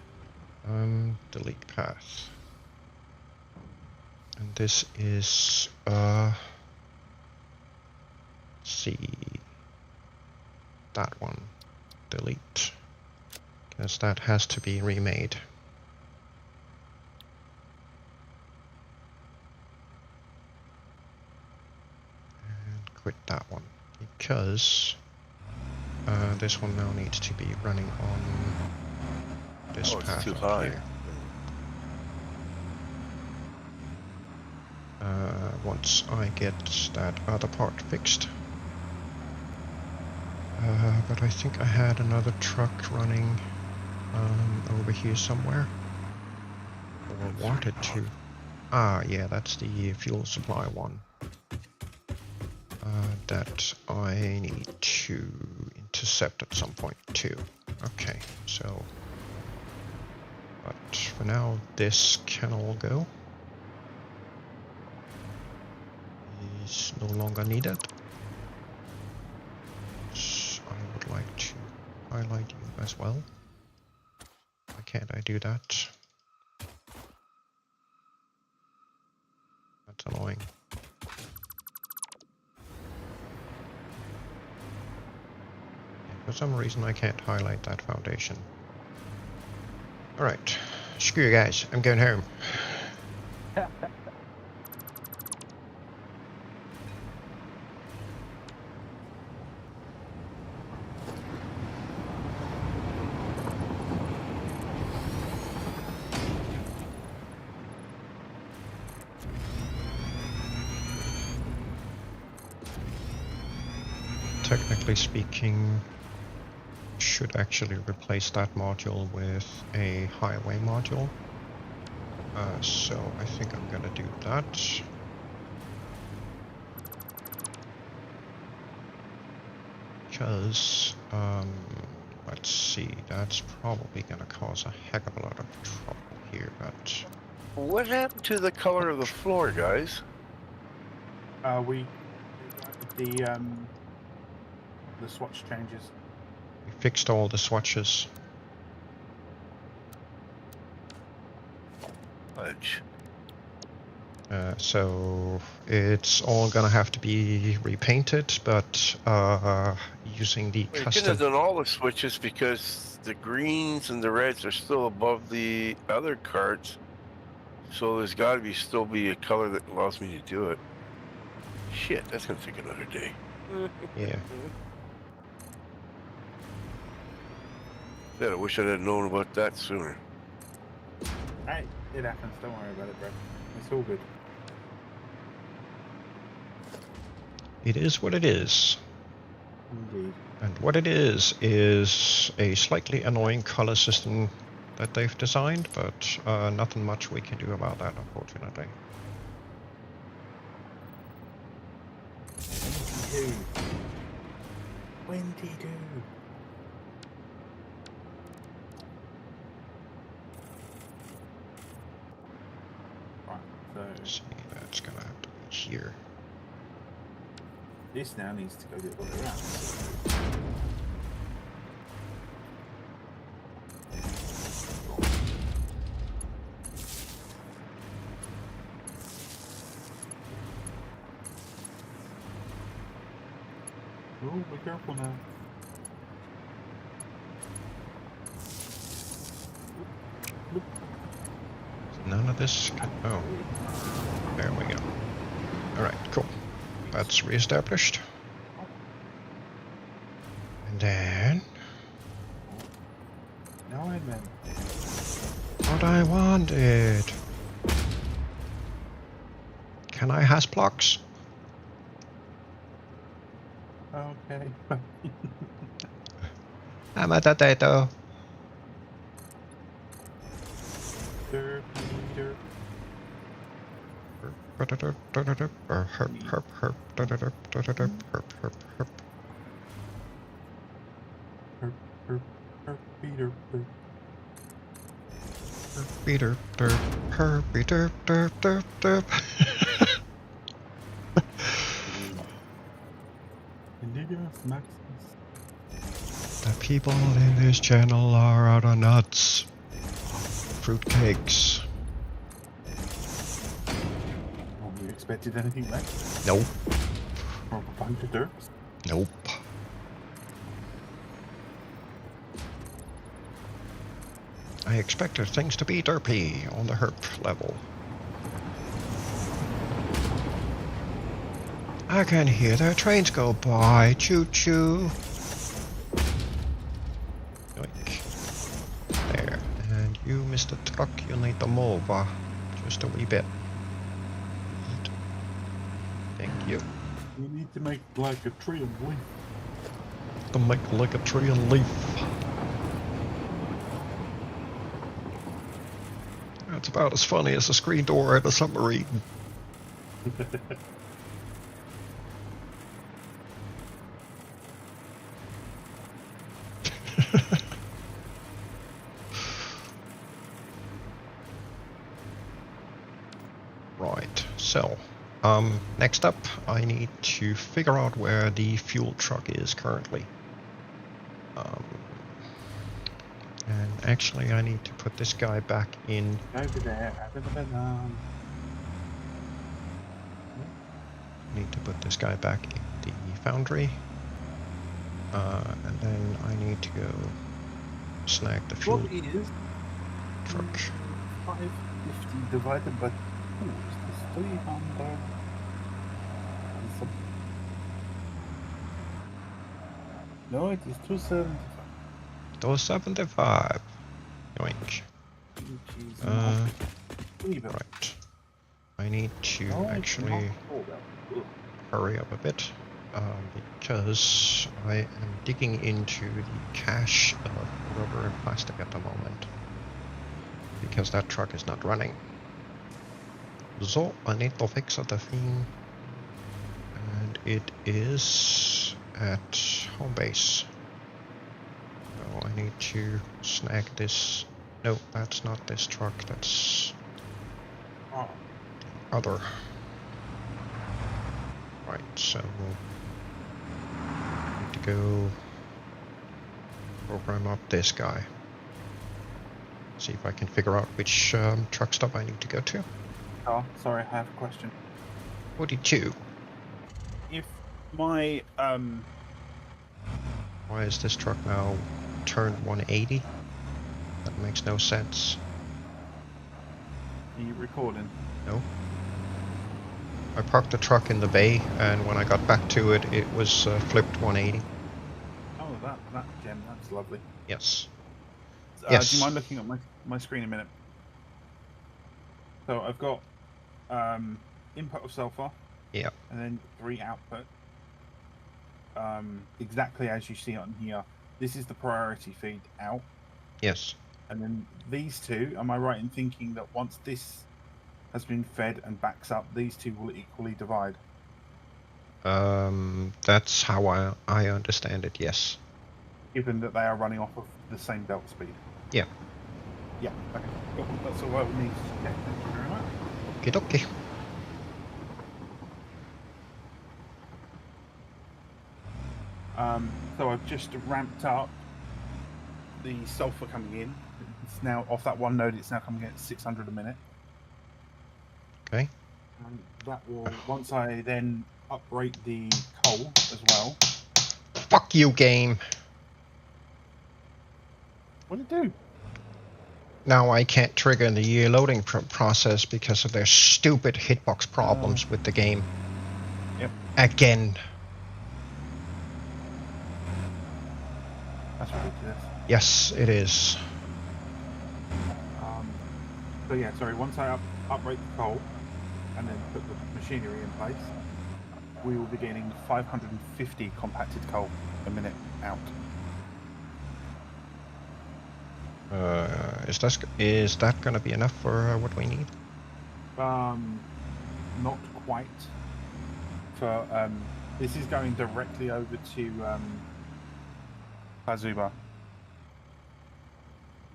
Delete path. And this is see that one. Delete. Because that has to be remade. And quit that one. Because this one now needs to be running on this Oh, it's path too up high. here. Once I get that other part fixed. But I think I had another truck running over here somewhere. Or wanted to. Ah, yeah, that's the fuel supply one. That I need to intercept at some point too. Okay, so But for now, this can all go. Is no longer needed. So I would like to highlight you as well. Why can't I do that? That's annoying. Yeah, for some reason I can't highlight that foundation. Alright, screw you guys, I'm going home. Technically speaking, should actually replace that module with a highway module. So I think I'm gonna do that. Because, let's see, that's probably gonna cause a heck of a lot of trouble here, but... What happened to the color of the floor, guys? We the swatch changes. We fixed all the swatches. Fudge. So it's all gonna have to be repainted, but using the Well, you couldn't custom... have done all the switches because the greens and the reds are still above the other cards. So there's got to still be a color that allows me to do it. Shit, that's gonna take another day. Yeah. I wish I'd have known about that sooner. Hey, it happens. Don't worry about it, bro. It's all good. It is what it is. Indeed. And what it is a slightly annoying color system that they've designed, but nothing much we can do about that, unfortunately. Wendy do. Right, so Let's see, that's gonna have to be here. this now needs to go the other way around. Oh, be careful now. None of this can... Oh. There we go. Alright, cool. That's reestablished. And then... Now I meant. What I wanted! Can I has blocks? Okay. I'm a potato. Derp, derp. Herp, herp, herp, herp, herp, herp, herp, herp. Herp, herp, herp, derp, derp. Herpy derp, derp, herpy derp, derp, derp, derp. Indigo Maximus. The people in this channel are out of nuts. Fruitcakes. Have you expected anything less? Nope. From a bunch of derps? Nope. I expected things to be derpy on the herp level. I can hear their trains go by. Choo choo. Yoink. There. And you, Mr. Truck, you need to move just a wee bit. Thank you. You need to make like a tree and leaf. To make like a tree and leaf. That's about as funny as a screen door at a submarine. Next up, I need to figure out where the fuel truck is currently. And actually, I need to put this guy back in. Over there, Need to put this guy back in the foundry. And then I need to go snag the fuel What is truck. 550 divided by 2? Is this 300? No, it is 275. 275. Yoink. Right. I need to actually hurry up a bit because I am digging into the cache of rubber and plastic at the moment because that truck is not running. So I need to fix the thing, and it is at home base. So I need to snag this. No, that's not this truck, that's the other. Right, so I need to go program up this guy. See if I can figure out which truck stop I need to go to. Oh, sorry, I have a question. 42. If my Why is this truck now turned 180? That makes no sense. are you recording? No. I parked the truck in the bay, and when I got back to it, it was flipped 180. Oh, that gem, that's lovely. Yes. Do you mind looking at my screen a minute? So I've got input of sulfur. Yeah. And then 3 output. Exactly as you see on here. This is the priority feed out. Yes. And then these two, am I right in thinking that once this has been fed and backs up, these two will equally divide? That's how I understand it, yes. Given that they are running off of the same belt speed? Yeah. Yeah, okay. Cool. That's all I would need to check. Thank you very much. Okie dokie. So I've just ramped up the sulfur coming in. It's now off that one node. It's now coming in at 600 a minute. Okay. And that will, once I then uprate the coal as well. Fuck you, game. What did it do? Now I can't trigger the loading process because of their stupid hitbox problems with the game. Yep. Again. That's ridiculous. Yes, it is. So yeah, sorry, once I uprate the coal and then put the machinery in place, we will be gaining 550 compacted coal a minute out. Is that going to be enough for what we need? Not quite. For this is going directly over to Azuba.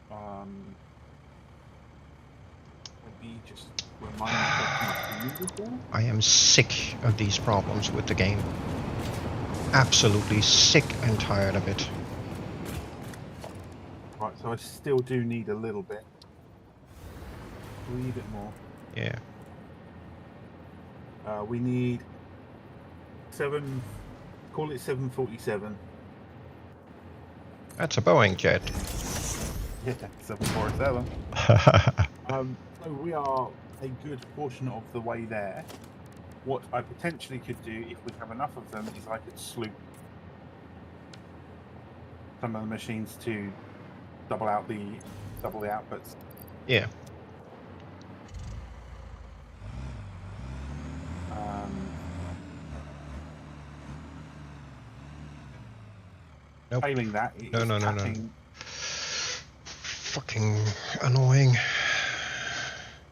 Let me just remind me. I am sick of these problems with the game. Absolutely sick and tired of it. Right, so I still do need a little bit. A wee bit more. Yeah. We need call it 747. That's a Boeing jet. Yeah, 747. So we are a good portion of the way there. What I potentially could do, if we have enough of them, is I could sloop some of the machines to double the outputs. Yeah. Nope. Failing that, No. Fucking annoying.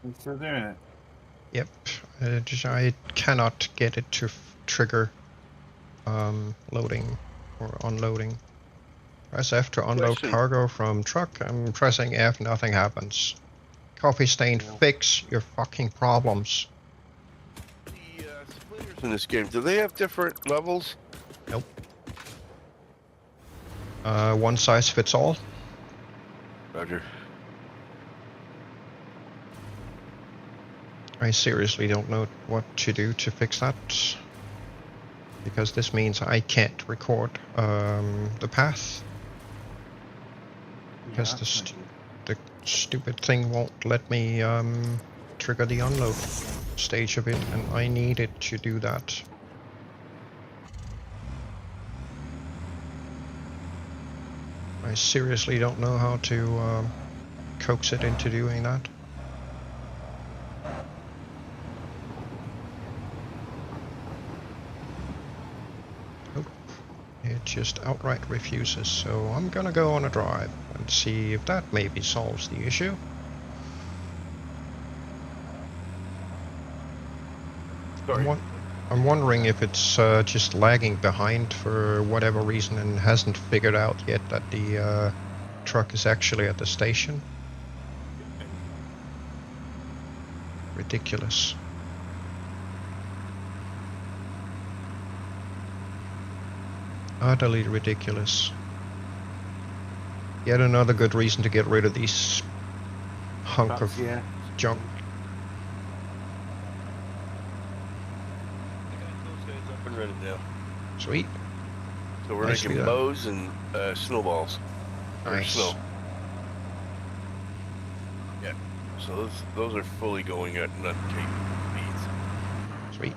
We're still doing it. Yep. I cannot get it to trigger loading or unloading. Press F to unload cargo from truck. I'm pressing F, nothing happens. Coffee stain, fix your fucking problems. The in this game, do they have different levels? Nope. One size fits all. Roger. I seriously don't know what to do to fix that. Because this means I can't record the path. Because the stupid thing won't let me trigger the unload stage of it, and I need it to do that. I seriously don't know how to coax it into doing that. Nope. It just outright refuses, so I'm gonna go on a drive and see if that maybe solves the issue. Sorry. I'm wondering if it's just lagging behind for whatever reason and hasn't figured out yet that the truck is actually at the station. Ridiculous. Utterly ridiculous. Yet another good reason to get rid of these hunk of junk. Ready now. Sweet. So we're making bows and snowballs. Nice. Snow. Yeah. So those are fully going at nut cake beads. Sweet.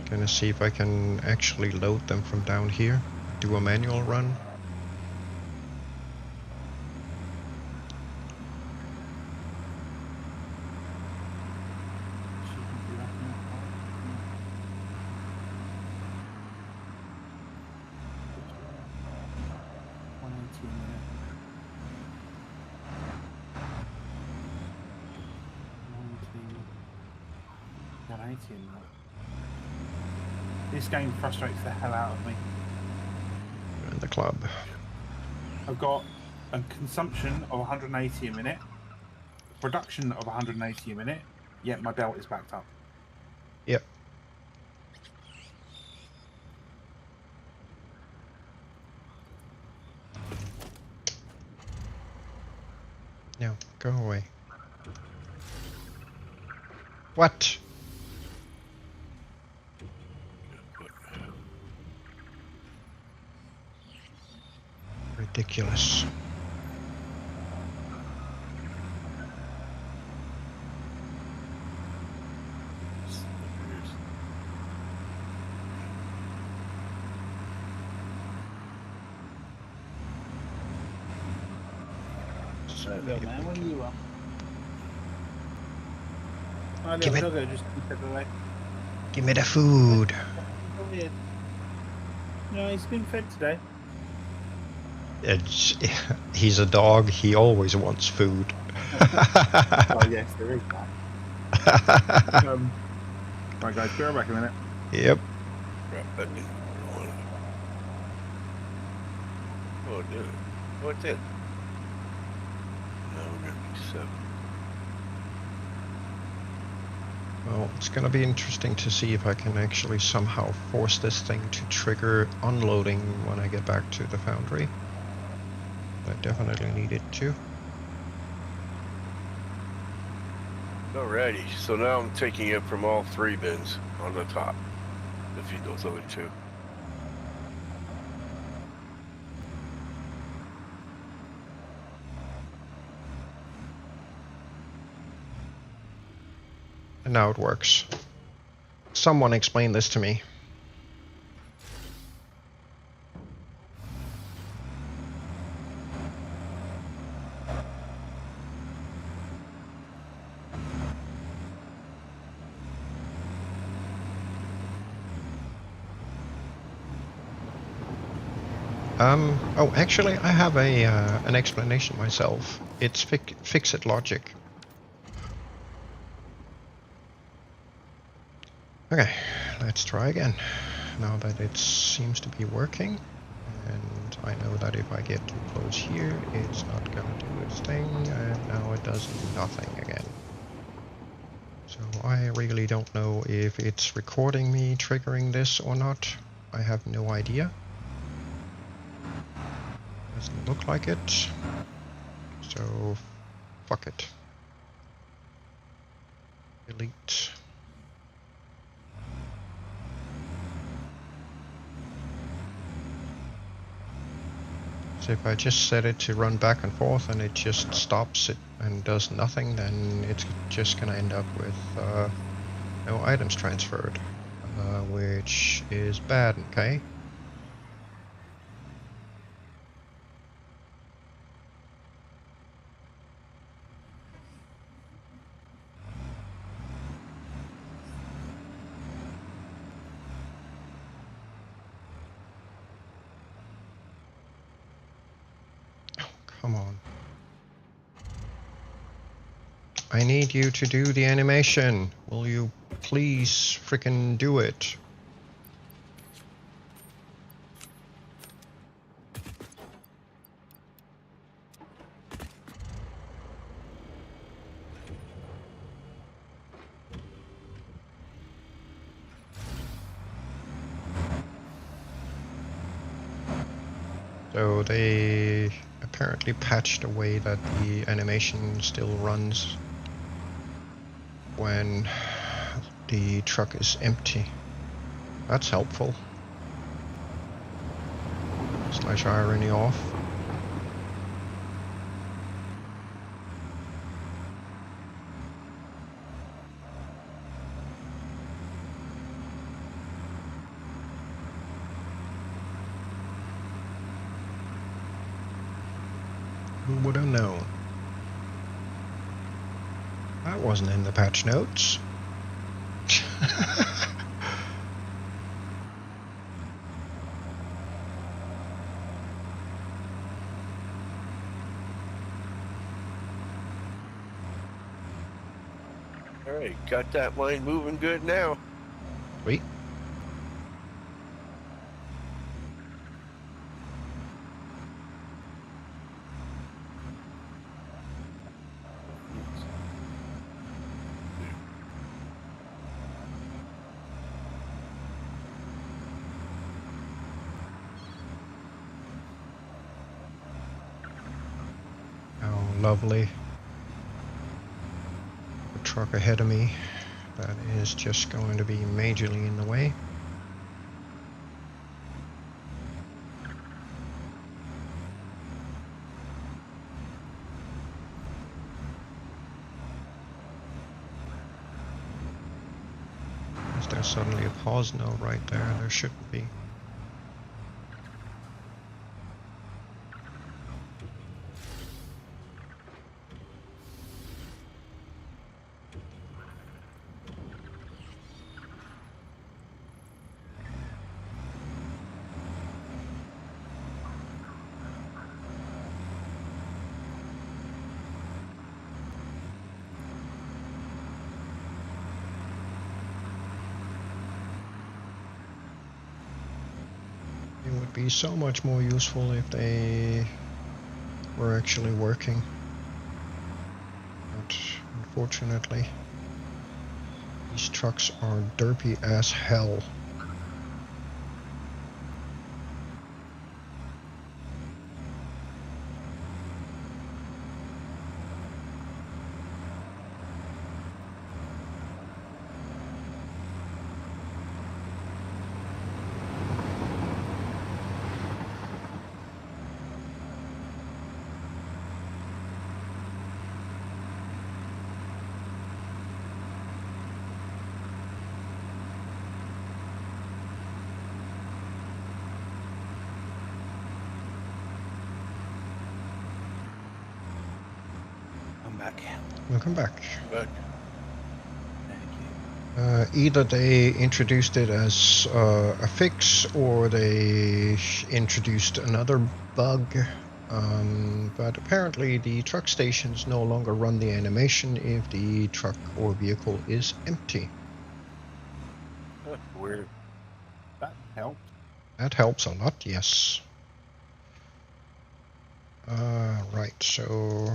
Gonna see if I can actually load them from down here. Do a manual run. This game frustrates the hell out of me. In the club. I've got a consumption of 180 a minute, production of 180 a minute, yet my belt is backed up. Yep. No, go away. What? Ridiculous. Yo, man, what are you Give me the food. No, he's been fed today. He's a dog. He always wants food. Oh yes, there is that. Right, guys, be right back in a minute. Yep. Oh, it did. Oh, it did. Now we're gonna be 7. Well, it's gonna be interesting to see if I can actually somehow force this thing to trigger unloading when I get back to the foundry. I definitely need it to. Alrighty, so now I'm taking it from all 3 bins on the top. Defeat those other 2. And now it works. Someone explain this to me. Oh, actually, I have an explanation myself. It's fix-it logic. Okay, let's try again. Now that it seems to be working. And I know that if I get too close here, it's not gonna do its thing, and now it does nothing again. So I really don't know if it's recording me triggering this or not. I have no idea. Doesn't look like it. So fuck it. Delete. So if I just set it to run back and forth and it just stops it and does nothing, then it's just gonna end up with no items transferred, which is bad, okay? Oh, come on. I need you to do the animation. Will you please frickin' do it? So they apparently patched a way that the animation still runs when the truck is empty. That's helpful. Slash irony off. Who would have known? That wasn't in the patch notes. All right, got that line moving good now. Sweet. Oh, lovely. The truck ahead of me that is just going to be majorly in the way. Is there suddenly a pause? No, right there. There shouldn't be. It would be so much more useful if they were actually working. But unfortunately, these trucks are derpy as hell. Back. Welcome back. But Either they introduced it as a fix or they introduced another bug. But apparently the truck stations no longer run the animation if the truck or vehicle is empty. weird. That helped. That helps a lot, yes. Right, so...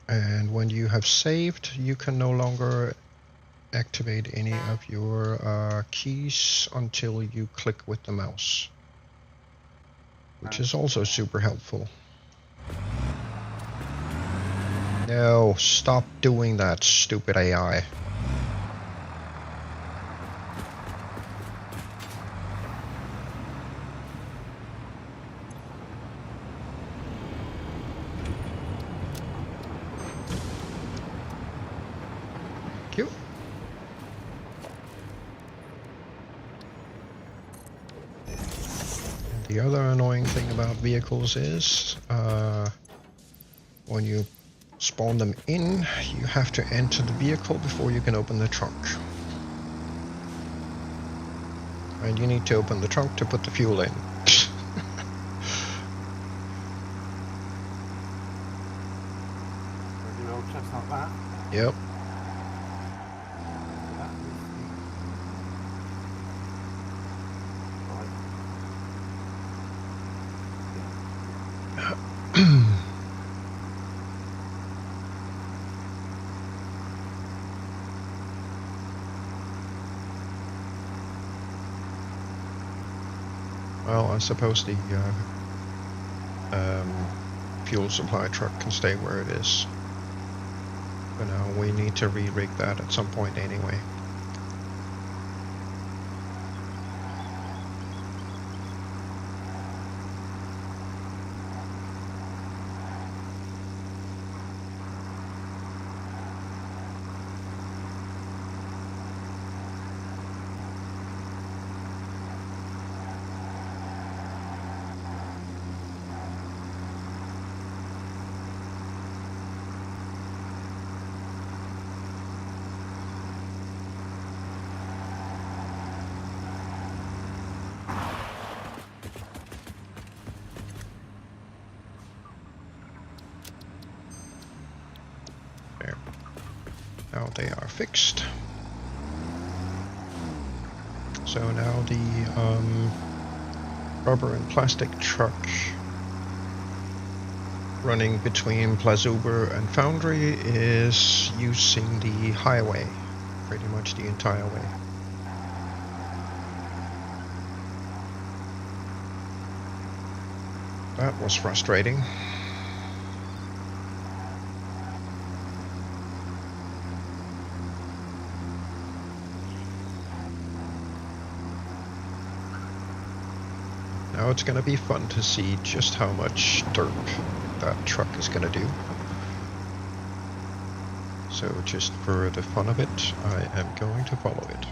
And when you have saved, you can no longer activate any of your keys until you click with the mouse, which is also super helpful. No, stop doing that, stupid AI. Thank you. And the other annoying thing about vehicles is when you spawn them in, you have to enter the vehicle before you can open the trunk. And you need to open the trunk to put the fuel in. The old chestnut that. Yep. Well, I suppose the fuel supply truck can stay where it is. But now we need to re-rig that at some point anyway. There. Now they are fixed. So now the rubber and plastic truck running between Plazuber and Foundry is using the highway pretty much the entire way. That was frustrating. Now it's going to be fun to see just how much derp that truck is going to do. So just for the fun of it, I am going to follow it.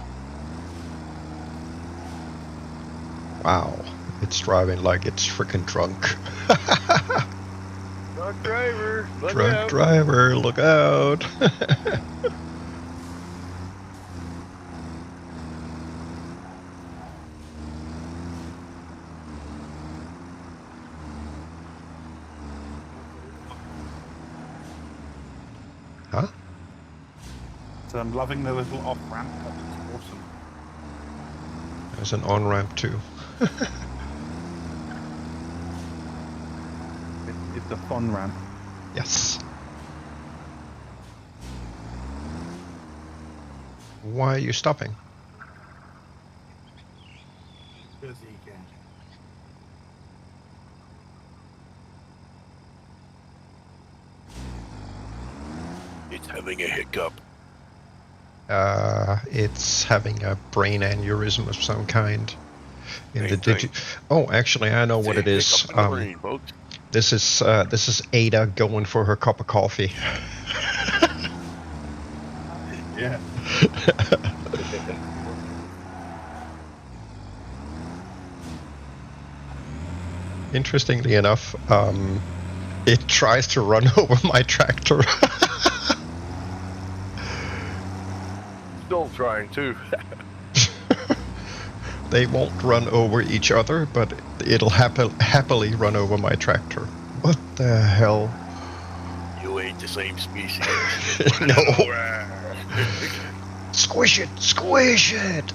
Wow, it's driving like it's freaking drunk. Truck driver, look Truck out. driver, look out. Huh? So I'm loving the little off ramp. That looks awesome. There's an on-ramp too. It's a fun ramp. Yes. Why are you stopping? Busy again. It's having a hiccup. It's having a brain aneurysm of some kind. In Same the thing. Oh, actually, I know what it is. Hiccup in the brain, folks. This is Ada going for her cup of coffee. Yeah. Interestingly enough, it tries to run over my tractor. Still trying to. They won't run over each other, but it'll happily run over my tractor. What the hell? You ain't the same species. No. Over. Squish it! Squish it!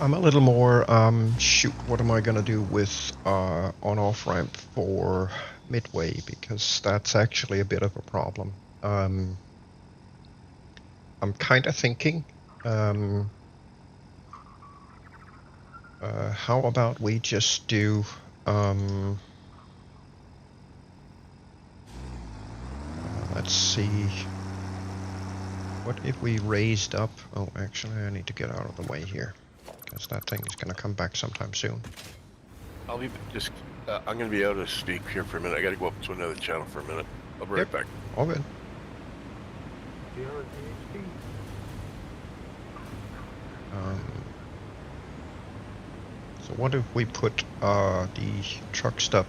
I'm a little more, shoot, what am I gonna do with on-off ramp for Midway, because that's actually a bit of a problem. I'm kind of thinking, how about we just do, let's see, what if we raised up, oh, actually I need to get out of the way here, because that thing is gonna come back sometime soon. I'll be just. I'm gonna be able to speak here for a minute. I gotta go up to another channel for a minute. I'll be right Yep. back. All good. So what if we put the truck stop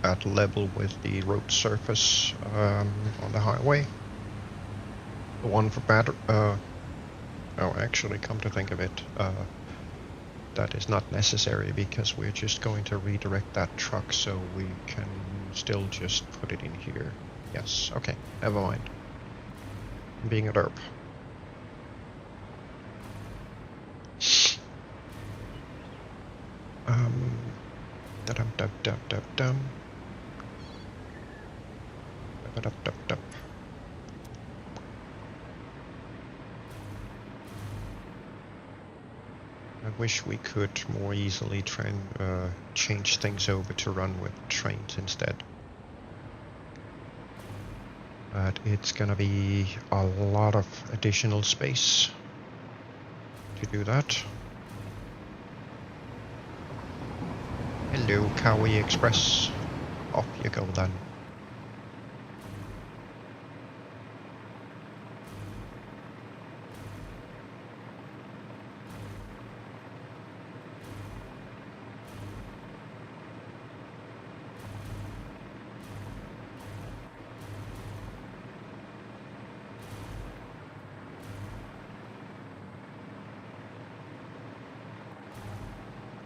at level with the road surface on the highway? The one for battery. Oh, actually, come to think of it, that is not necessary because we're just going to redirect that truck, so we can still just put it in here. Yes. Okay. Never mind. I'm being a derp. Da-dum, dum, dum, dum, dum. Da-dum, dum, dum. I wish we could more easily try and change things over to run with trains instead. But it's gonna be a lot of additional space to do that. Hello, Kawi Express. Off you go then.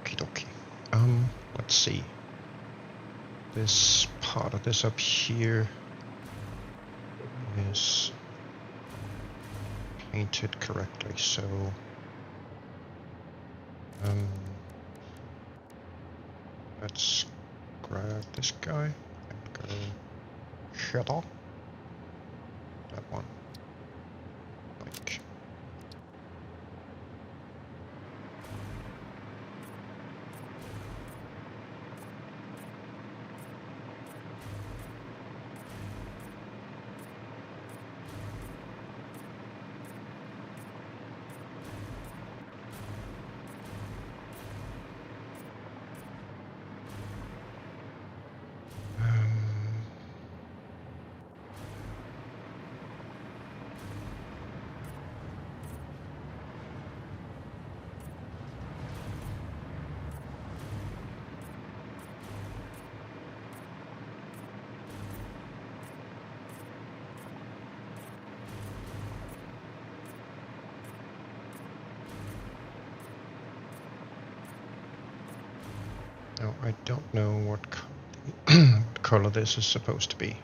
Okie dokie. Let's see. This part of this up here is painted correctly, so let's grab this guy and go shuttle. That one. Like. Now, I don't know what color this is supposed to be.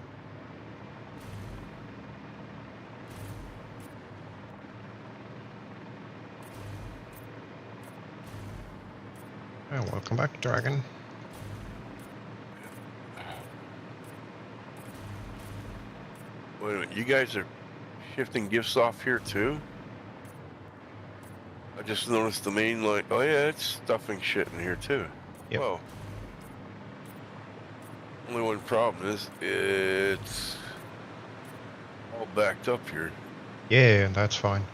Oh, welcome back, Dragon. Wait a minute, you guys are shifting gifts off here too? I just noticed the main line. Oh yeah, it's stuffing shit in here too. Yep. Whoa. Only one problem is it's all backed up here. Yeah, that's fine.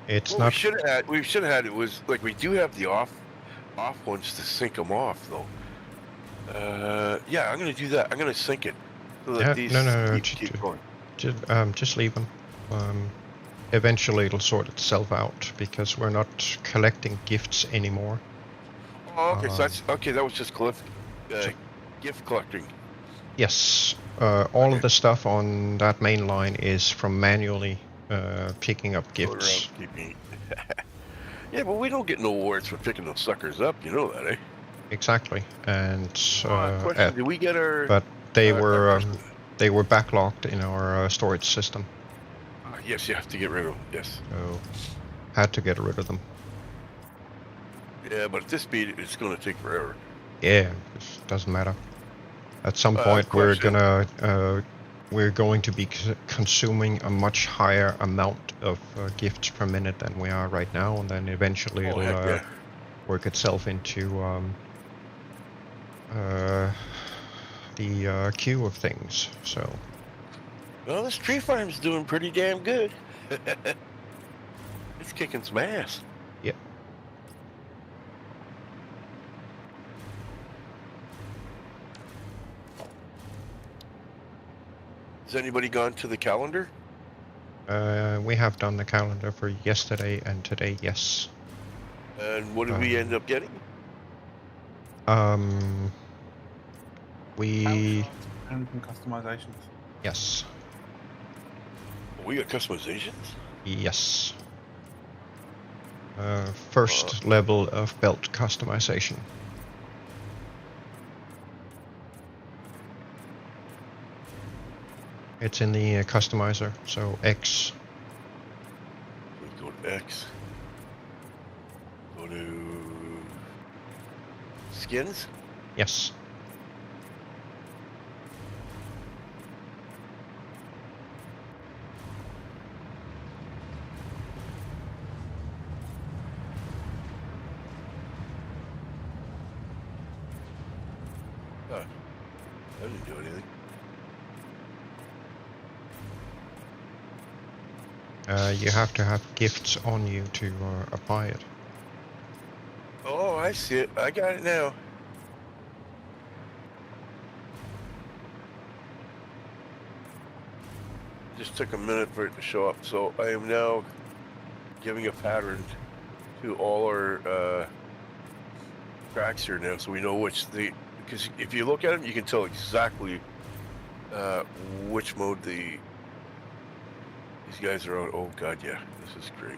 It's What not. we should have had it was like we do have the off ones to sync them off though. Yeah, I'm gonna do that. I'm gonna sync it so that Yeah, these no, keep going. just leave them. Eventually it'll sort itself out because we're not collecting gifts anymore. Oh, okay, so that's okay. That was just gift collecting. Yes, all Okay. of the stuff on that main line is from manually picking up Going around gifts. keeping. Yeah, but we don't get no awards for picking those suckers up. You know that, eh? Exactly, and Question: do we get our? but they Our were Christmas? backlogged in our storage system, Yes, you have to get rid of them. Yes. so had to get rid of them. Yeah, but at this speed, it's going to take forever. Yeah, it doesn't matter. At some point, Question. we're going to be consuming a much higher amount of gifts per minute than we are right now, and then eventually Oh it'll heck yeah! work itself into the queue of things. So. Well, this tree farm's doing pretty damn good. It's kicking some ass. Yeah. Has anybody gone to the calendar? We have done the calendar for yesterday and today, yes. And what did we end up getting? We And some customizations. yes, We got customizations. yes. First level of belt customization. It's in the customizer, so X. We go to X. Go to skins. Yes. Oh, I didn't do anything. You have to have gifts on you to apply it. Oh, I see it. I got it now. Just took a minute for it to show up. So I am now giving a pattern to all our tracks here now, so we know because if you look at them, you can tell exactly which mode these guys are on. Oh god, yeah, this is great.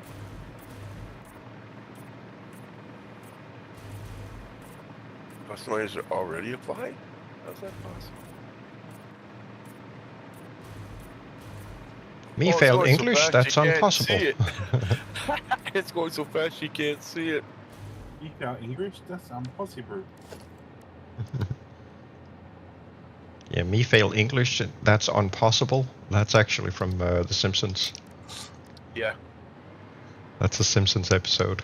Customizers are already applied? How's that possible? Me Oh, it's failed going so English, fast that's you can't impossible. see it. It's going so fast you can't see it. You got English? That's impossible. Yeah, me fail English, that's impossible. That's actually from The Simpsons. Yeah. That's a Simpsons episode.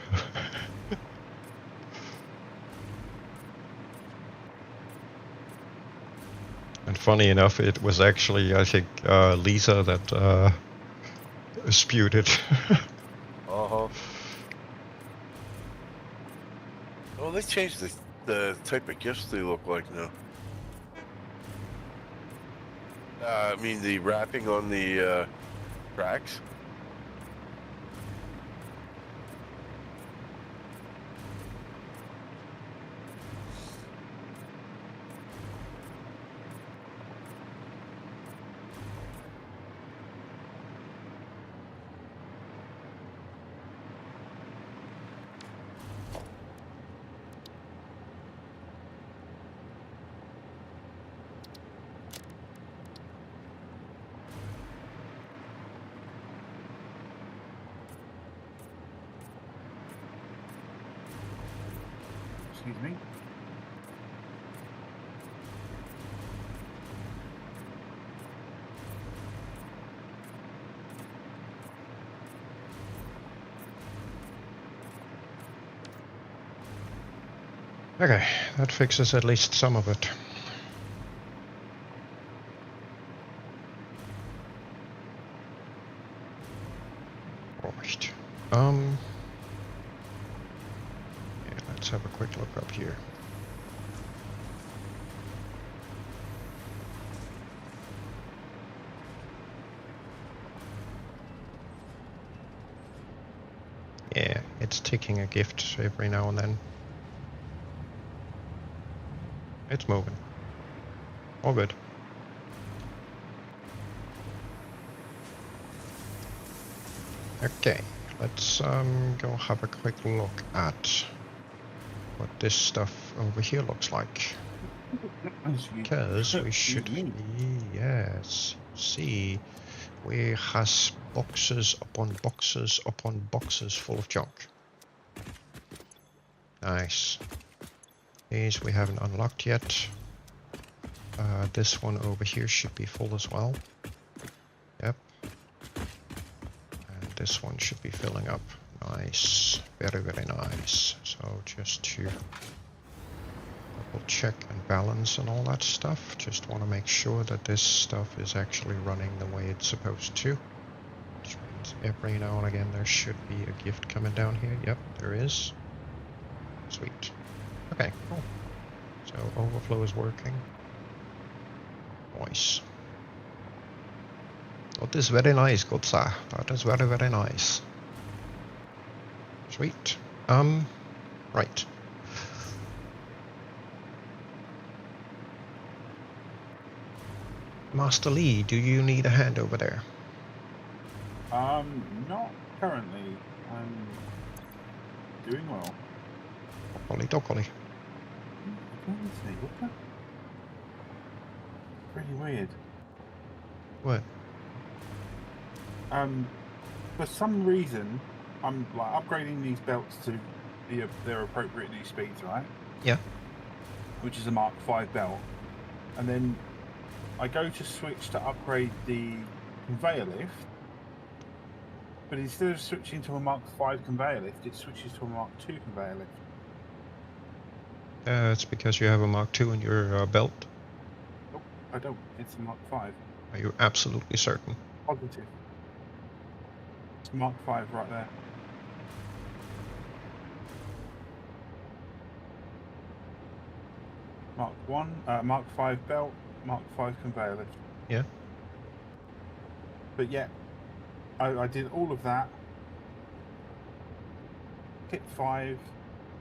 And funny enough, it was actually, I think, Lisa that spewed it. Uh-huh. Oh, they changed the type of gifts they look like now. I mean, the wrapping on the tracks. Excuse me. Okay, that fixes at least some of it. Right. Yeah, let's have a quick look up here. Yeah, it's taking a gift every now and then. It's moving. All good. Okay, let's go have a quick look at what this stuff over here looks like. Because we should me. yes, see, we has boxes upon boxes upon boxes full of junk. Nice. These we haven't unlocked yet. This one over here should be full as well. Yep. And this one should be filling up. Nice. Very, very nice. So just to double check and balance and all that stuff. Just want to make sure that this stuff is actually running the way it's supposed to. Which means every now and again there should be a gift coming down here. Yep, there is. Sweet. Okay, cool. So overflow is working. Nice. That is very nice, good sir. That is very, very nice. Sweet. Right. Master Lee, do you need a hand over there? Not currently. I'm doing well. Dokoli, dokoli. What the? Pretty weird. What? For some reason, I'm like upgrading these belts to their appropriate new speeds, right? Yeah. Which is a Mark 5 belt, and then I go to switch to upgrade the conveyor lift, but instead of switching to a Mark 5 conveyor lift, it switches to a Mark 2 conveyor lift. It's because you have a Mark II in your belt. Nope, I don't. It's a Mark 5. Are you absolutely certain? Positive. It's Mark 5 right there. Mark 1, Mark 5 belt, Mark 5 conveyor lift. Yeah. But yeah, I did all of that. Hit 5.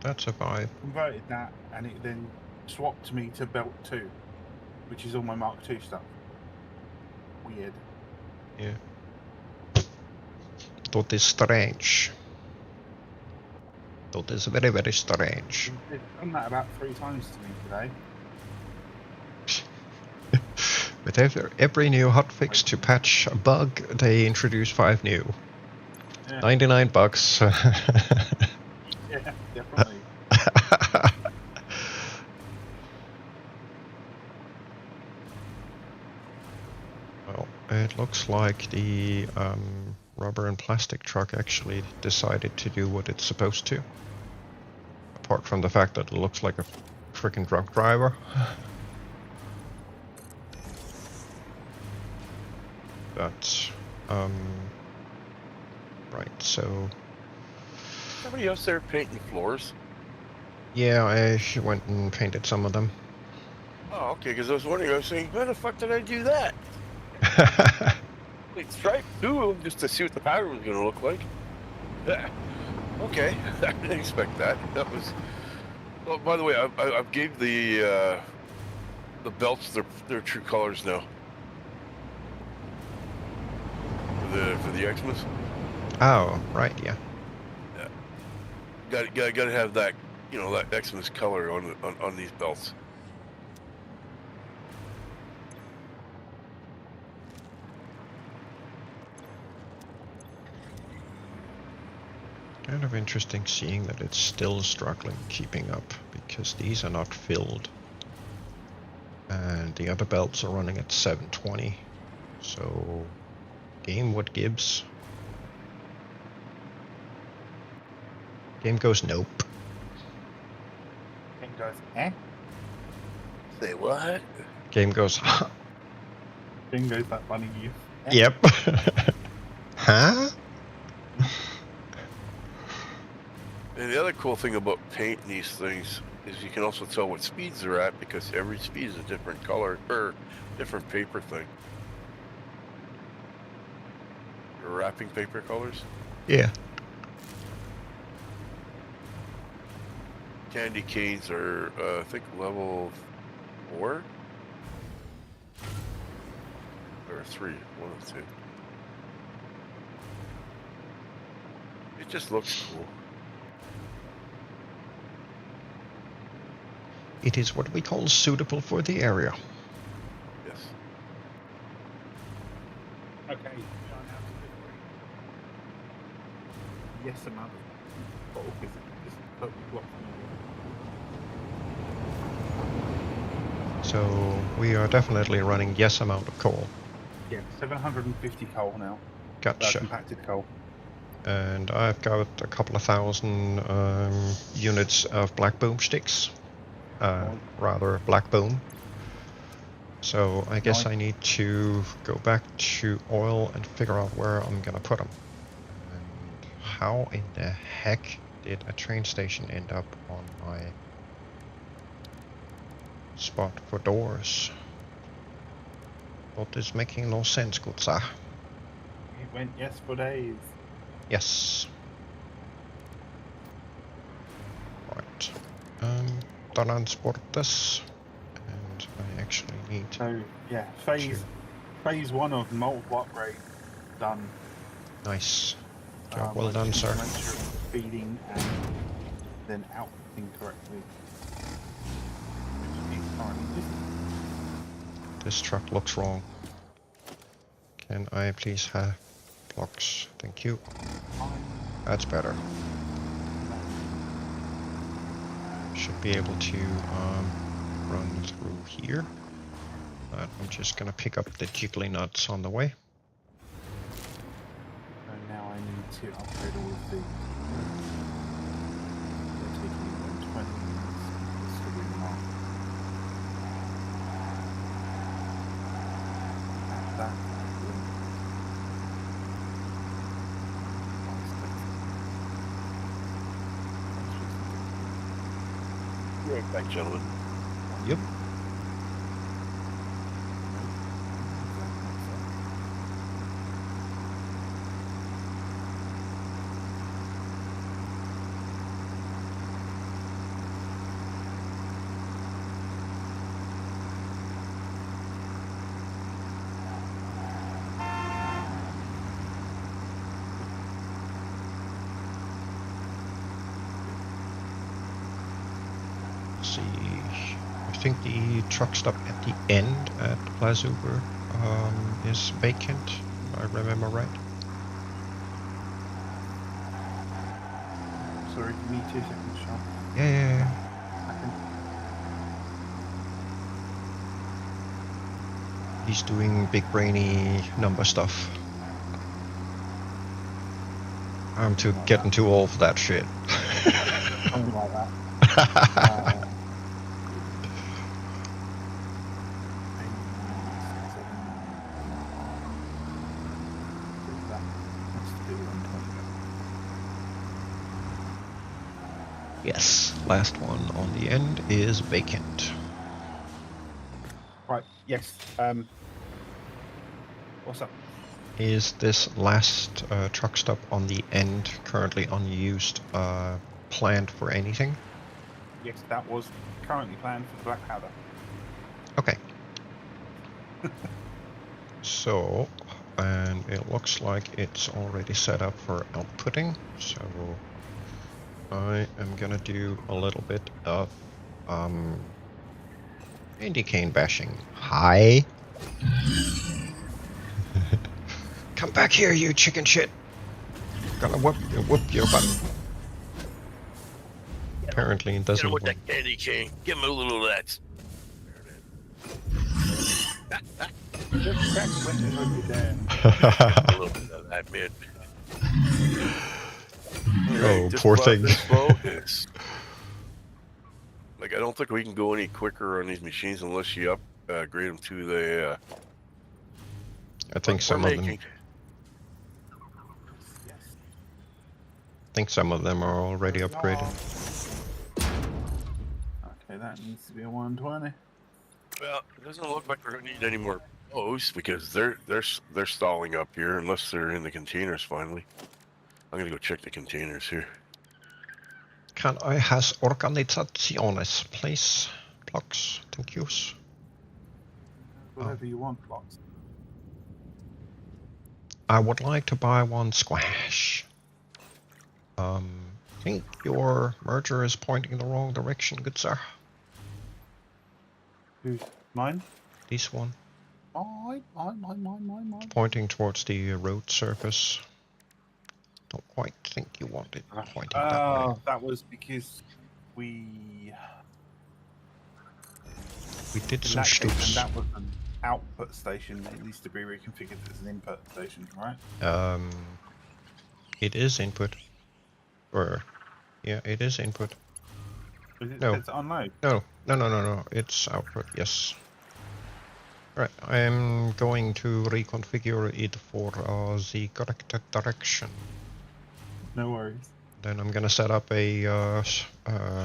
That's a 5. Converted that, and it then swapped me to belt 2, which is all my Mark 2 stuff. Weird. Yeah. That is strange. That is very, very strange. It's done that about 3 times to me today. With every new hotfix to patch a bug, they introduce 5 new. Yeah. $99. Yeah, definitely. Well, it looks like the rubber and plastic truck actually decided to do what it's supposed to. Apart from the fact that it looks like a freaking drunk driver. But, right, so... Somebody else there painting floors? Yeah, I went and painted some of them. Oh, okay, because I was wondering, I was saying, how the fuck did I do that? Like, stripe 2 just to see what the pattern was going to look like. Yeah. Okay, I didn't expect that. That was... Well, by the way, I gave the belts their true colors now. For the Xmas. Oh, right, yeah. Yeah. Gotta have that, you know, that Xmas color on these belts. Kind of interesting seeing that it's still struggling keeping up, because these are not filled. And the other belts are running at 720. So, game what gives? Game goes nope. Game goes, eh? Say what? Game goes, huh? Game goes that funny you. Eh? Yep. Huh? And the other cool thing about painting these things is you can also tell what speeds they're at, because every speed is a different color or different paper thing. Or wrapping paper colors. Yeah. Candy canes are, I think, level 4 or 3, one of the two. It just looks cool. It is what we call suitable for the area. Yes. Okay, we are now to yes amount of coal because it's totally blocked from So we are definitely running yes amount of coal. the yeah, 750 coal now. Gotcha. Compacted coal. And I've got a couple of thousand units of black boomsticks. Rather black boom. So I guess I need to go back to oil and figure out where I'm gonna put them. And how in the heck did a train station end up on my spot for doors? That is making no sense, Gutsa. It went yes for days. Yes. Right. Transport this. And I actually need So yeah, phase 1 of multiple upgrade done. Nice. Job well done, sir. Make sure it's feeding and then outputting correctly. This truck looks wrong. Can I please have blocks? Thank you. That's better. Should be able to run through here. But I'm just gonna pick up the jiggly nuts on the way. And now I need to upgrade all of these. They're taking 120. This will be marked. That. Right back, gentlemen. Yep. See, I think the truck stop at the end at Plaza is vacant, if I remember right. Sorry, give me 2 seconds, Sean. Yeah. He's doing big brainy number stuff. I'm getting too old for that shit. Something like that. Yes, last one on the end is vacant. Right, yes. What's up? Is this last truck stop on the end currently unused planned for anything? Yes, that was currently planned for the black powder. Okay. So, and it looks like it's already set up for outputting, so I am gonna do a little bit of candy cane bashing. Hi. Come back here, you chicken shit. Gonna whoop your butt. Apparently it doesn't with work. that candy cane. Give him a little of that. Just crack when over there. A little bit of that, man. Oh, poor thing. Like, I don't think we can go any quicker on these machines unless you upgrade them to the. I think some of them. I think some of them are already upgraded. Okay, that needs to be a 120. Well, it doesn't look like we're gonna need any more posts because they're stalling up here unless they're in the containers finally. I'm gonna go check the containers here. Can I has organizaciones, please? Blocks, thank you. Whatever you want, blocks. I would like to buy one squash. I think your merger is pointing in the wrong direction, good sir. Who's mine? This one. Mine. It's pointing towards the road surface. Don't quite think you want it pointing that way. That was because we did in some that case, stoops. and that was an output station. It needs to be reconfigured as an input station, right? It is input. Or, yeah, it is input. No. It's unload. No. It's output, yes. Right, I'm going to reconfigure it for the correct direction. No worries. Then I'm gonna set up a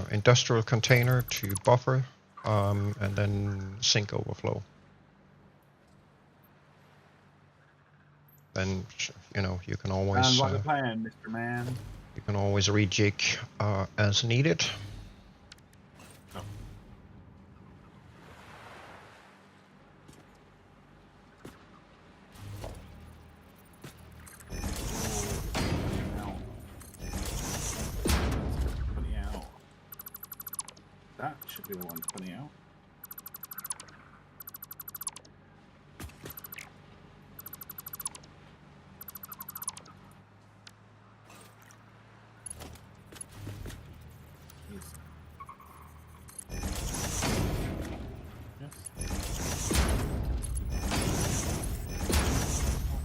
industrial container to buffer, and then sink overflow. Then you can always Sounds like a plan, Mr. Man. You can always rejig as needed. That should be the one putting out.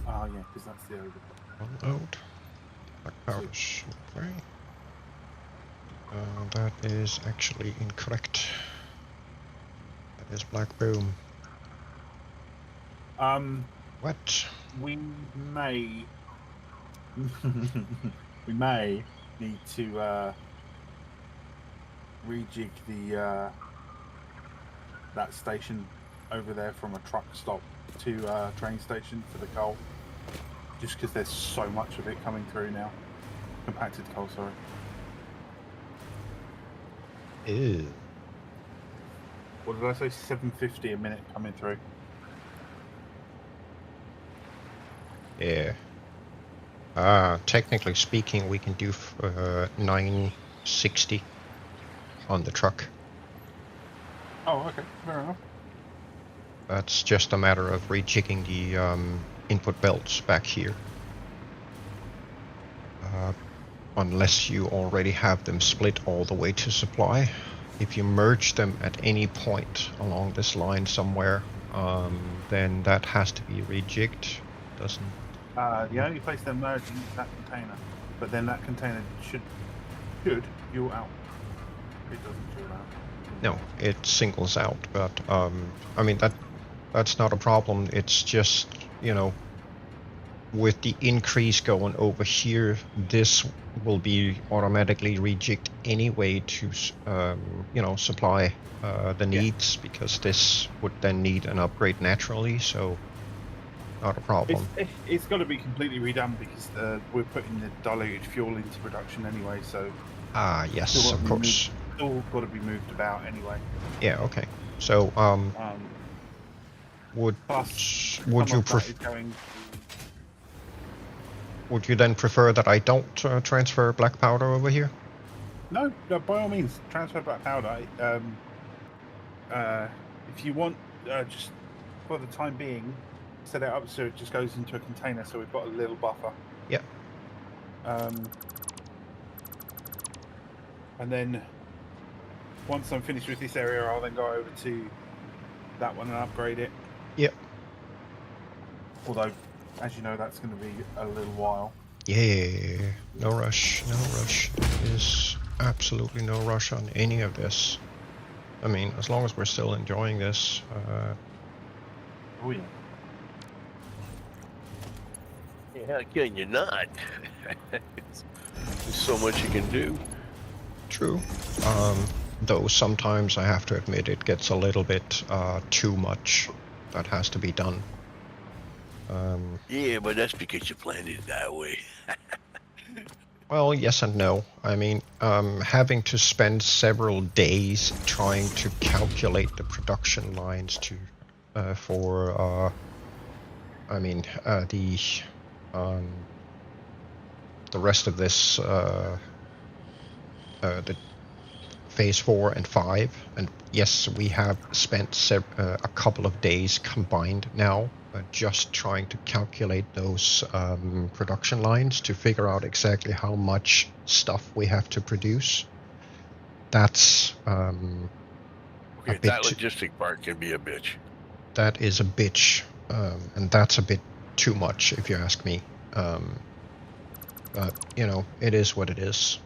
Oh yeah, because that's the over. Unload. Black powders. Okay. That is actually incorrect. That is black boom. What? We may we may need to rejig the that station over there from a truck stop to train station for the coal, just because there's so much of it coming through now. Compacted coal, sorry. Ew. What did I say? 750 a minute coming through. Yeah. Technically speaking, we can do 960 on the truck. Oh, okay, fair enough. That's just a matter of rejigging the input belts back here. Unless you already have them split all the way to supply. If you merge them at any point along this line somewhere, then that has to be rejigged. Doesn't. The only place they're merging is that container, but then that container should fuel out. It doesn't fuel out. No, it singles out, but I mean that's not a problem. It's just, with the increase going over here, this will be automatically rejigged anyway to supply the needs, because this would then need an upgrade naturally, so not a problem. It's got to be completely redone because we're putting the diluted fuel into production anyway, so yes, of course. Still got to be moved about anyway. Yeah, okay. So would you would you then prefer that I don't transfer black powder over here? No, by all means, transfer black powder. If you want, just for the time being, set it up so it just goes into a container, so we've got a little buffer. Yep. And then once I'm finished with this area, I'll then go over to that one and upgrade it. Yep. Although, as you know, that's going to be a little while. Yeah, no rush, no rush. There's absolutely no rush on any of this. I mean, as long as we're still enjoying this. Oh yeah. Yeah, how can you not? There's so much you can do. True. Though sometimes I have to admit it gets a little bit too much that has to be done. Yeah, but that's because you planned it that way. Well, yes and no. I mean, having to spend several days trying to calculate the production lines the rest of this, the phase 4 and 5, and yes, we have spent a couple of days combined now just trying to calculate those production lines to figure out exactly how much stuff we have to produce. That's okay, that logistic part can be a bitch. That is a bitch, and that's a bit too much if you ask me. But you know, it is what it is.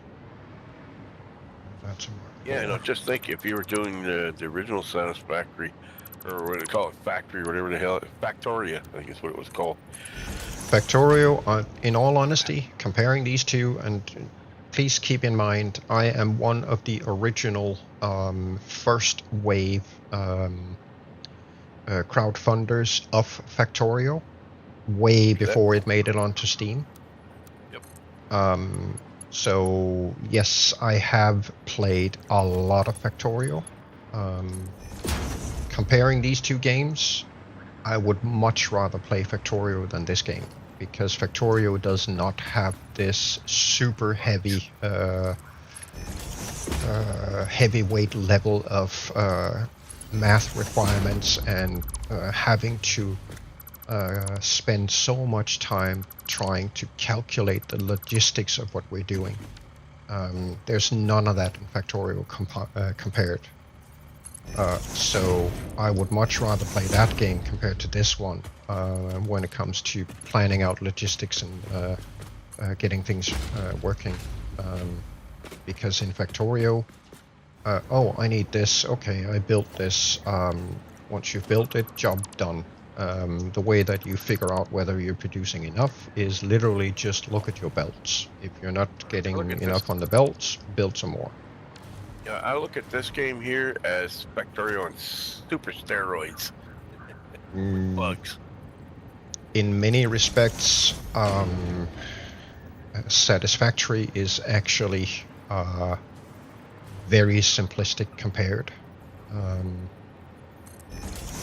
That's yeah, no, just think if you were doing the original Satisfactory, or what do they call it, Factory, whatever the hell, Factoria, I think is what it was called. Factorio, in all honesty, comparing these two, and please keep in mind, I am one of the original first wave crowdfunders of Factorio, way before it made it onto Steam. Yep. So yes, I have played a lot of Factorio. Comparing these two games, I would much rather play Factorio than this game, because Factorio does not have this super heavy heavyweight level of math requirements and having to spend so much time trying to calculate the logistics of what we're doing. There's none of that in Factorio compared. So I would much rather play that game compared to this one when it comes to planning out logistics and getting things working. Because in Factorio, oh, I need this. Okay, I built this. Once you've built it, job done. The way that you figure out whether you're producing enough is literally just look at your belts. If you're not getting enough on the belts, build some more. Yeah, I look at this game here as Factorio on super steroids. Bugs. In many respects, Satisfactory is actually very simplistic compared.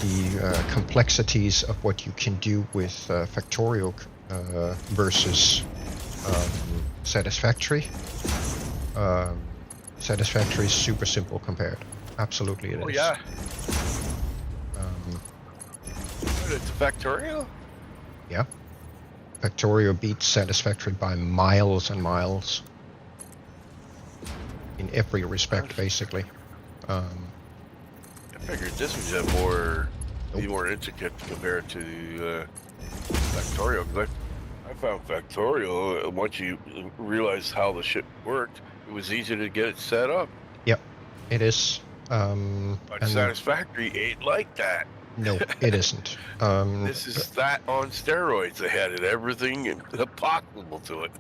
The complexities of what you can do with Factorio versus Satisfactory. Satisfactory is super simple compared. Absolutely it is. Oh yeah. It's Factorio? Yeah. Factorio beats Satisfactory by miles and miles. In every respect, basically. I figured this would have be more intricate compared to Factorio, because I found Factorio, once you realize how the shit worked, it was easy to get it set up. Yep, it is. But Satisfactory ain't like that. No, it isn't. This is that on steroids. They added everything possible to it.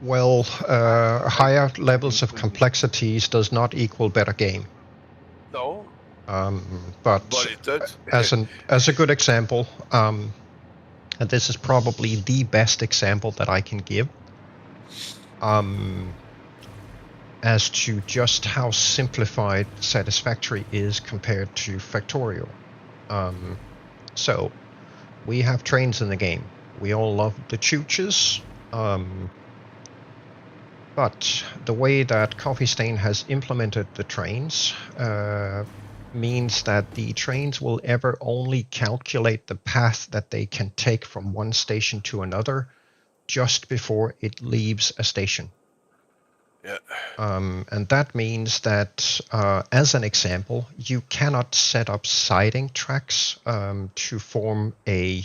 Well, higher levels of complexities does not equal better game. No. But it does. as a good example, and this is probably the best example that I can give, as to just how simplified Satisfactory is compared to Factorio. So, we have trains in the game. We all love the choo-choos. But the way that Coffee Stain has implemented the trains means that the trains will ever only calculate the path that they can take from one station to another just before it leaves a station. Yeah. And that means that, as an example, you cannot set up siding tracks to form a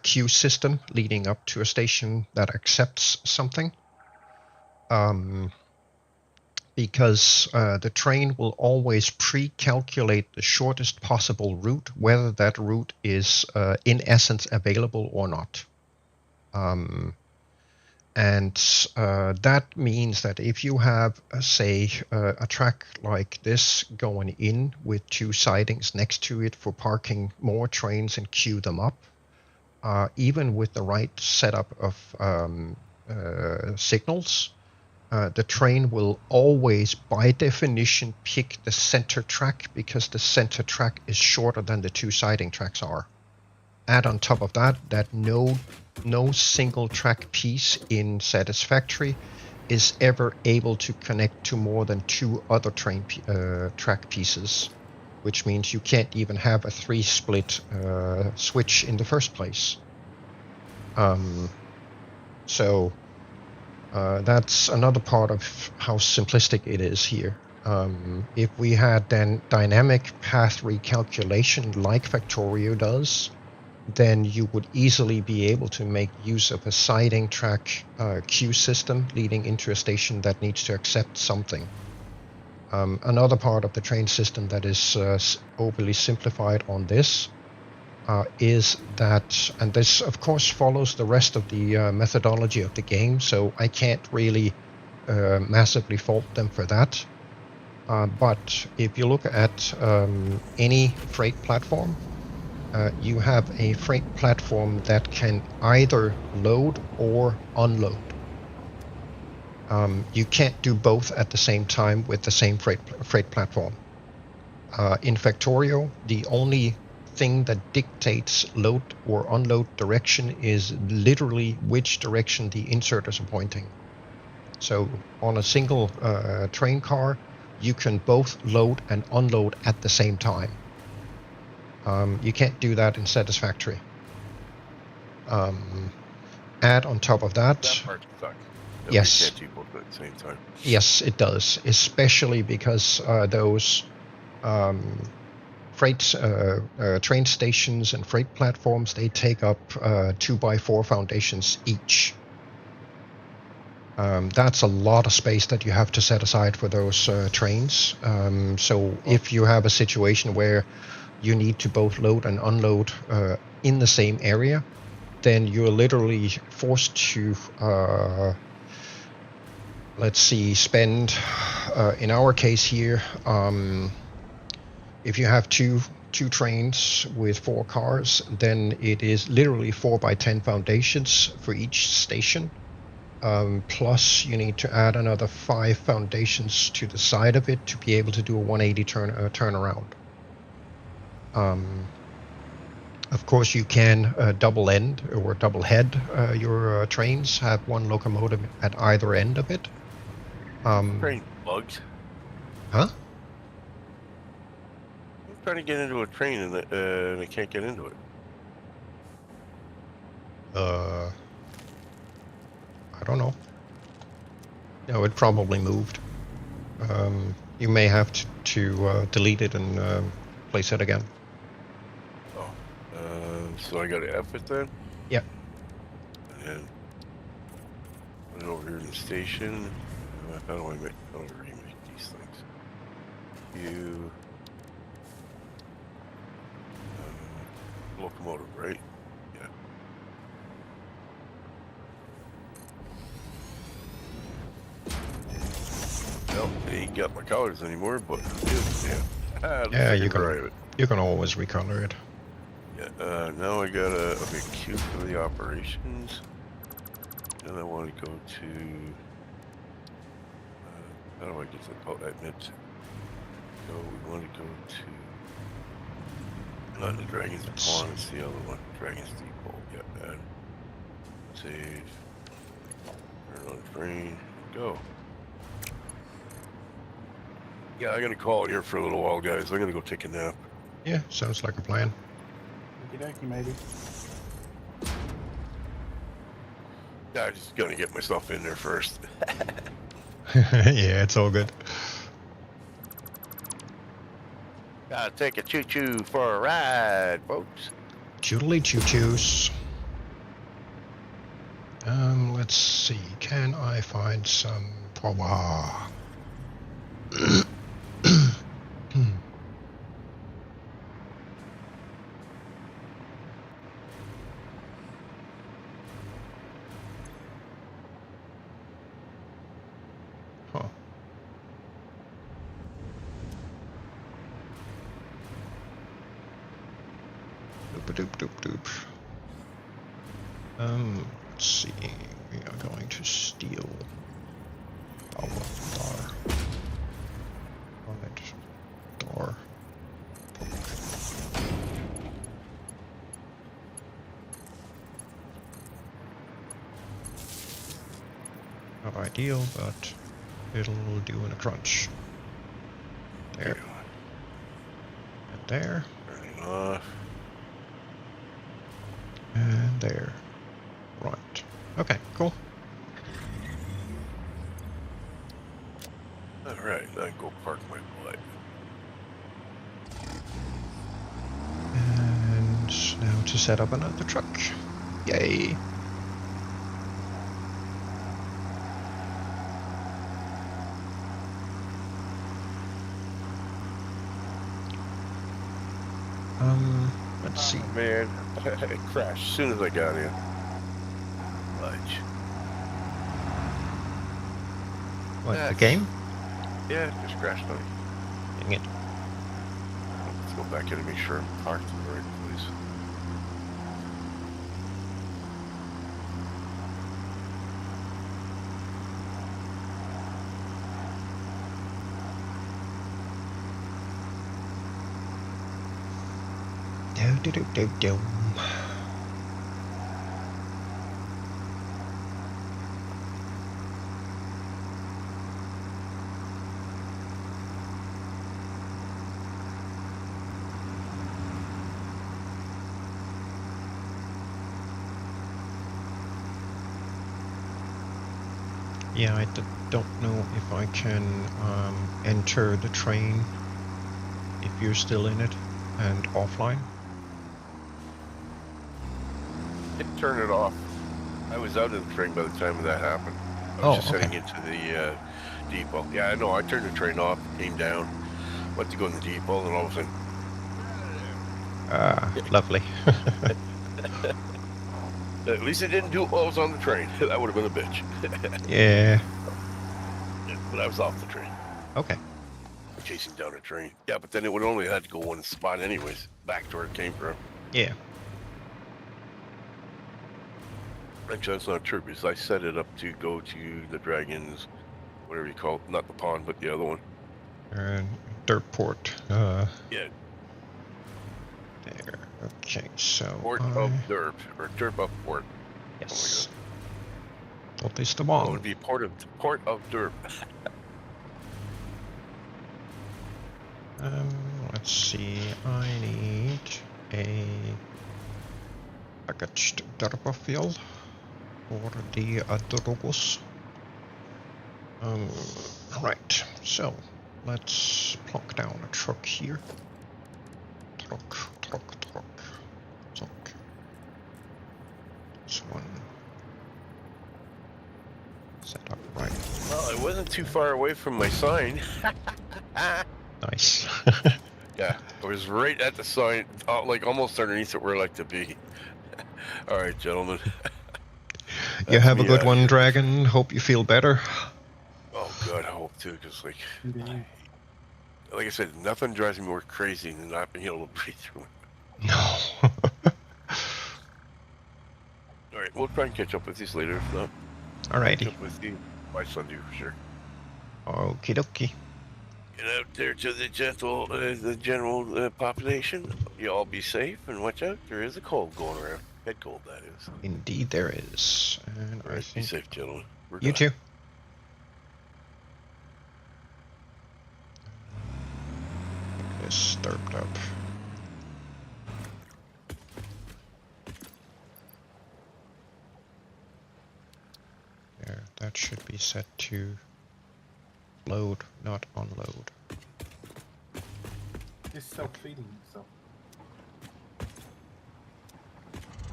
queue system leading up to a station that accepts something. Because the train will always pre-calculate the shortest possible route, whether that route is in essence available or not. And that means that if you have, say, a track like this going in with two sidings next to it for parking more trains and queue them up, even with the right setup of signals, the train will always, by definition, pick the center track because the center track is shorter than the two siding tracks are. add on top of that no single track piece in Satisfactory is ever able to connect to more than 2 other track pieces, which means you can't even have a 3-split switch in the first place. So that's another part of how simplistic it is here. If we had then dynamic path recalculation like Factorio does, then you would easily be able to make use of a siding track queue system leading into a station that needs to accept something. Another part of the train system that is overly simplified on this is that, and this of course follows the rest of the methodology of the game, so I can't really massively fault them for that. But if you look at any freight platform, you have a freight platform that can either load or unload. You can't do both at the same time with the same freight platform. In Factorio, the only thing that dictates load or unload direction is literally which direction the inserters are pointing. So on a single train car, you can both load and unload at the same time. You can't do that in Satisfactory. Add on top of that... That part sucks. Yes. We can't do both at the same time. Yes, it does, especially because those freight train stations and freight platforms, they take up 2x4 foundations each. That's a lot of space that you have to set aside for those trains. So if you have a situation where you need to both load and unload in the same area, then you're literally forced to, let's see, spend, in our case here, if you have two trains with 4 cars, then it is literally 4x10 foundations for each station. Plus you need to add another 5 foundations to the side of it to be able to do a 180 turnaround. Of course, you can double end or double head your trains, have one locomotive at either end of it. Train bugged. Huh? I'm trying to get into a train and I can't get into it. I don't know. No, it probably moved. You may have to delete it and place it again. Oh, so I got to F it then? Yep. And put it over here in the station. How do I remake these things? You locomotive, right? Yeah. Well, they ain't got my colors anymore, but yeah, you can always recolor it. Yeah. Now I got a big queue for the operations. Then I want to go to. How do I get to? Oh, I meant. So we want to go to. Not the Dragon's Pawn. It's the other one. Dragon's Depot. Yeah. And save. Turn on train. Go. Yeah, I'm gonna call it here for a little while, guys. I'm gonna go take a nap. Yeah, sounds like a plan. Okie dokie, maybe. Yeah, I'm just gonna get myself in there first. Yeah, it's all good. Gotta take a choo-choo for a ride, folks. Choodly choo-choos. Let's see. Can I find some power? Huh. Doop-a-doop-doop-doop. Let's see. We are going to steal power star. Door. ideal, but it'll do in a crunch. There. And there. Turning off. And there. Right. Okay, cool. Alright, now I go park my butt. And now to set up another truck. Yay! Let's see. Oh, man, it crashed as soon as I got in. Fudge. What, the That's- game? Yeah, it just crashed on me. Dang it. Let's go back in and make sure I'm parked in the right place. Do. Yeah, I don't know if I can enter the train if you're still in it and offline. It turned it off. I was out of the train by the time that happened. I was Oh, just okay. heading into the depot. Yeah, I know. I turned the train off, came down, went to go in the depot, and all of a sudden, Ah, lovely. at least it didn't do it while I was on the train. That would have been a bitch. Yeah. But I was off the train, Okay. chasing down a train. Yeah, but then it would only had to go one spot anyways, back to where it came from. Yeah. Actually, that's not true because I set it up to go to the Dragons, whatever you call it, not the pond, but the other one. And dirt port. Yeah, There. Okay, so. Port of Derp, or Derp of Port. Yes. What is the Oh, it one? would be Port of Derp. Let's see. I need a packaged derpa field for the Adrogos. Right. So let's plonk down a truck here. Truck. This one. Set up right. Well, I wasn't too far away from my sign. Nice. Yeah, I was right at the sign, like almost underneath it where I like to be. All right, gentlemen. You That's have a me good out one, here. Dragon. Hope you feel better. Oh, God, I hope too, because, like I said, nothing drives me more crazy than not being able to breathe through it. No. All right, we'll try and catch up with you later. If not, catch Alrighty. up with you by Sunday for sure. Okie dokie. Get out there to the general population. You all be safe and watch out. There is a cold going around. Head cold, that is. Indeed there is. And All I right, be think safe, gentlemen. We're you done. too. This stirred up. There, that should be set to load, not unload. It's self-feeding itself.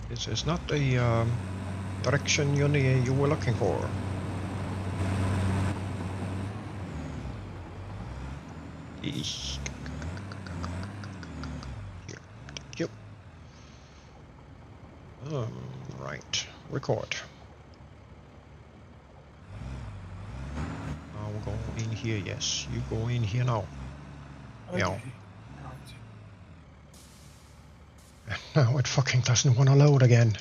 This is not the direction you were looking for. Eesh. Here, thank you. Right, record. I'll go in here, yes. You go in here now. Yeah. Right. Now it fucking doesn't want to load again.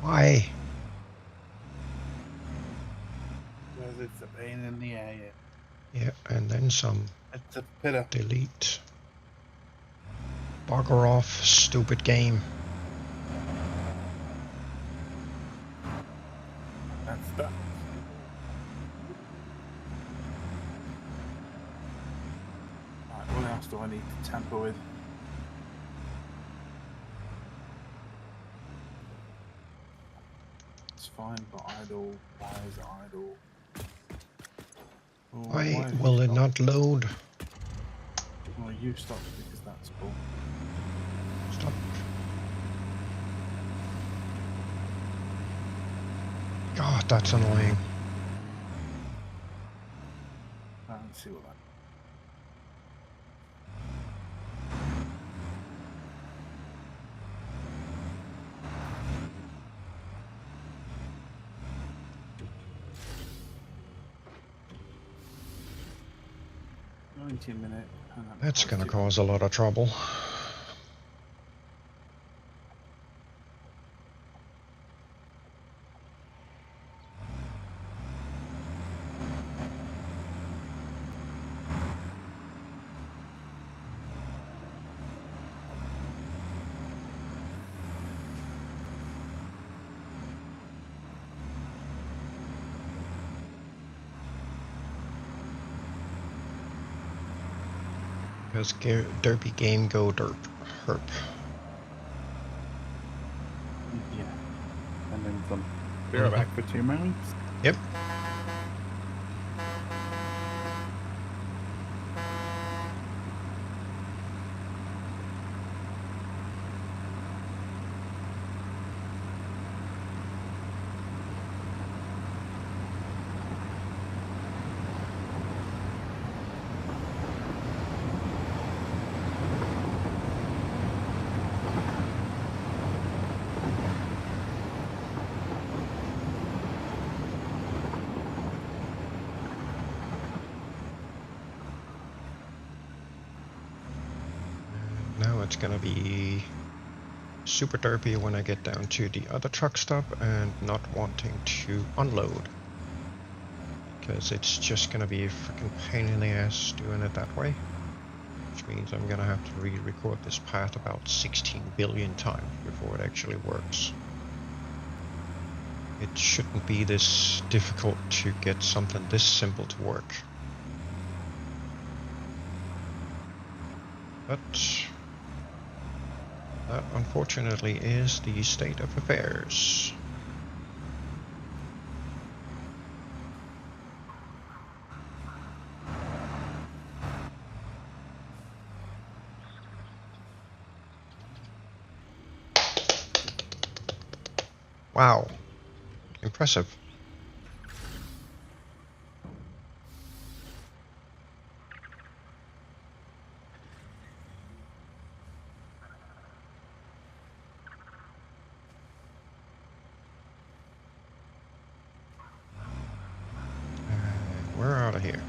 Why? Because it's a pain in the ass. Yeah, and then some. It's a pillar. Delete. Bugger off, stupid game. back. Right, what else do I need to tamper with? It's fine, but idle. Why is it idle? Oh, Why have you will it stopped? not load? Well, you stopped because that's cool. Stop. God, that's annoying. Let's see what that. $90-minute. That's gonna cause a lot of trouble. Because derpy game go derp herp. Yeah. And then some. Be right back for 2 minutes. Yep. Now it's gonna be super derpy when I get down to the other truck stop and not wanting to unload. Because it's just gonna be a freaking pain in the ass doing it that way. Which means I'm gonna have to re-record this path about 16 billion times before it actually works. It shouldn't be this difficult to get something this simple to work. But that unfortunately is the state of affairs. Wow, impressive. We're out of here.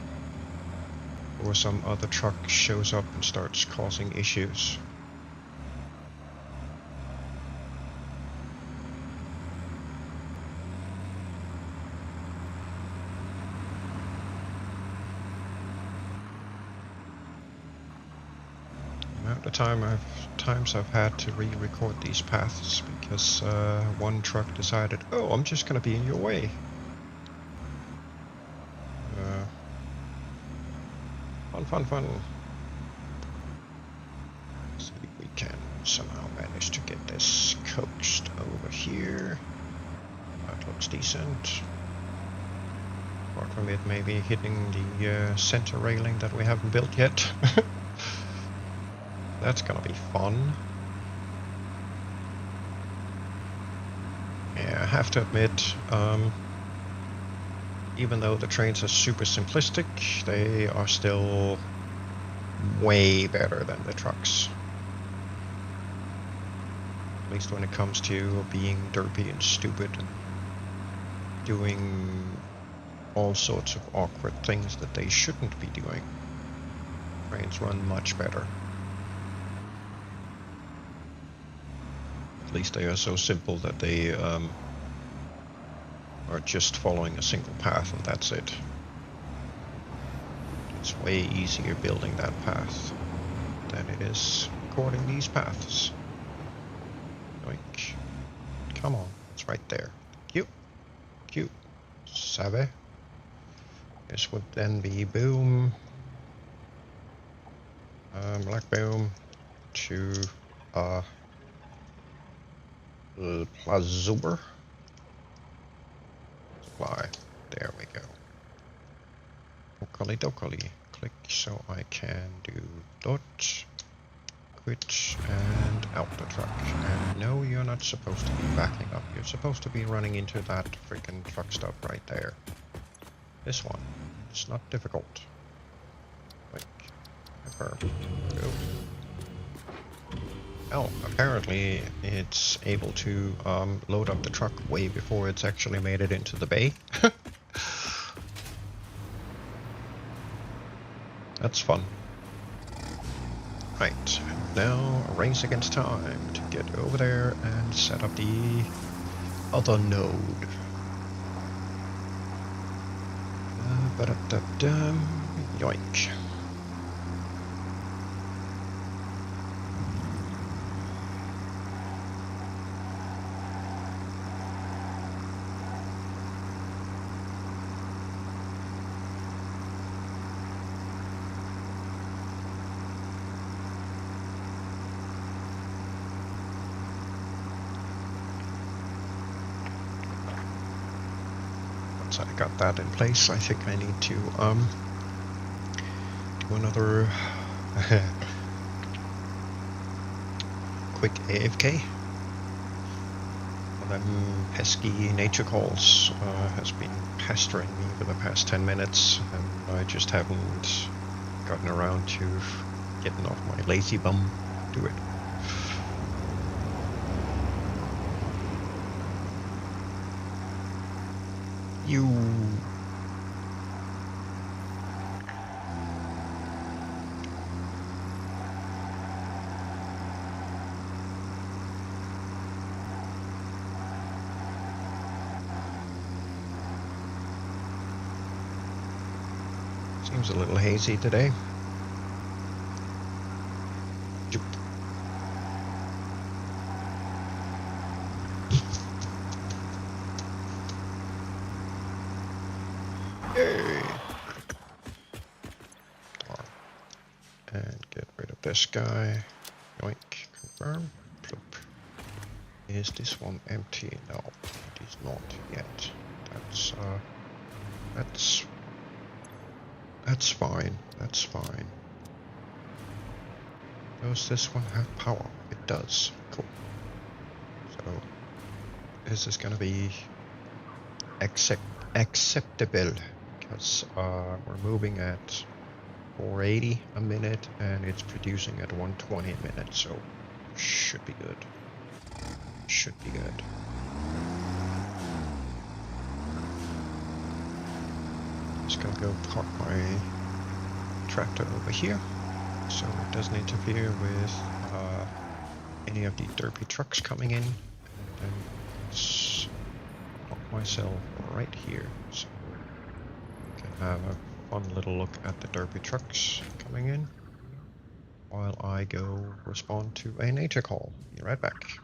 Or some other truck shows up and starts causing issues. The times I've had to re-record these paths because one truck decided, oh, I'm just gonna be in your way. Fun. See if we can somehow manage to get this coaxed over here. That looks decent. Apart from it maybe hitting the center railing that we haven't built yet. That's gonna be fun. Yeah, I have to admit, even though the trains are super simplistic, they are still way better than the trucks. At least when it comes to being derpy and stupid and doing all sorts of awkward things that they shouldn't be doing. Trains run much better. At least they are so simple that they are just following a single path and that's it. It's way easier building that path than it is recording these paths. Yoink. Come on, it's right there. Cute. Savvy. This would then be boom. Black boom to Plazur. Supply. There we go. Dokali dokali. Click so I can do dot. Quit and out the truck. And no, you're not supposed to be backing up. You're supposed to be running into that freaking truck stop right there. This one. It's not difficult. Click. Pepper. Go. Oh, apparently it's able to load up the truck way before it's actually made it into the bay. That's fun. Right, now a race against time to get over there and set up the other node. Yoink. Once I got that in place, I think I need to do another quick AFK. One of them pesky nature calls has been pestering me for the past 10 minutes, and I just haven't gotten around to getting off my lazy bum to it. You. Seems a little hazy today. Joop. Yay! And get rid of this guy. Yoink. Confirm. Ploop. Is this one empty? No, it is not yet. That's fine. That's fine. Does this one have power? It does. Cool. So this is gonna be acceptable because we're moving at 480 a minute and it's producing at 120 a minute, so should be good. Should be good. Just gonna go park my tractor over here so it doesn't interfere with any of the derpy trucks coming in, and then park myself right here so I can have a fun little look at the derpy trucks coming in while I go respond to a nature call. Be right back.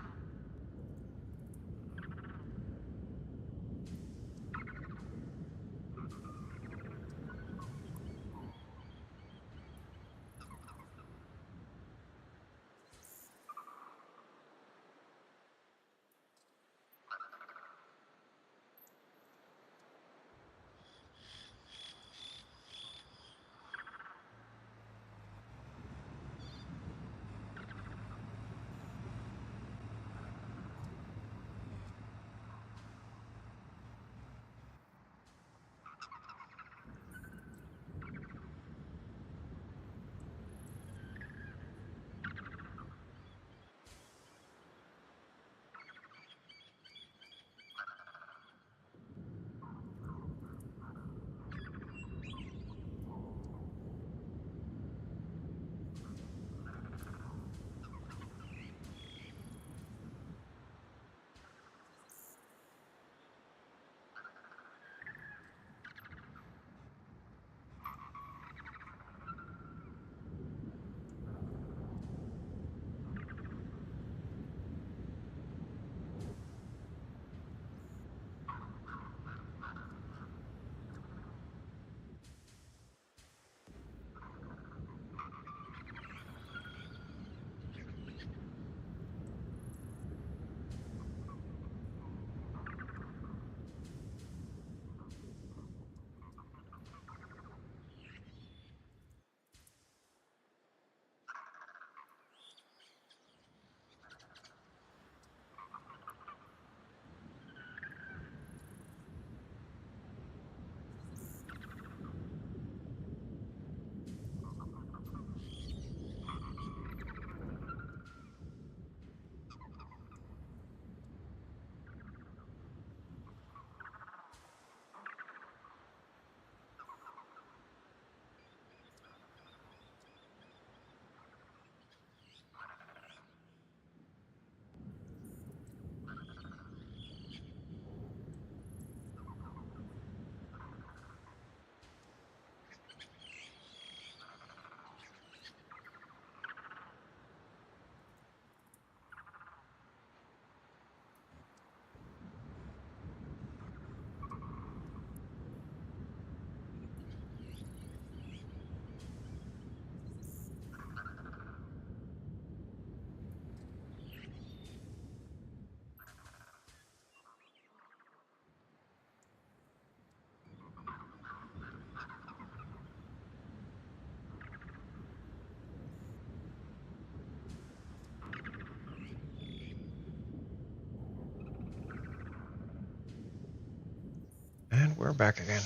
we're back again.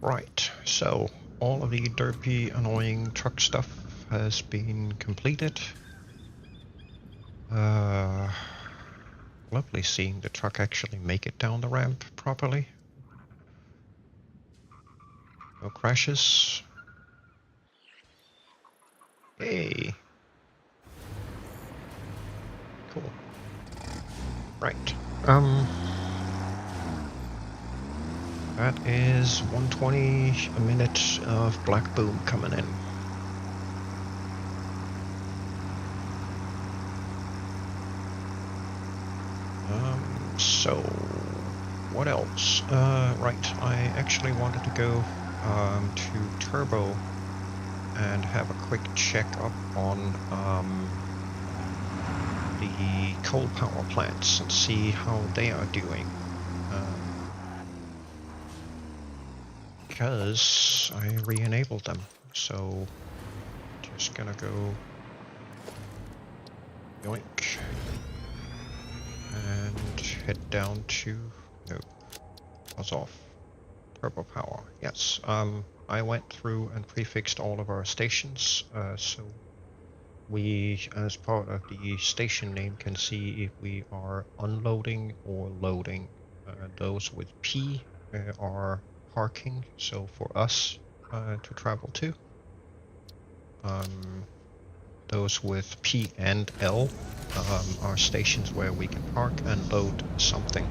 Right, so all of the derpy, annoying truck stuff has been completed. Lovely seeing the truck actually make it down the ramp properly. No crashes. Hey. Cool. Right. That is 120 a minute of black boom coming in. So what else? Right, I actually wanted to go to Turbo and have a quick check up on the coal power plants and see how they are doing. Because I re-enabled them, so just gonna go yoink and head down to no, was off. Turbo power, yes. I went through and prefixed all of our stations, so we, as part of the station name, can see if we are unloading or loading. Those with P are parking, so for us to travel to. Those with P and L are stations where we can park and load something.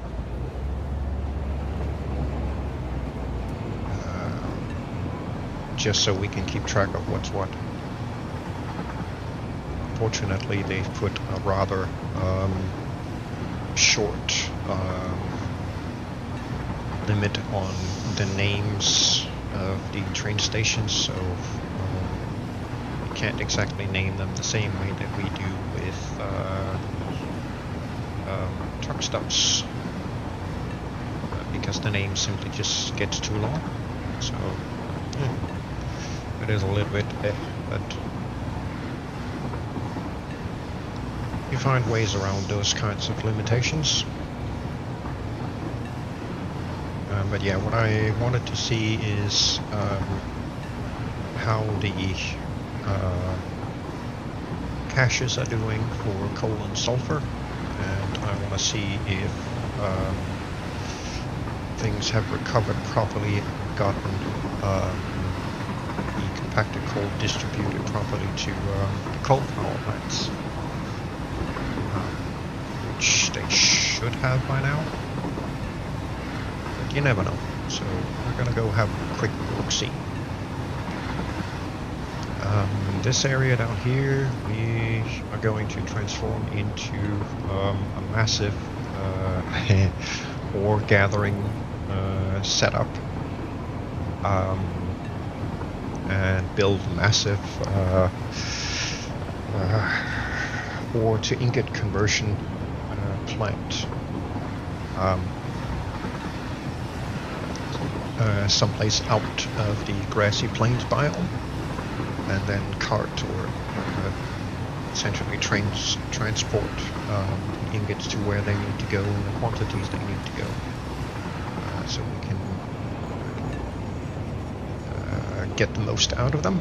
Just so we can keep track of what's what. Fortunately, they've put a rather short limit on the names of the train stations, so we can't exactly name them the same way that we do with truck stops, because the name simply just gets too long. So it is a little bit, but you find ways around those kinds of limitations. But yeah, what I wanted to see is how the caches are doing for coal and sulfur, and I want to see if things have recovered properly, gotten the compacted coal distributed properly to the coal power plants, which they should have by now. You never know, so we're gonna go have a quick look-see. This area down here, we are going to transform into a massive ore gathering setup, and build massive ore to ingot conversion plant. Someplace out of the grassy plains biome, and then cart or essentially transport ingots to where they need to go in the quantities they need to go, so we can get the most out of them.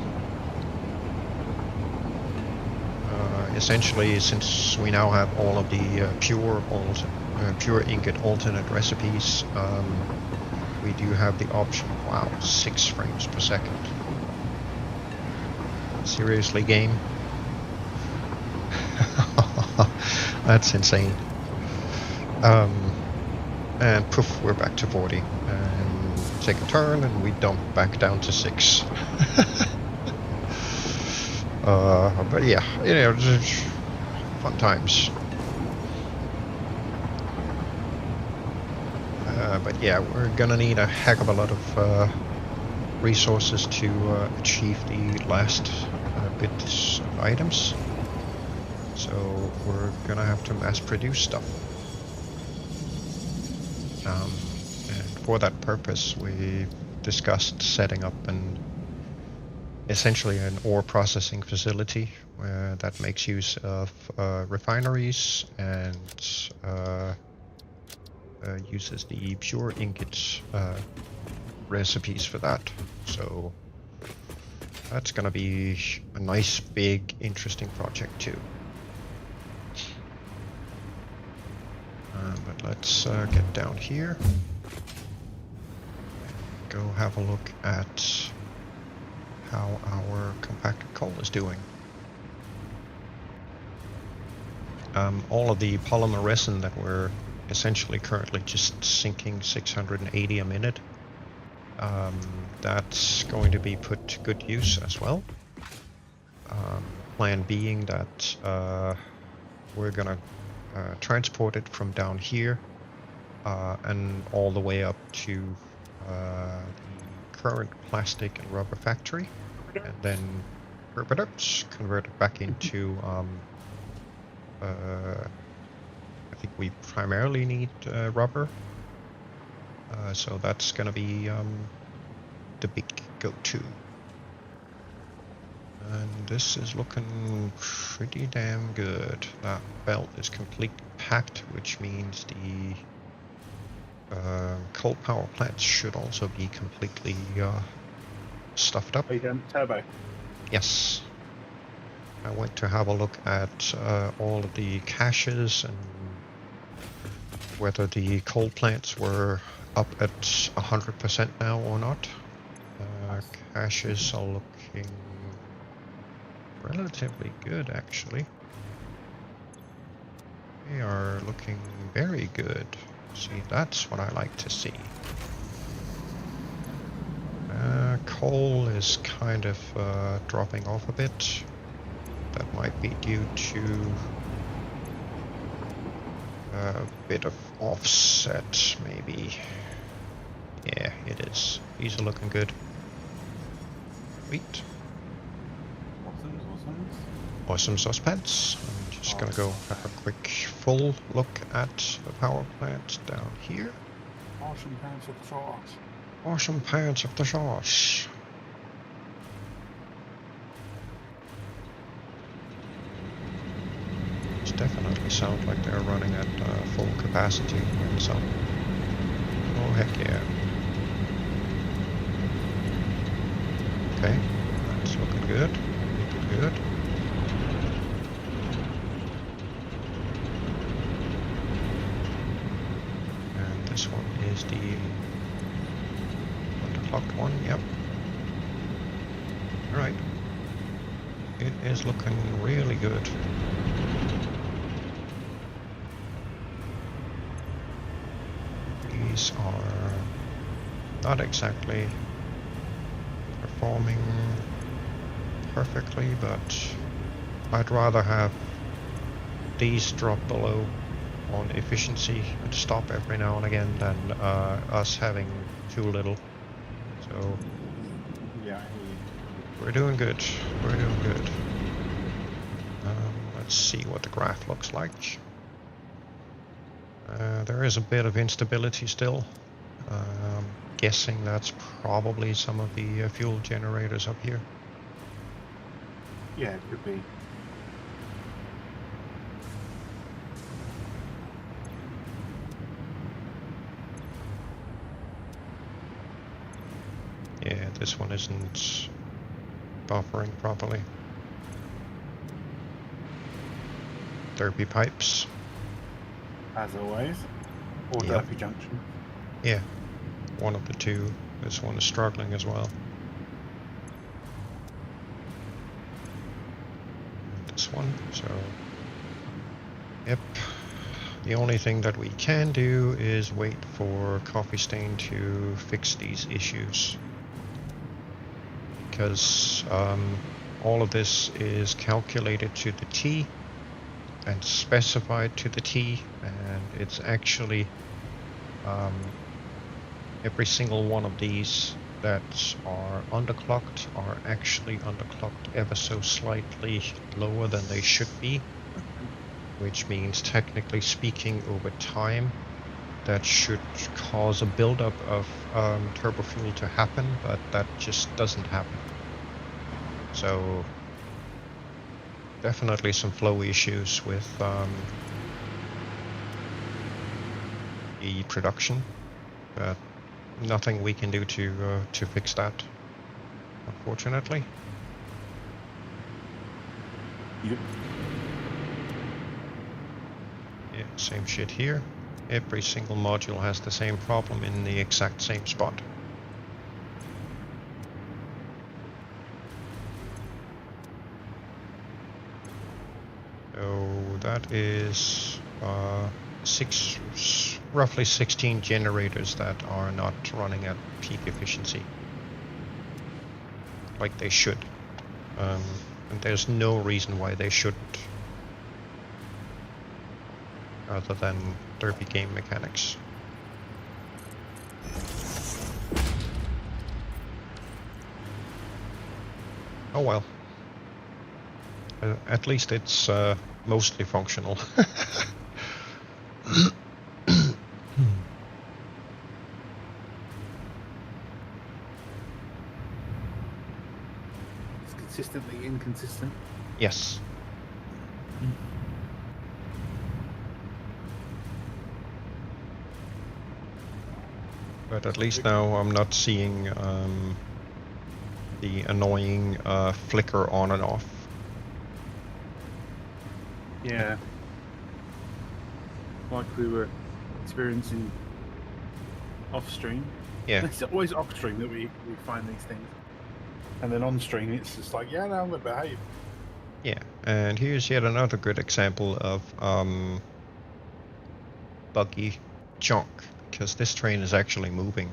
Essentially, since we now have all of the pure ingot alternate recipes, we do have the option. Wow, 6 frames per second. Seriously, game? That's insane. And poof, we're back to 40. And take a turn, and we dump back down to 6. But yeah, you know, fun times. But yeah, we're gonna need a heck of a lot of resources to achieve the last bits of items. So we're gonna have to mass produce stuff. And for that purpose, we discussed setting up essentially an ore processing facility that makes use of refineries and uses the pure ingot recipes for that. So that's gonna be a nice, big, interesting project too. But let's get down here. Go have a look at how our compacted coal is doing. All of the polymer resin that we're essentially currently just sinking 680 a minute, that's going to be put to good use as well. Plan being that we're gonna transport it from down here and all the way up to the current plastic and rubber factory, and then derps convert it back into I think we primarily need rubber, so that's gonna be the big go-to. And this is looking pretty damn good. That belt is completely packed, which means the coal power plants should also be completely stuffed up. Are you done turbo? Yes. I went to have a look at all of the caches and whether the coal plants were up at 100% now or not. Caches are looking relatively good, actually. They are looking very good. See, that's what I like to see. Coal is kind of dropping off a bit. That might be due to a bit of offset, maybe. Yeah, it is. These are looking good. Sweet. Awesome sauce pants. I'm just gonna go have a quick full look at the power plant down here. Awesome pants of the sauce. Awesome pants of the sauce. These definitely sound like they're running at full capacity and some. Oh heck yeah. Okay, that's looking good. Looking good. And this one is the underclocked one, yep. Alright. It is looking really good. These are not exactly performing perfectly, but I'd rather have these drop below on efficiency and stop every now and again than us having too little. So yeah, we're doing good. We're doing good. Let's see what the graph looks like. There is a bit of instability still. Guessing that's probably some of the fuel generators up here. yeah, it could be. Yeah, this one isn't buffering properly. Derpy pipes. As always. Or Yep. Derpy Junction. Yeah, one of the two. This one is struggling as well. And this one, so... Yep. The only thing that we can do is wait for Coffee Stain to fix these issues. Because all of this is calculated to the T and specified to the T, and it's actually every single one of these that are underclocked are actually underclocked ever so slightly lower than they should be, which means technically speaking over time that should cause a buildup of turbo fuel to happen, but that just doesn't happen. So definitely some flow issues with the the production, but nothing we can do to fix that, unfortunately. Yep. Yeah, same shit here. Every single module has the same problem in the exact same spot. So that is roughly 16 generators that are not running at peak efficiency, like they should. And there's no reason why they shouldn't, other than derpy game mechanics. Oh well. At least it's mostly functional. It's consistently inconsistent. Yes. But at least now I'm not seeing the annoying flicker on and off. Yeah. Like we were experiencing off stream. Yeah. It's always off stream that we find these things. And then on stream it's just like, yeah, no, I'm gonna behave. Yeah, and here's yet another good example of buggy junk, because this train is actually moving.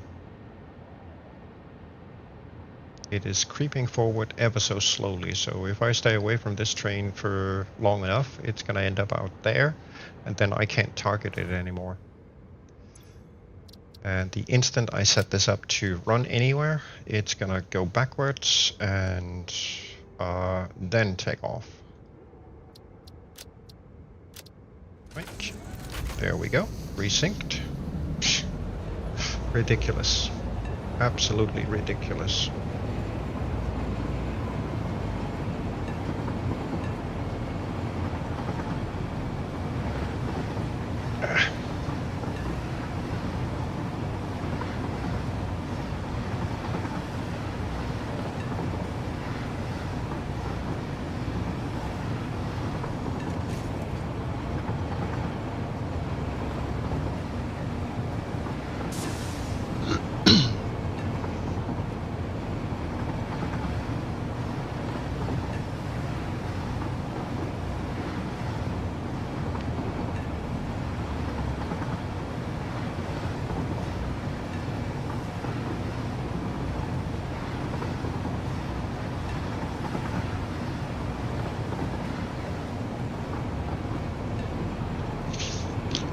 It is creeping forward ever so slowly, so if I stay away from this train for long enough, it's gonna end up out there, and then I can't target it anymore. And the instant I set this up to run anywhere, it's gonna go backwards and then take off. Right, there we go, resynced. Ridiculous, absolutely ridiculous.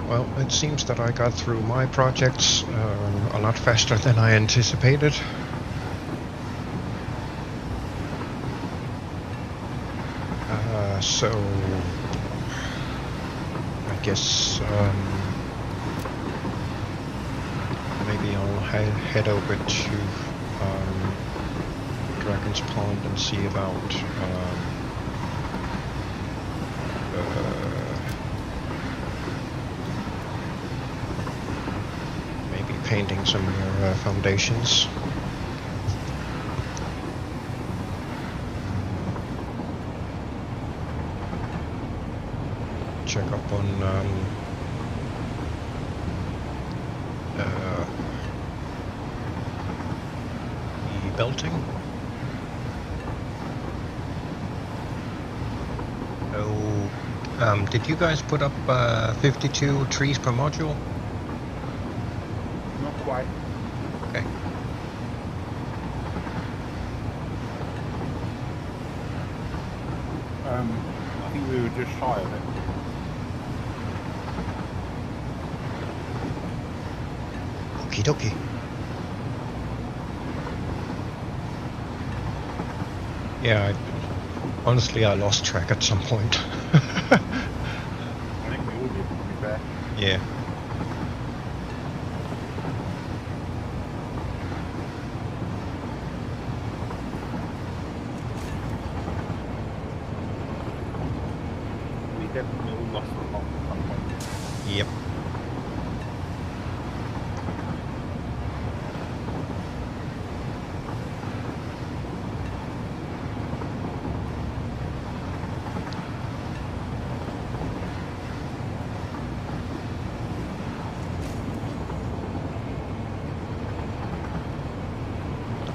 Well, it seems that I got through my projects a lot faster than I anticipated. So I guess maybe I'll head over to Dragon's Pond and see about maybe painting some more foundations. Check up on the belting. Oh, did you guys put up 52 trees per module? Not quite. Okay. I think we were just shy of it. Okie dokie. Yeah, honestly, I lost track at some point. I think we all did, to be fair. Yeah. We definitely all lost a lot at some point. Yep.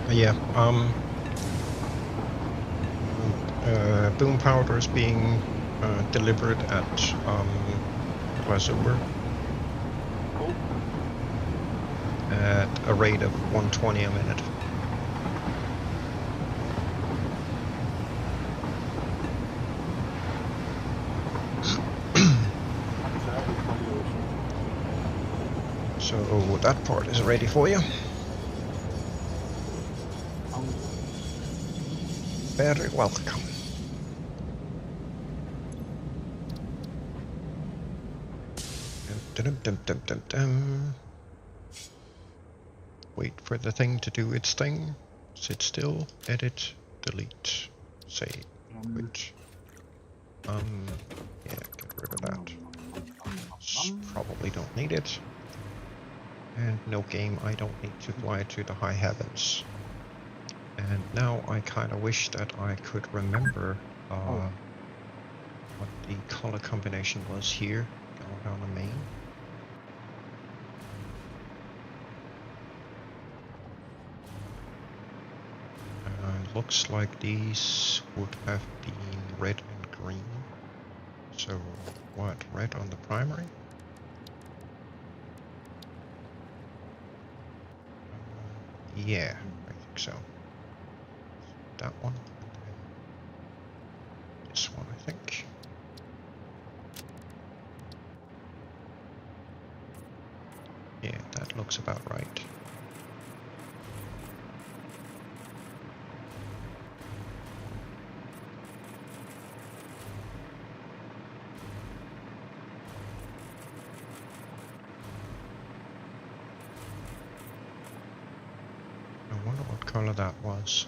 Yeah. Boom powder is being delivered at Azure Cool. at a rate of 120 a minute. So that part is ready for you. Very welcome. Dum, dum, dum, dum, dum. Wait for the thing to do its thing. Sit still, edit, delete, save, quit. Yeah, get rid of that. Probably don't need it. And no game, I don't need to fly to the high heavens. And now I kind of wish that I could remember what the color combination was here. Going down the main. Looks like these would have been red and green. So what, red on the primary? Yeah, I think so. That one, and then this one, I think. Yeah, that looks about right. I wonder what color that was.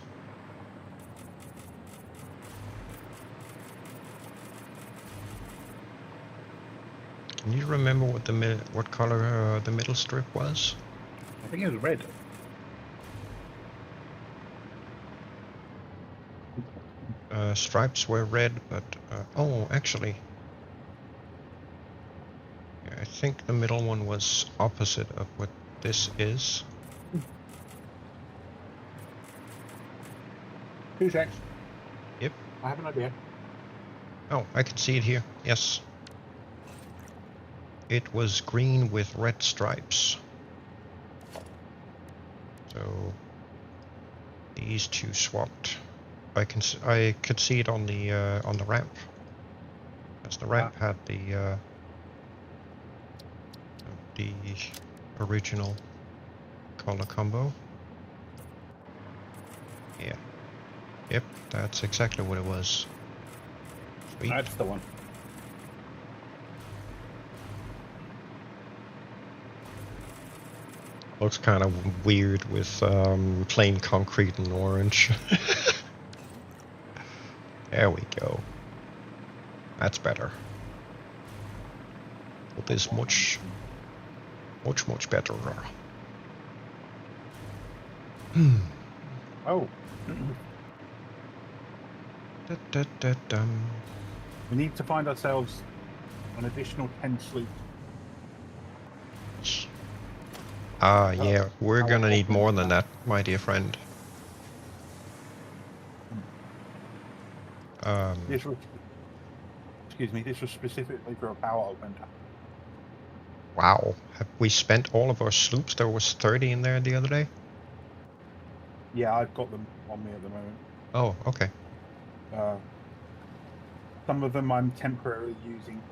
Can you remember what color the middle strip was? I think it was red. Stripes were red, but oh, actually, yeah, I think the middle one was opposite of what this is. 2 secs. Yep. I have an idea. Oh, I can see it here. Yes. It was green with red stripes. So these two swapped. I could see it on the ramp, as the ramp had the original color combo. Yeah. Yep, that's exactly what it was. Sweet. That's the one. Looks kind of weird with plain concrete and orange. There we go. That's better. It is much better. Oh. We need to find ourselves an additional 10 sloops. Yeah, we're gonna need more than that, my dear friend. This was, excuse me, this was specifically for a power augmenter. Wow, have we spent all of our sloops? There was 30 in there the other day? Yeah, I've got them on me at the moment. Oh, okay. Some of them I'm temporarily using.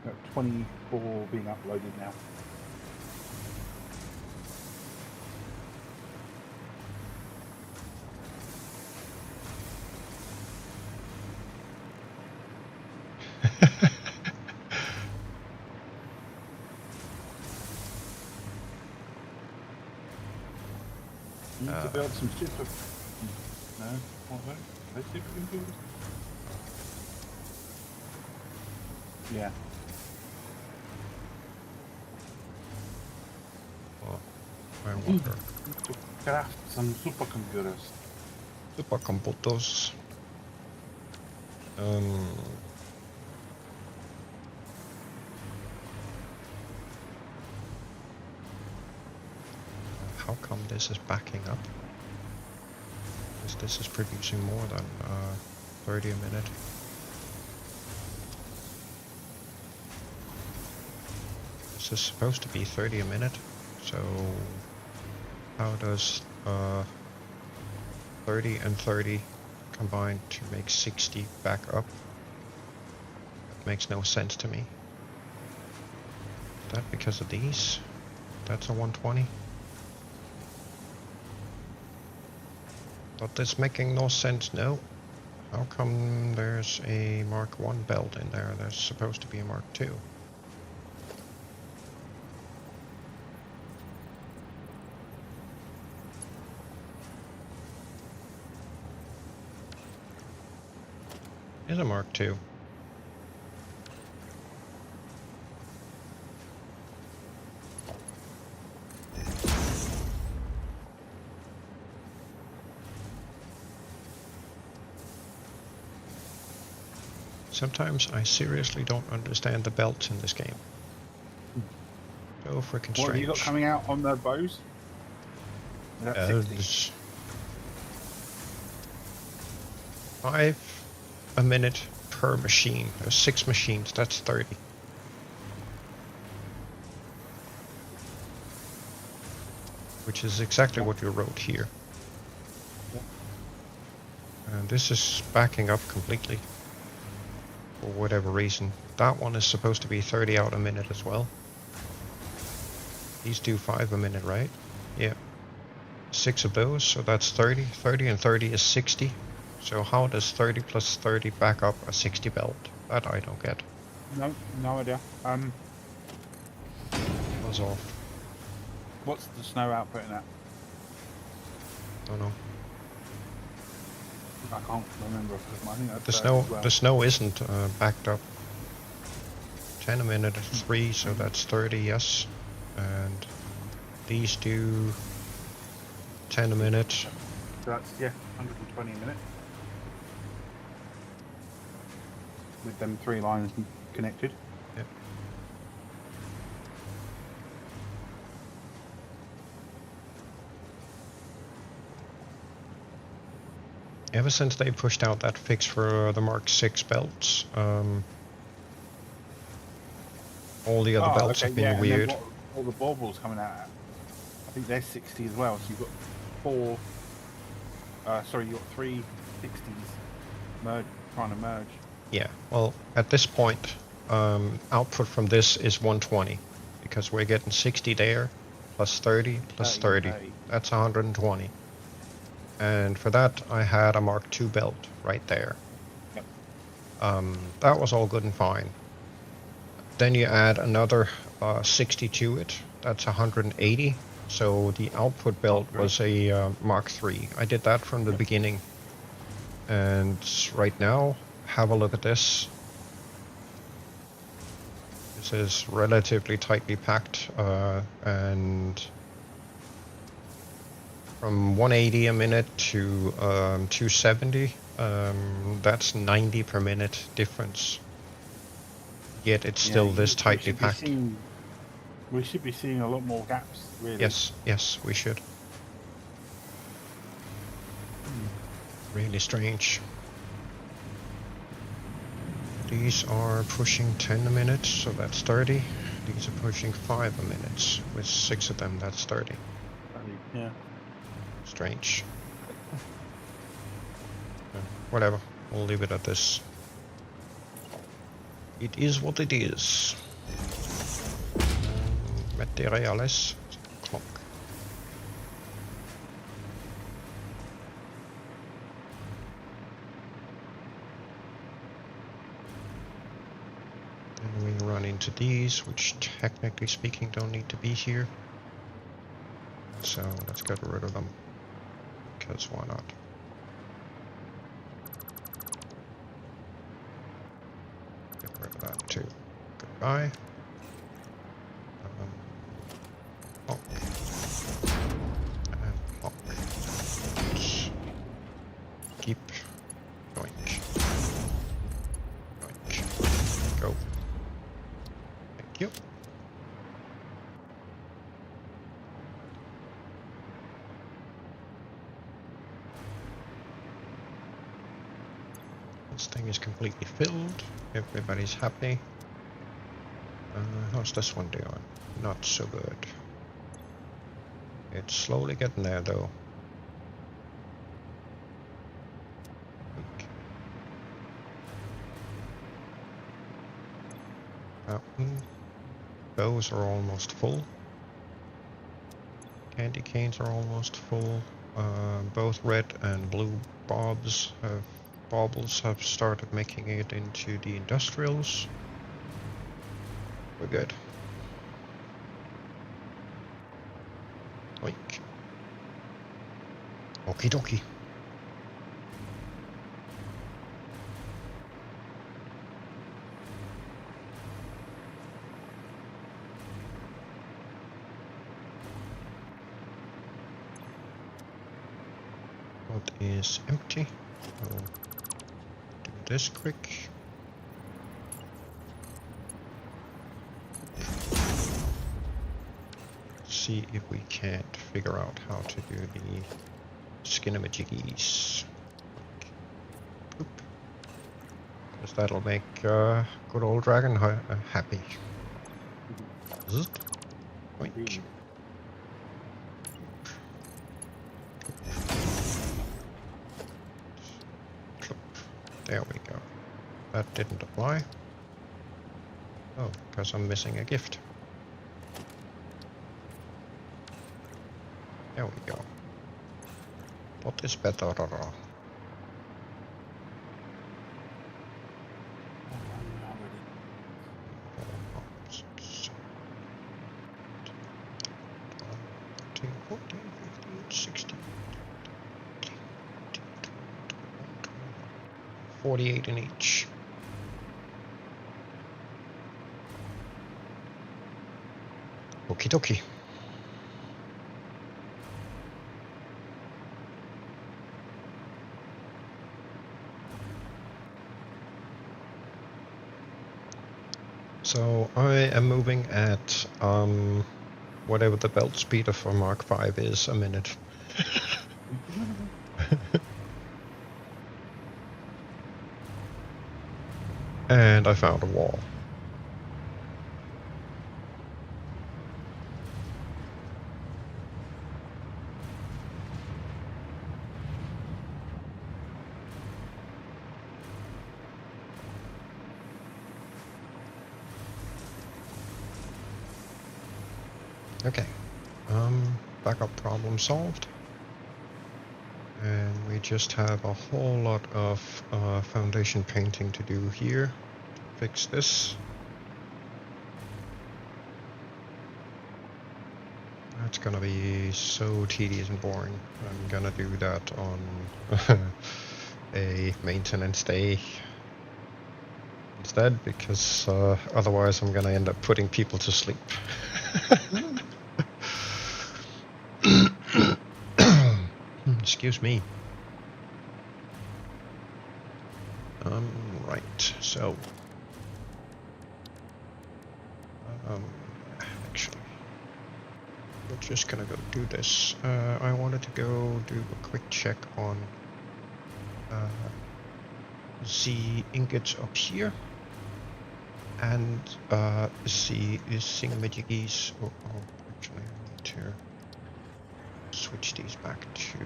Got 24 being uploaded now. Need to build some super. No, what are they supercomputers? Yeah. Well, I wonder. To craft some supercomputers. Supercomputers. how come this is backing up? Because this is producing more than 30 a minute. This is supposed to be 30 a minute, so how does 30 and 30 combined to make 60 back up? That makes no sense to me. Is that because of these? That's a 120. But this making no sense, no. How come there's a Mark 1 belt in there? There's supposed to be a Mark 2. Is a Mark 2. Sometimes I seriously don't understand the belts in this game. So freaking strange. What have you got coming out on the bows? That's 60. 5 a minute per machine. There's 6 machines, that's 30. Which is exactly what you wrote here. And this is backing up completely. For whatever reason. That one is supposed to be 30 out a minute as well. These do 5 a minute, right? Yeah. 6 of those, so that's 30. 30 and 30 is 60. So how does 30 plus 30 back up a 60 belt? That I don't get. No idea. Was off. What's the snow output in that? Don't know. I can't remember. I think that's The snow isn't backed up. 10 a minute, 3, so that's 30, yes. And these do 10 a minute. So that's 120 a minute. With them 3 lines connected. Yep. Ever since they pushed out that fix for the Mark 6 belts, all the other belts have been weird. And then all the baubles coming out, I think they're 60 as well. So you've got 4. You've got 3 60s trying to merge. Yeah, well, at this point, output from this is 120 because we're getting 60 there plus 30 plus 30. That's 120. And for that, I had a Mark II belt right there. Yep. That was all good and fine. Then you add another 60 to it. That's 180. So the output belt was a Mark III. I did that from the beginning. And right now, have a look at this. This is relatively tightly packed and from 180 a minute to 270, that's 90 per minute difference. Yet it's still this tightly packed. We should be seeing a lot more gaps, really. Yes, we should. Really strange. These are pushing 10 a minute, so that's 30. These are pushing 5 a minute. With 6 of them, that's 30. Yeah. Strange. Whatever, we'll leave it at this. It is what it is. Materiales. Clock. Then we run into these, which technically speaking don't need to be here. So let's get rid of them. Because why not? Get rid of that too. Goodbye. Pop. And pop. Keep. Yoink. Yoink. Go. Thank you. This thing is completely filled. Everybody's happy. How's this one doing? Not so good. It's slowly getting there though. Those are almost full. Candy canes are almost full. Both red and blue baubles have started making it into the industrials. We're good. Oink. Okie dokie. What is empty? We'll do this quick. See if we can't figure out how to do the skinamajiggies. Because that'll make good old dragon happy. Zzz. Oink. There we go. That didn't apply. Oh, because I'm missing a gift. There we go. What is better? $48 in each. Okie dokie. So I am moving at whatever the belt speed of a Mark V is a minute. And I found a wall. Okay, backup problem solved. And we just have a whole lot of foundation painting to do here to fix this. That's gonna be so tedious and boring. I'm gonna do that on a maintenance day instead, because otherwise I'm gonna end up putting people to sleep. Excuse me. Right, so actually we're just gonna go do this. I wanted to go do a quick check on the ingots up here and see thingamajiggies. Oh, actually I need to switch these back to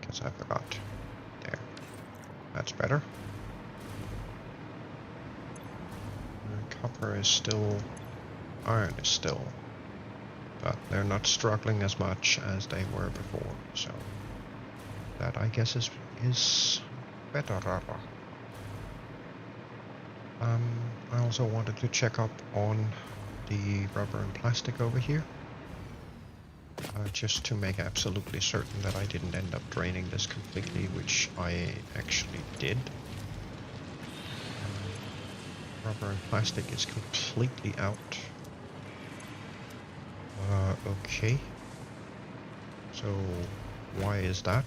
because I forgot. There, that's better. Copper is still, iron is still, but they're not struggling as much as they were before. So that I guess is better. I also wanted to check up on the rubber and plastic over here, just to make absolutely certain that I didn't end up draining this completely, which I actually did. Rubber and plastic is completely out. Okay. So why is that?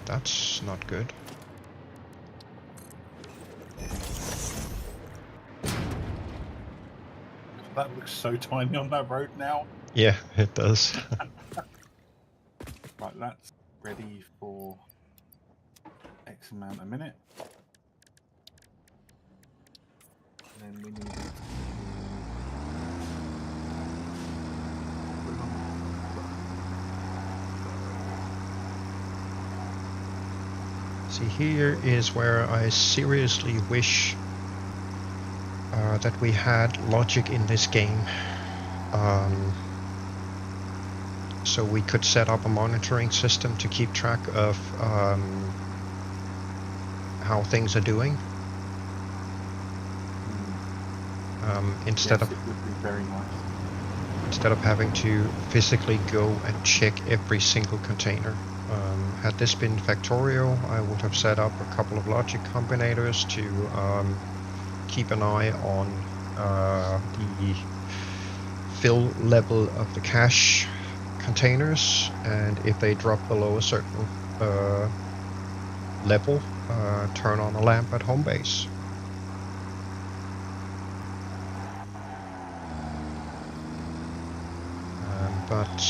That's not good. that looks so tiny on that road now. Yeah, it does. Right, that's ready for X amount a minute. And then we need it to See, here is where I seriously wish that we had logic in this game. So we could set up a monitoring system to keep track of how things are doing. Instead yes, it would be very nice. Instead of having to physically go and check every single container. Had this been Factorio, I would have set up a couple of logic combinators to keep an eye on the fill level of the cache containers, and if they drop below a certain level, turn on a lamp at home base. But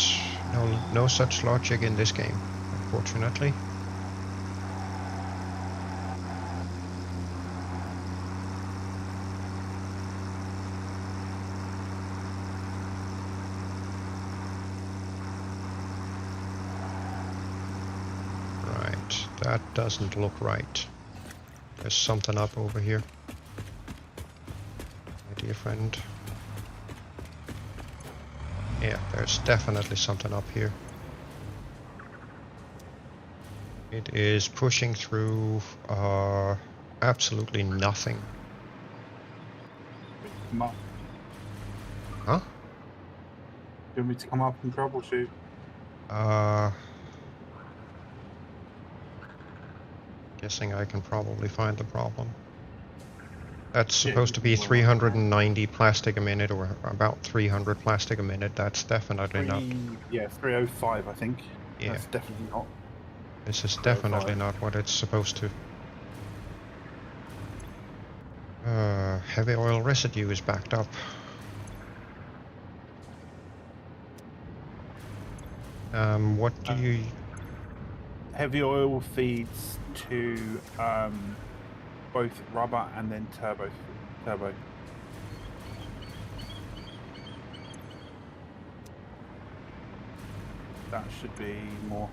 no such logic in this game, unfortunately. Right, that doesn't look right. There's something up over here, my dear friend. Yeah, there's definitely something up here. It is pushing through absolutely nothing. Come up. Huh? Do you want me to come up and troubleshoot? Guessing I can probably find the problem. That's supposed to be 390 plastic a minute, or about 300 plastic a minute. That's definitely not. Yeah, 305, I think. Yeah. That's definitely not. This is definitely not what it's supposed to. Heavy oil residue is backed up. What do you... Heavy oil feeds to both rubber and then turbo. That should be more.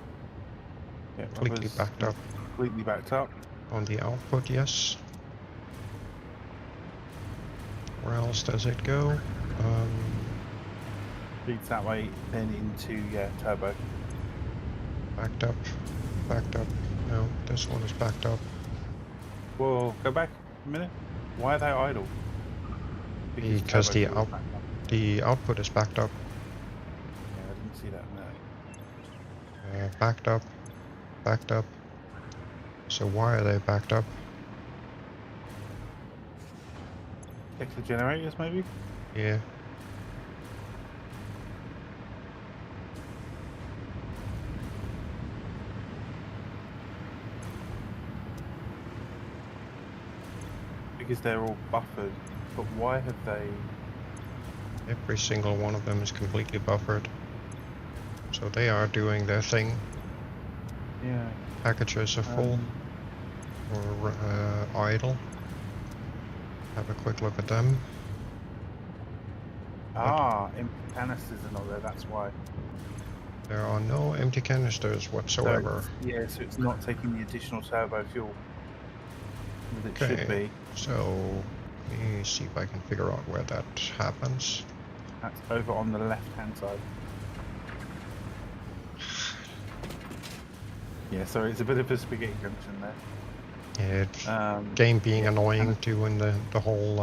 Yeah, completely backed up? Completely backed up. On the output, yes. Where else does it go? Feeds that way, then into turbo. Backed up. Backed up. No, this one is backed up. Whoa, go back a minute. Why are they idle? Because the output is backed up. Yeah, I didn't see that. No. Backed up. Backed up. So why are they backed up? Check the generators, maybe? Yeah. Because they're all buffered, but why have they... Every single one of them is completely buffered. So they are doing their thing. Yeah. Packages are full or idle. Have a quick look at them. Empty canisters are not there, that's why. There are no empty canisters whatsoever. So it's not taking the additional turbo fuel that it should be. So let me see if I can figure out where that happens. That's over on the left-hand side. Yeah, sorry, it's a bit of a spaghetti junction there. Yeah, game being annoying doing the whole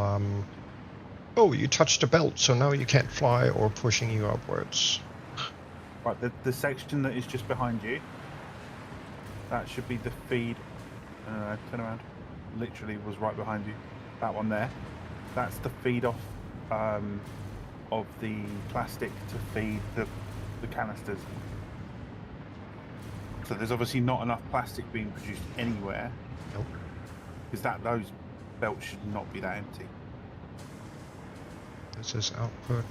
oh, you touched a belt, so now you can't fly, or pushing you upwards. Right, the section that is just behind you, that should be the feed. Turn around. Literally was right behind you. That one there. That's the feed off of the plastic to feed the canisters. So there's obviously not enough plastic being produced anywhere. Nope. Because those belts should not be that empty. This is output.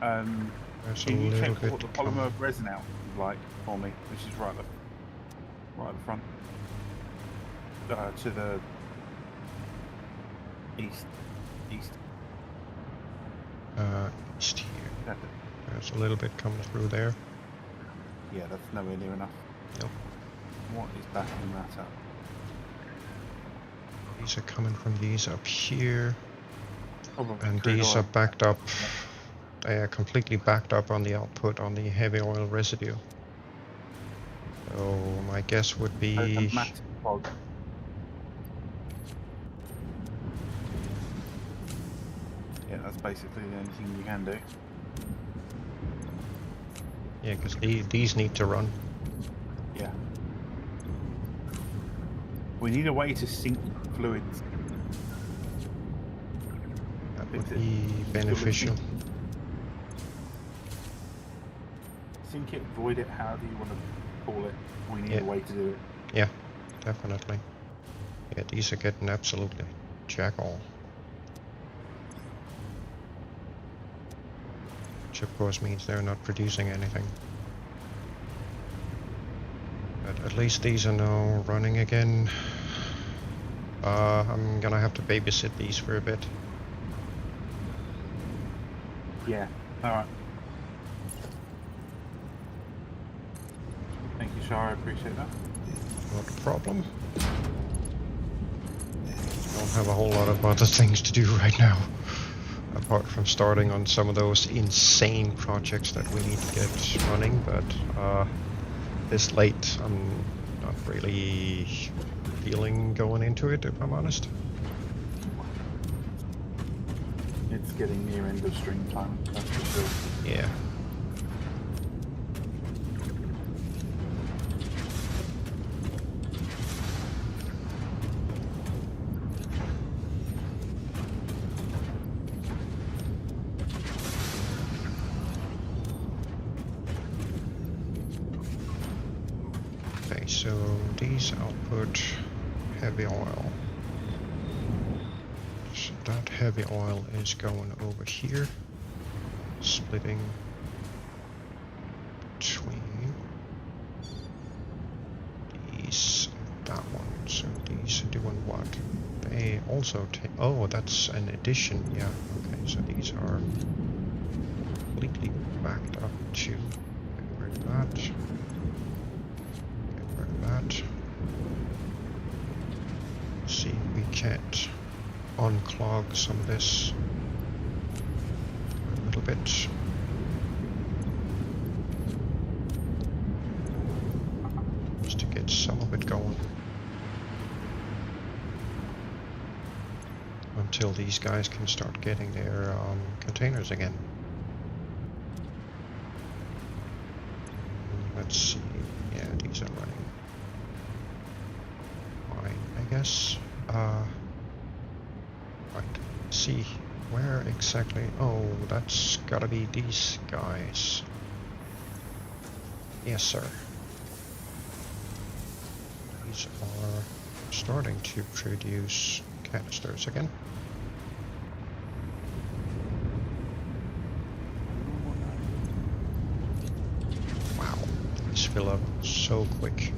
There's a Can you little check bit what the coming. polymer resin out is like for me, which is right at the front. To the east. East here. There's a little bit coming through there. Yeah, that's nowhere near enough. Nope. What is backing that up? These are coming from these up here. Probably And crude these oil. are backed up. They are completely backed up on the output on the heavy oil residue. So my guess would There's a be massive fog. Yeah, that's basically the only thing you can do. yeah, because these need to run. Yeah. We need a way to sink fluids. That would be beneficial. Sink it, void it, however you want to call it. We need a way to do it. Yeah, definitely. Yeah, these are getting absolutely jack all. Which of course means they're not producing anything. But at least these are now running again. I'm gonna have to babysit these for a bit. Yeah, alright. Thank you, Shara, I appreciate that. Not a problem. Don't have a whole lot of other things to do right now. Apart from starting on some of those insane projects that we need to get running, but this late I'm not really feeling going into it, if I'm honest. It's getting near end of stream time, that's for sure. Yeah. Okay, so these output heavy oil. So that heavy oil is going over here, splitting between these and that one. So these are doing what? They also take. Oh, that's an addition. Yeah. Okay. So these are completely backed up to. Get rid of that. Get rid of that. See if we can't unclog some of this a little bit. Just to get some of it going. Until these guys can start getting their containers again. Let's see. Yeah, these are running fine, I guess. Right. See, where exactly? Oh, that's gotta be these guys. Yes, sir. These are starting to produce canisters again. Wow, these fill up so quick.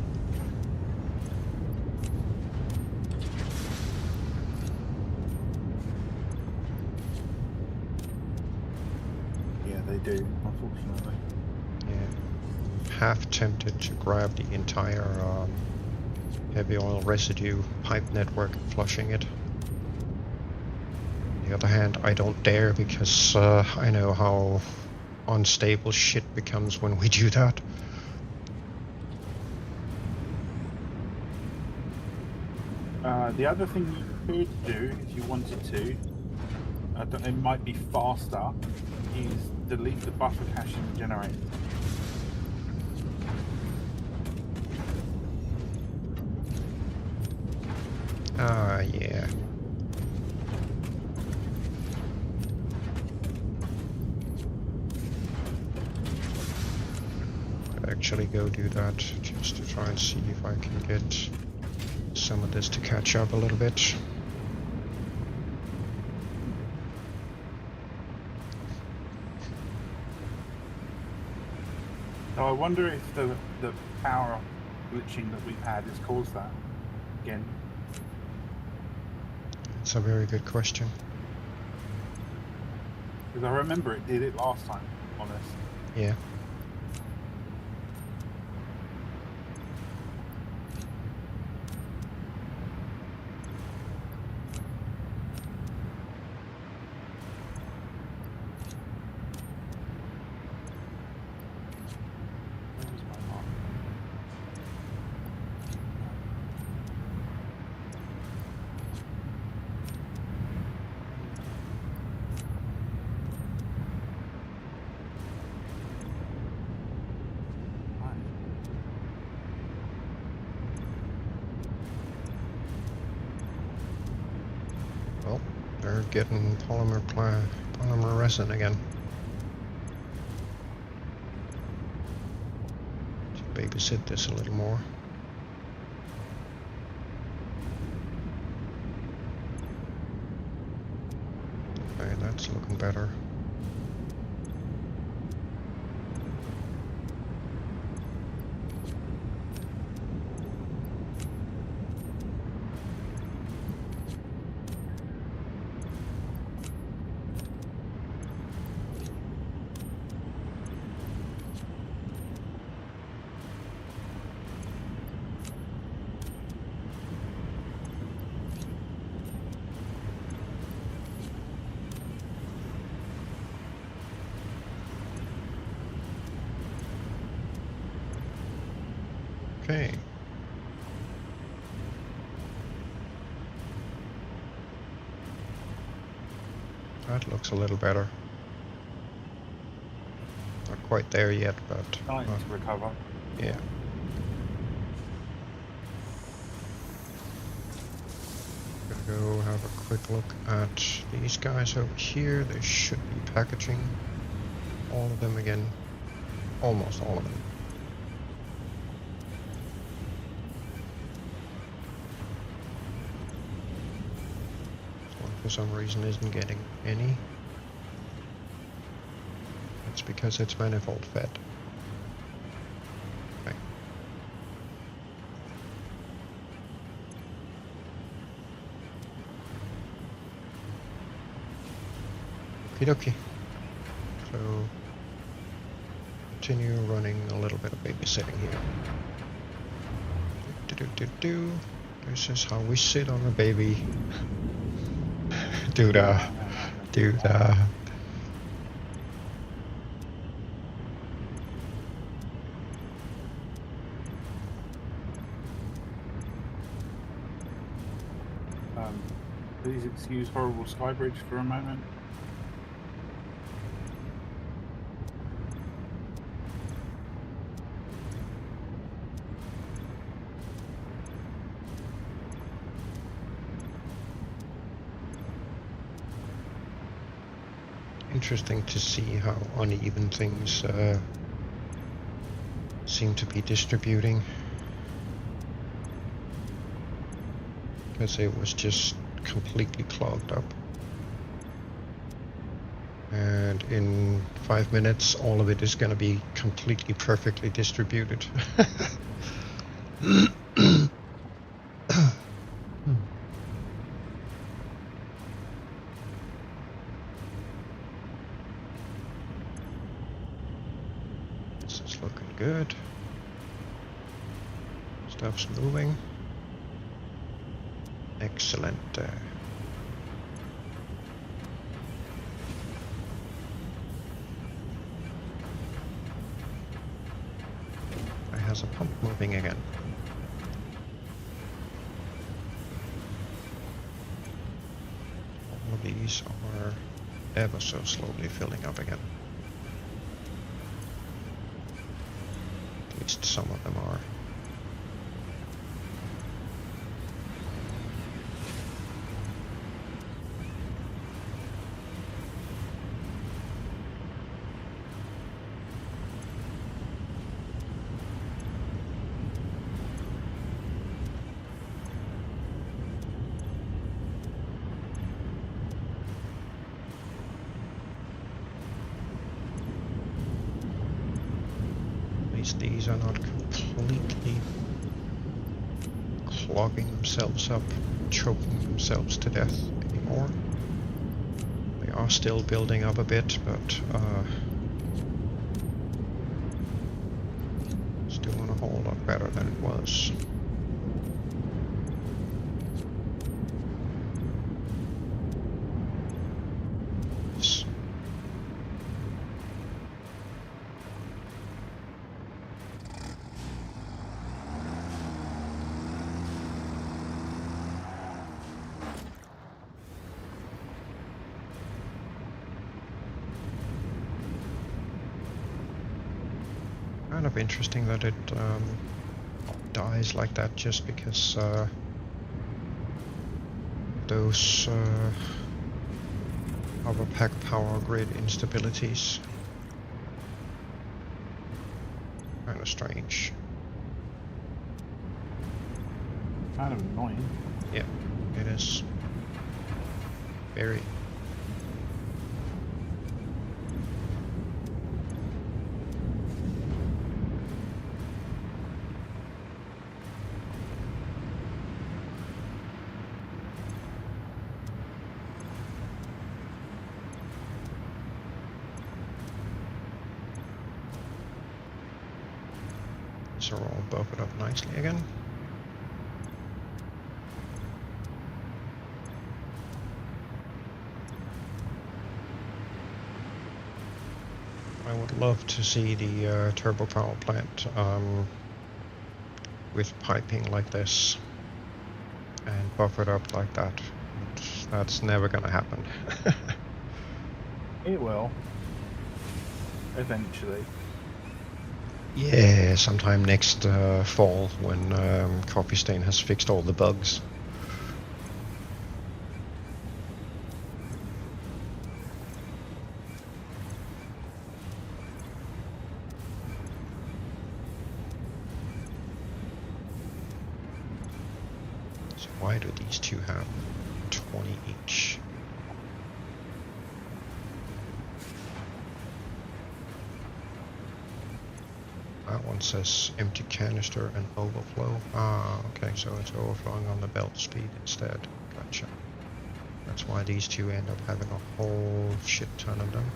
Yeah, they do, unfortunately. Yeah, half tempted to grab the entire heavy oil residue pipe network and flushing it. On the other hand, I don't dare because I know how unstable shit becomes when we do that. The other thing you could do, if you wanted to, it might be faster, is delete the buffer cache in the generator. Yeah. I'd actually go do that just to try and see if I can get some of this to catch up a little bit. So I wonder if the power glitching that we've had has caused that again. It's a very good question. Because I remember it did it last time on us. Yeah. Where was my mark? Right. Well, they're getting polymer resin again. Should babysit this a little more. Okay, that's looking better. Okay. That looks a little better. Not quite there yet, but Starting to recover. yeah. Gonna go have a quick look at these guys over here. They should be packaging all of them again. Almost all of them. One for some reason isn't getting any. That's because it's manifold fed. Okay. Okie dokie. So continue running a little bit of babysitting here. Do. This is how we sit on a baby. Do the. Please excuse horrible Skybridge for a moment. Interesting to see how uneven things seem to be distributing. Because it was just completely clogged up. And in 5 minutes, all of it is going to be completely perfectly distributed. This is looking good. Stuff's moving. Excellent. It has a pump moving again. All of these are ever so slowly filling up again. At least some of them are. least these are not completely clogging themselves up, choking themselves to death anymore. They are still building up a bit, but it's doing a whole lot better than it was. Kind of interesting that it dies like that just because those overpack power grid instabilities. Kind of strange. Kind of annoying. Yeah, it is. Very. These are all buffered up nicely again. I would love to see the turbo power plant with piping like this and buffered up like that. That's never gonna happen. It will. Eventually. Yeah, sometime next fall when Coffee Stain has fixed all the bugs. So why do these two have 20 each? That one says empty canister and overflow. Ah, okay, so it's overflowing on the belt speed instead. Gotcha. That's why these two end up having a whole shit ton of them.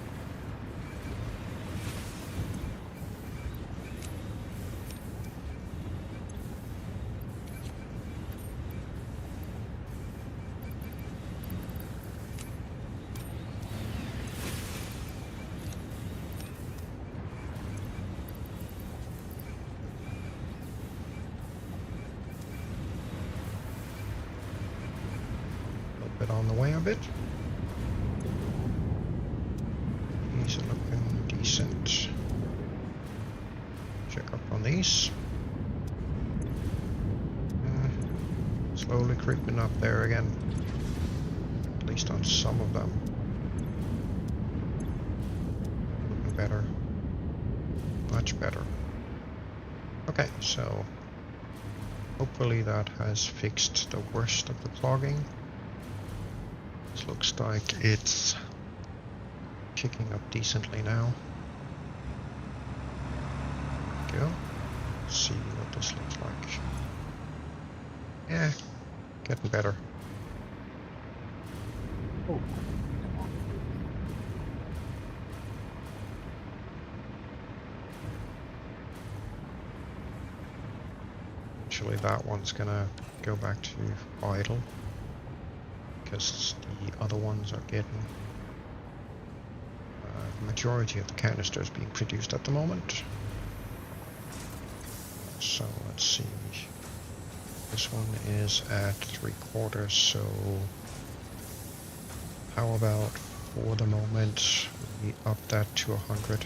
On the way a bit. These are looking decent. Check up on these. Slowly creeping up there again. At least on some of them. Looking better. Much better. Okay, so hopefully that has fixed the worst of the clogging. This looks like it's kicking up decently now. Go. See what this looks like. Yeah, getting better. Oh. Actually, that one's gonna go back to idle. Because the other ones are getting the majority of the canisters being produced at the moment. So let's see. This one is at 3/4, so how about for the moment we up that to 100?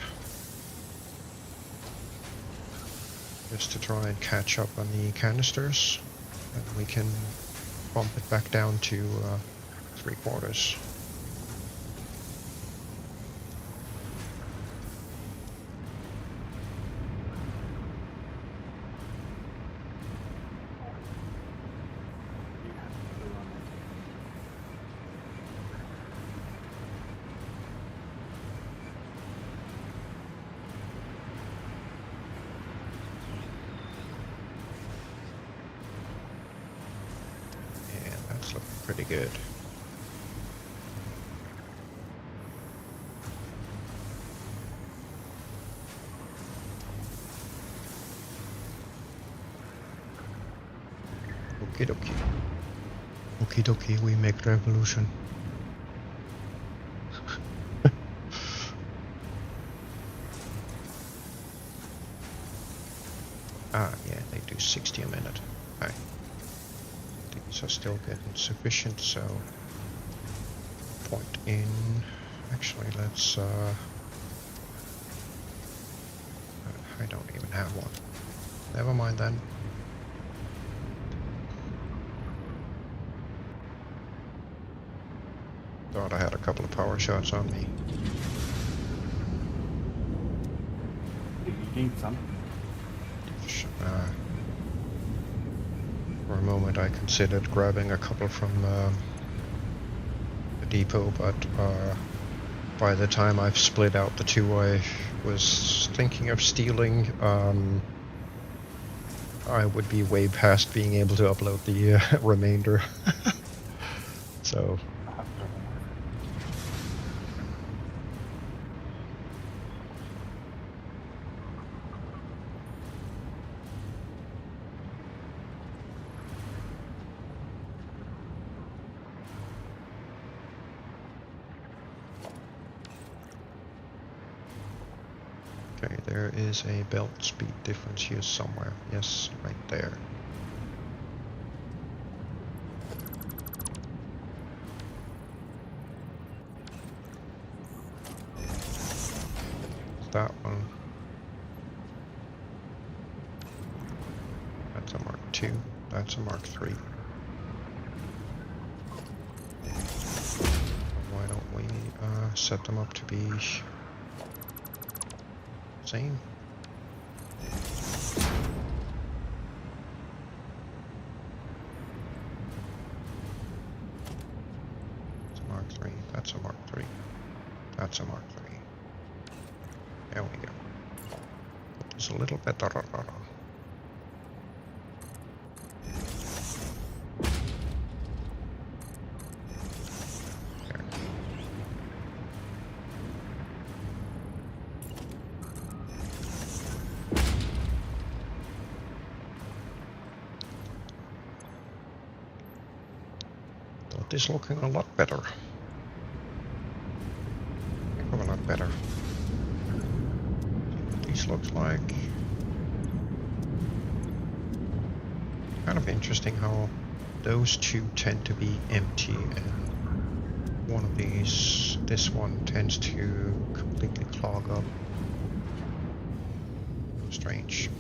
Just to try and catch up on the canisters, and we can bump it back down to 3/4. pretty good. Okie dokie. Okie dokie, we make revolution. Ah, yeah, they do 60 a minute. Okay. These are still getting sufficient, so point in. Actually, let's. I don't even have one. Never mind then. Thought I had a couple of power shots on me. You need some. For a moment I considered grabbing a couple from the depot, but by the time I've split out the two I was thinking of stealing, I would be way past being able to upload the remainder. So okay, there is a belt speed difference here somewhere. Yes, right there. That one. That's a Mark II. That's a Mark III. Why don't we set them up to be same? That's a Mark III. That's a Mark III. That's a Mark III. There we go. It's a little better. That is looking a lot better. A lot better. See what these looks like. Kind of interesting how those two tend to be empty and one of these, this one tends to completely clog up. Strange.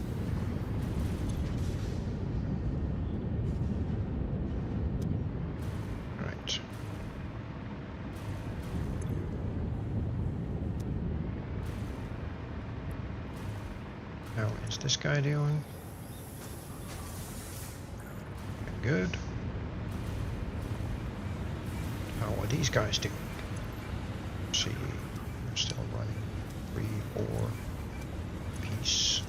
Right. How is this guy doing? Good. How are these guys doing? Let's see, we're still running 3, 4 piece.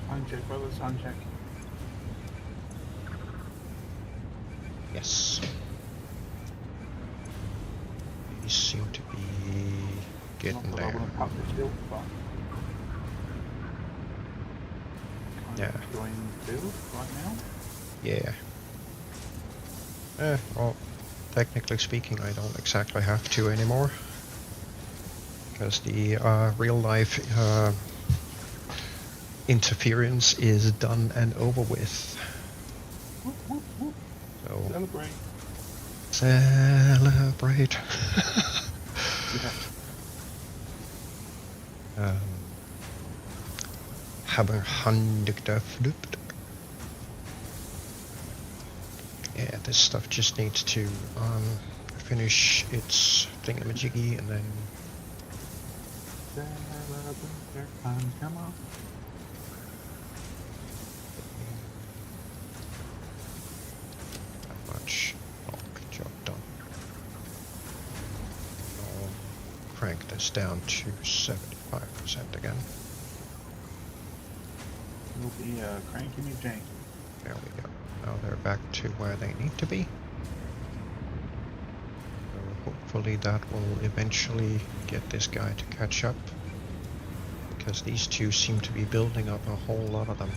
Sound check, brother, sound check. Yes. These seem to be getting there. Yeah. Join build right now. Yeah. Well, technically speaking, I don't exactly have to anymore. Because the real life interference is done and over with. Whoop, whoop, whoop. So Celebrate. celebrate. Hebben handig flipped. Yeah, this stuff just needs to finish its thingamajiggy and then Come on. that much. Oh, good job done. I'll crank this down to 75% again. You'll be cranking me janky. There we go. Now they're back to where they need to be. So hopefully that will eventually get this guy to catch up. Because these two seem to be building up a whole lot of them.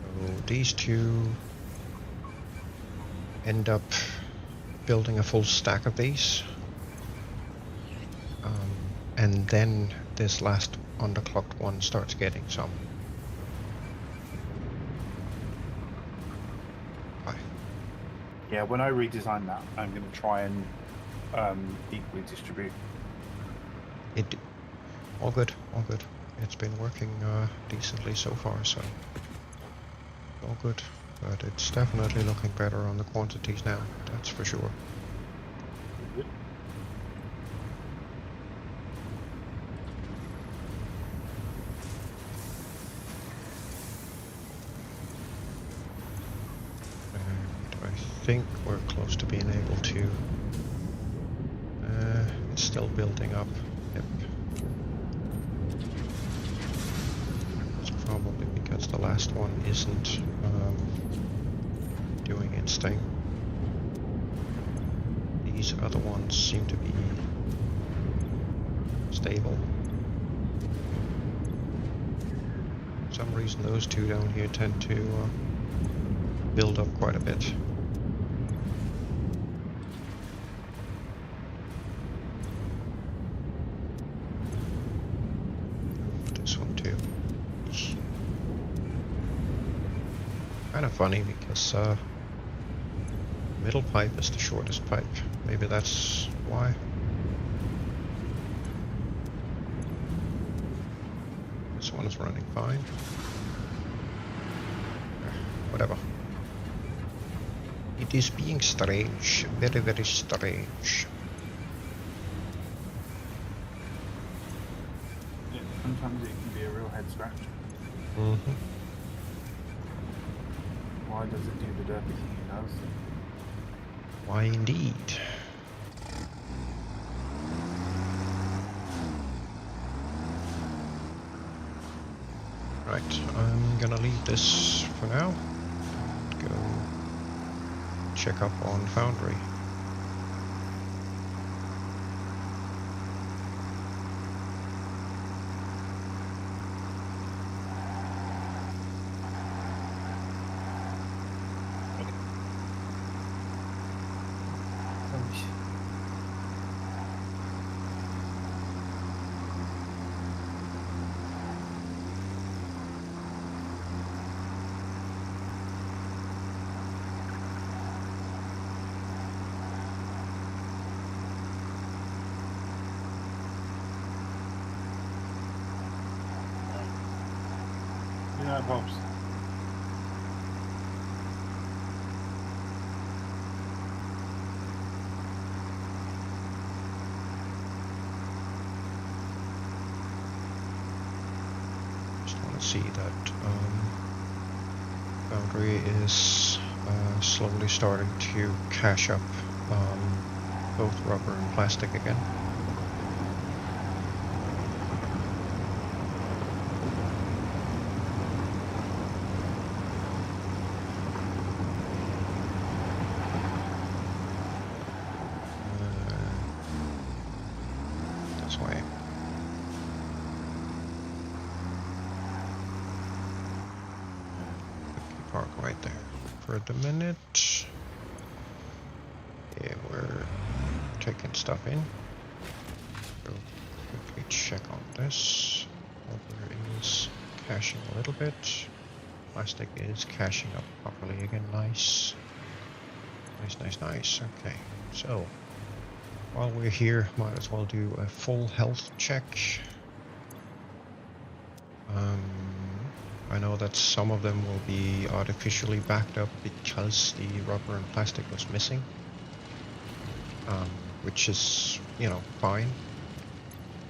So these two end up building a full stack of these. And then this last underclocked one starts getting some. Hi. Yeah, when I redesign that, I'm going to try and equally distribute. All good, all good. It's been working decently so far, so all good. But it's definitely looking better on the quantities now, that's for sure. Good. And I think we're close to being able to... it's still building up. Yep. It's probably because the last one isn't doing its thing. These other ones seem to be stable. For some reason those two down here tend to build up quite a bit. This one too. Kind of funny because middle pipe is the shortest pipe. Maybe that's why. This one is running fine. Whatever. It is being strange. Very, very strange. Yeah, sometimes it can be a real head scratch. Mm-hmm. Why does it do the derpy thing it does? Why indeed? Right, I'm gonna leave this for now. Go check up on Foundry. Yeah, it helps. Just want to see that Foundry is slowly starting to cache up both rubber and plastic again. That's why. Park right there for the minute. Yeah, we're taking stuff in. So quickly check on this. Rubber is caching a little bit. Plastic is caching up properly again. Nice. Nice. Okay, so while we're here, might as well do a full health check. I know that some of them will be artificially backed up because the rubber and plastic was missing, which is, you know, fine.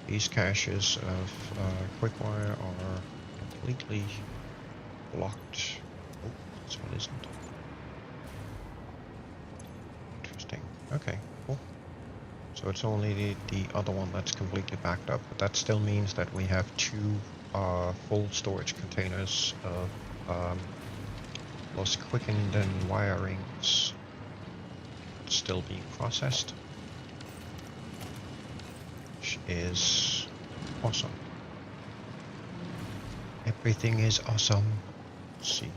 These caches of quick-wire are completely blocked. Oh, this one isn't. Interesting. Okay, cool. So it's only the other one that's completely backed up, but that still means that we have two full storage containers of was quickened and wirings still being processed, which is awesome. Everything is awesome. Let's see,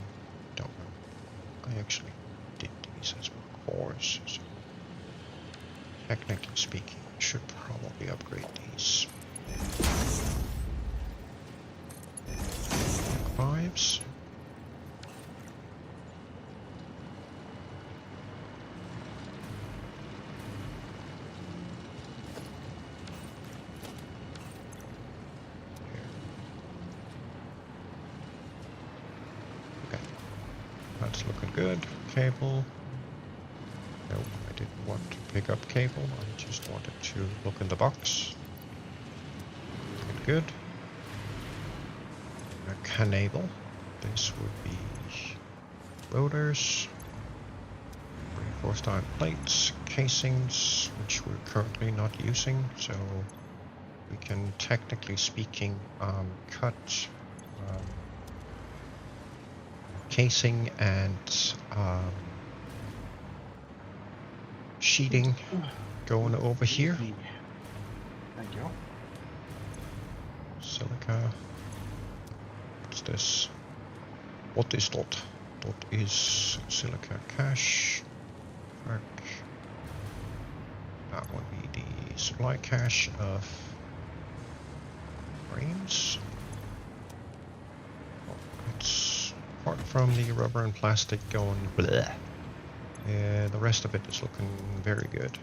don't know. I actually did these as Mark 4s, so technically speaking, I should probably upgrade these. Mark 5s. That's looking good. Cable. Nope, I didn't want to pick up cable. I just wanted to look in the box. Good. A canable. This would be rotors, reinforced iron plates, casings, which we're currently not using, so we can, technically speaking, cut casing and sheeting going over here. Thank you. Silica. What's this? What is dot? Dot is silica cache. Fuck. That would be the supply cache of frames. Oh, it's apart from the rubber and plastic going bleh. The rest of it is looking very good.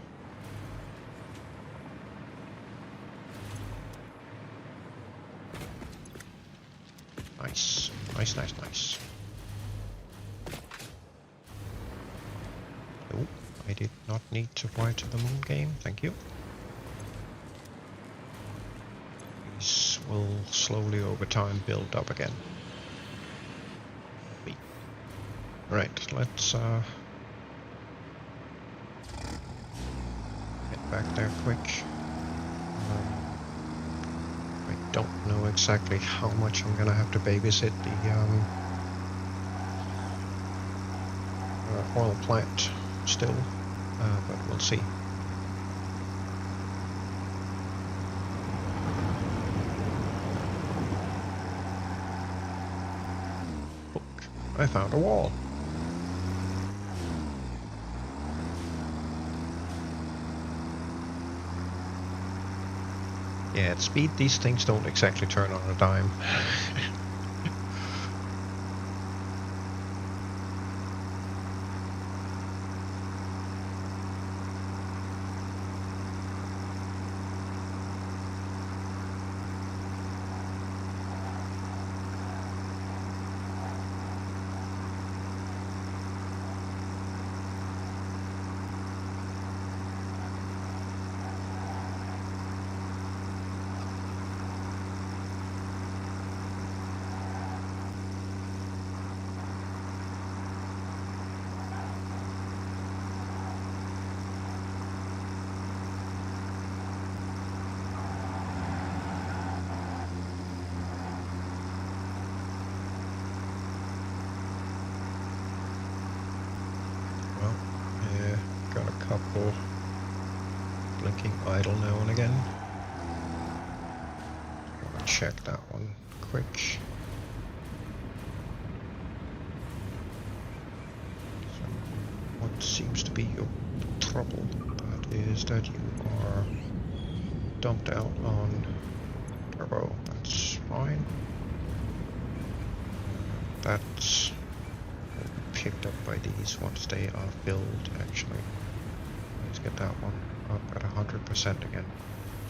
Nice. Nice, nice, nice. Oh, I did not need to fly to the moon game, thank you. These will slowly over time build up again. Right, let's get back there quick. I don't know exactly how much I'm gonna have to babysit the oil plant still, but we'll see. Look, I found a wall. Yeah, at speed, these things don't exactly turn on a dime. Couple blinking idle now and again. Wanna check that one quick. So what seems to be your trouble? That is that you are dumped out on turbo. That's fine. That's picked up by these once they are filled, actually. Let's get that one up at 100% again,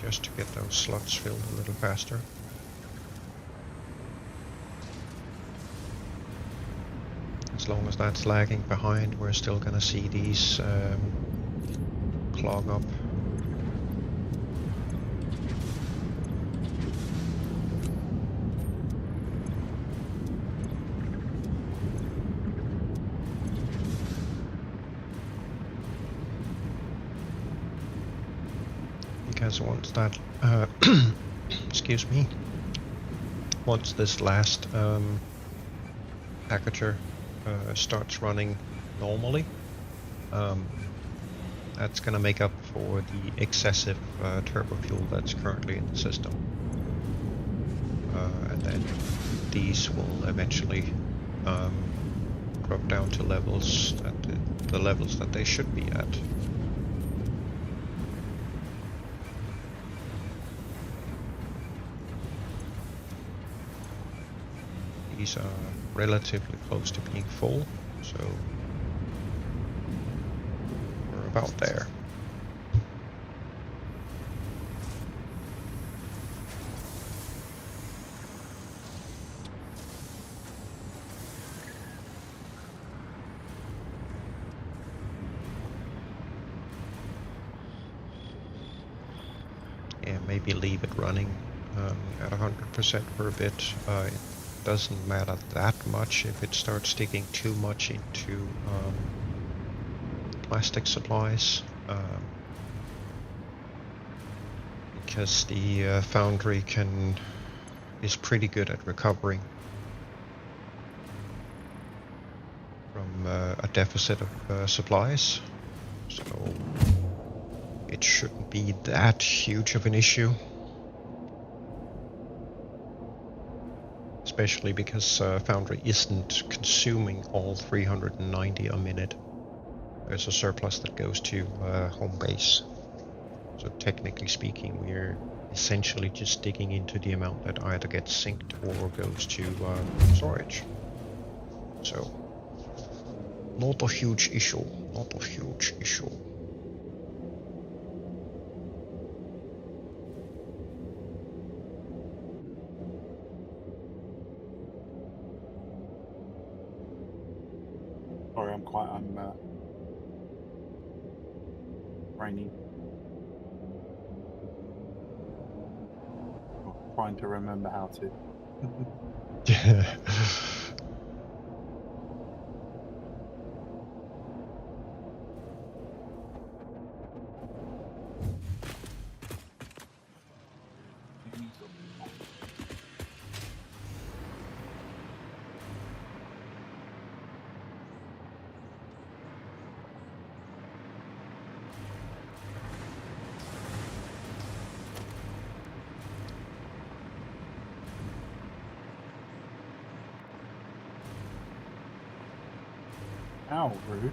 just to get those slots filled a little faster. As long as that's lagging behind, we're still gonna see these clog up. Because once that, excuse me, once this last packager starts running normally, that's going to make up for the excessive turbo fuel that's currently in the system. And then these will eventually drop down to levels at the levels that they should be at. These are relatively close to being full, so we're about there. Yeah, maybe leave it running at 100% for a bit. It doesn't matter that much if it starts sticking too much into plastic supplies, because the foundry is pretty good at recovering from a deficit of supplies, so it shouldn't be that huge of an issue. Especially because Foundry isn't consuming all 390 a minute. There's a surplus that goes to home base. So technically speaking, we're essentially just digging into the amount that either gets synced or goes to storage. So, not a huge issue. Not a huge issue. Sorry, I'm brainy. Trying to remember how to. Ow, rude.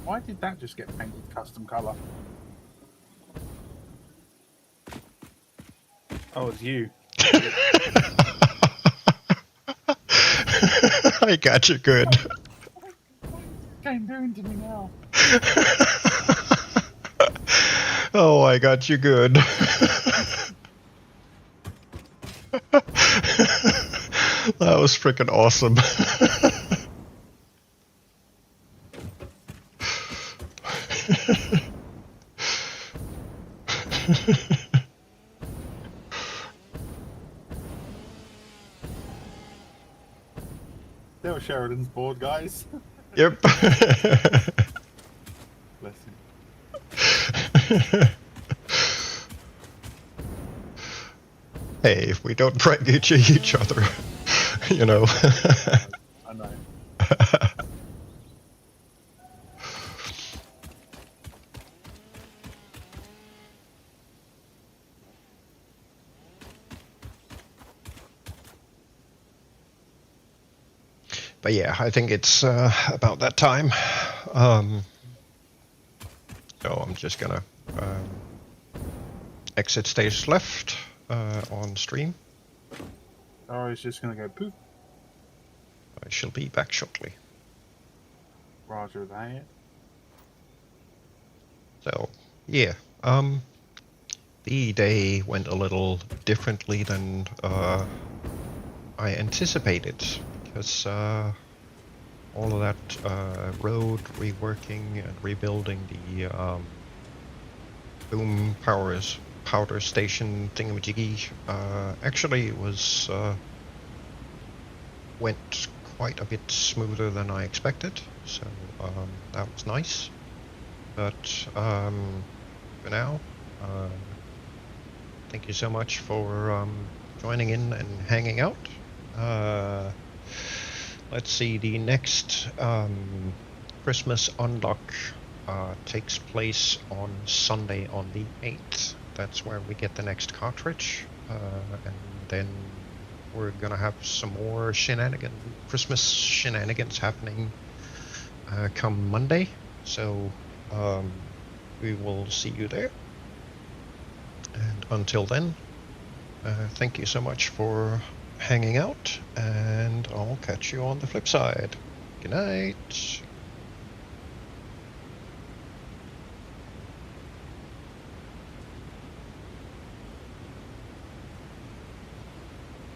Why did that just get painted custom color? Oh, it's you. I got you good. Came doing to me now. Oh, I got you good. That was freaking awesome. There was Sheridan's board, guys. Yep. Bless him. Hey, if we don't break each other, you know. I know. But yeah, I think it's about that time. So I'm just gonna exit stage left on stream. Or he's just gonna go poof. I shall be back shortly. Roger that. So yeah, the day went a little differently than I anticipated, because all of that road reworking and rebuilding the boom powder station thingamajiggy actually was went quite a bit smoother than I expected, so that was nice. But for now, thank you so much for joining in and hanging out. Let's see, the next Christmas unlock takes place on Sunday on the 8th. That's where we get the next cartridge, and then we're gonna have some more Christmas shenanigans happening come Monday. So we will see you there. And until then, thank you so much for hanging out, and I'll catch you on the flip side. Good night.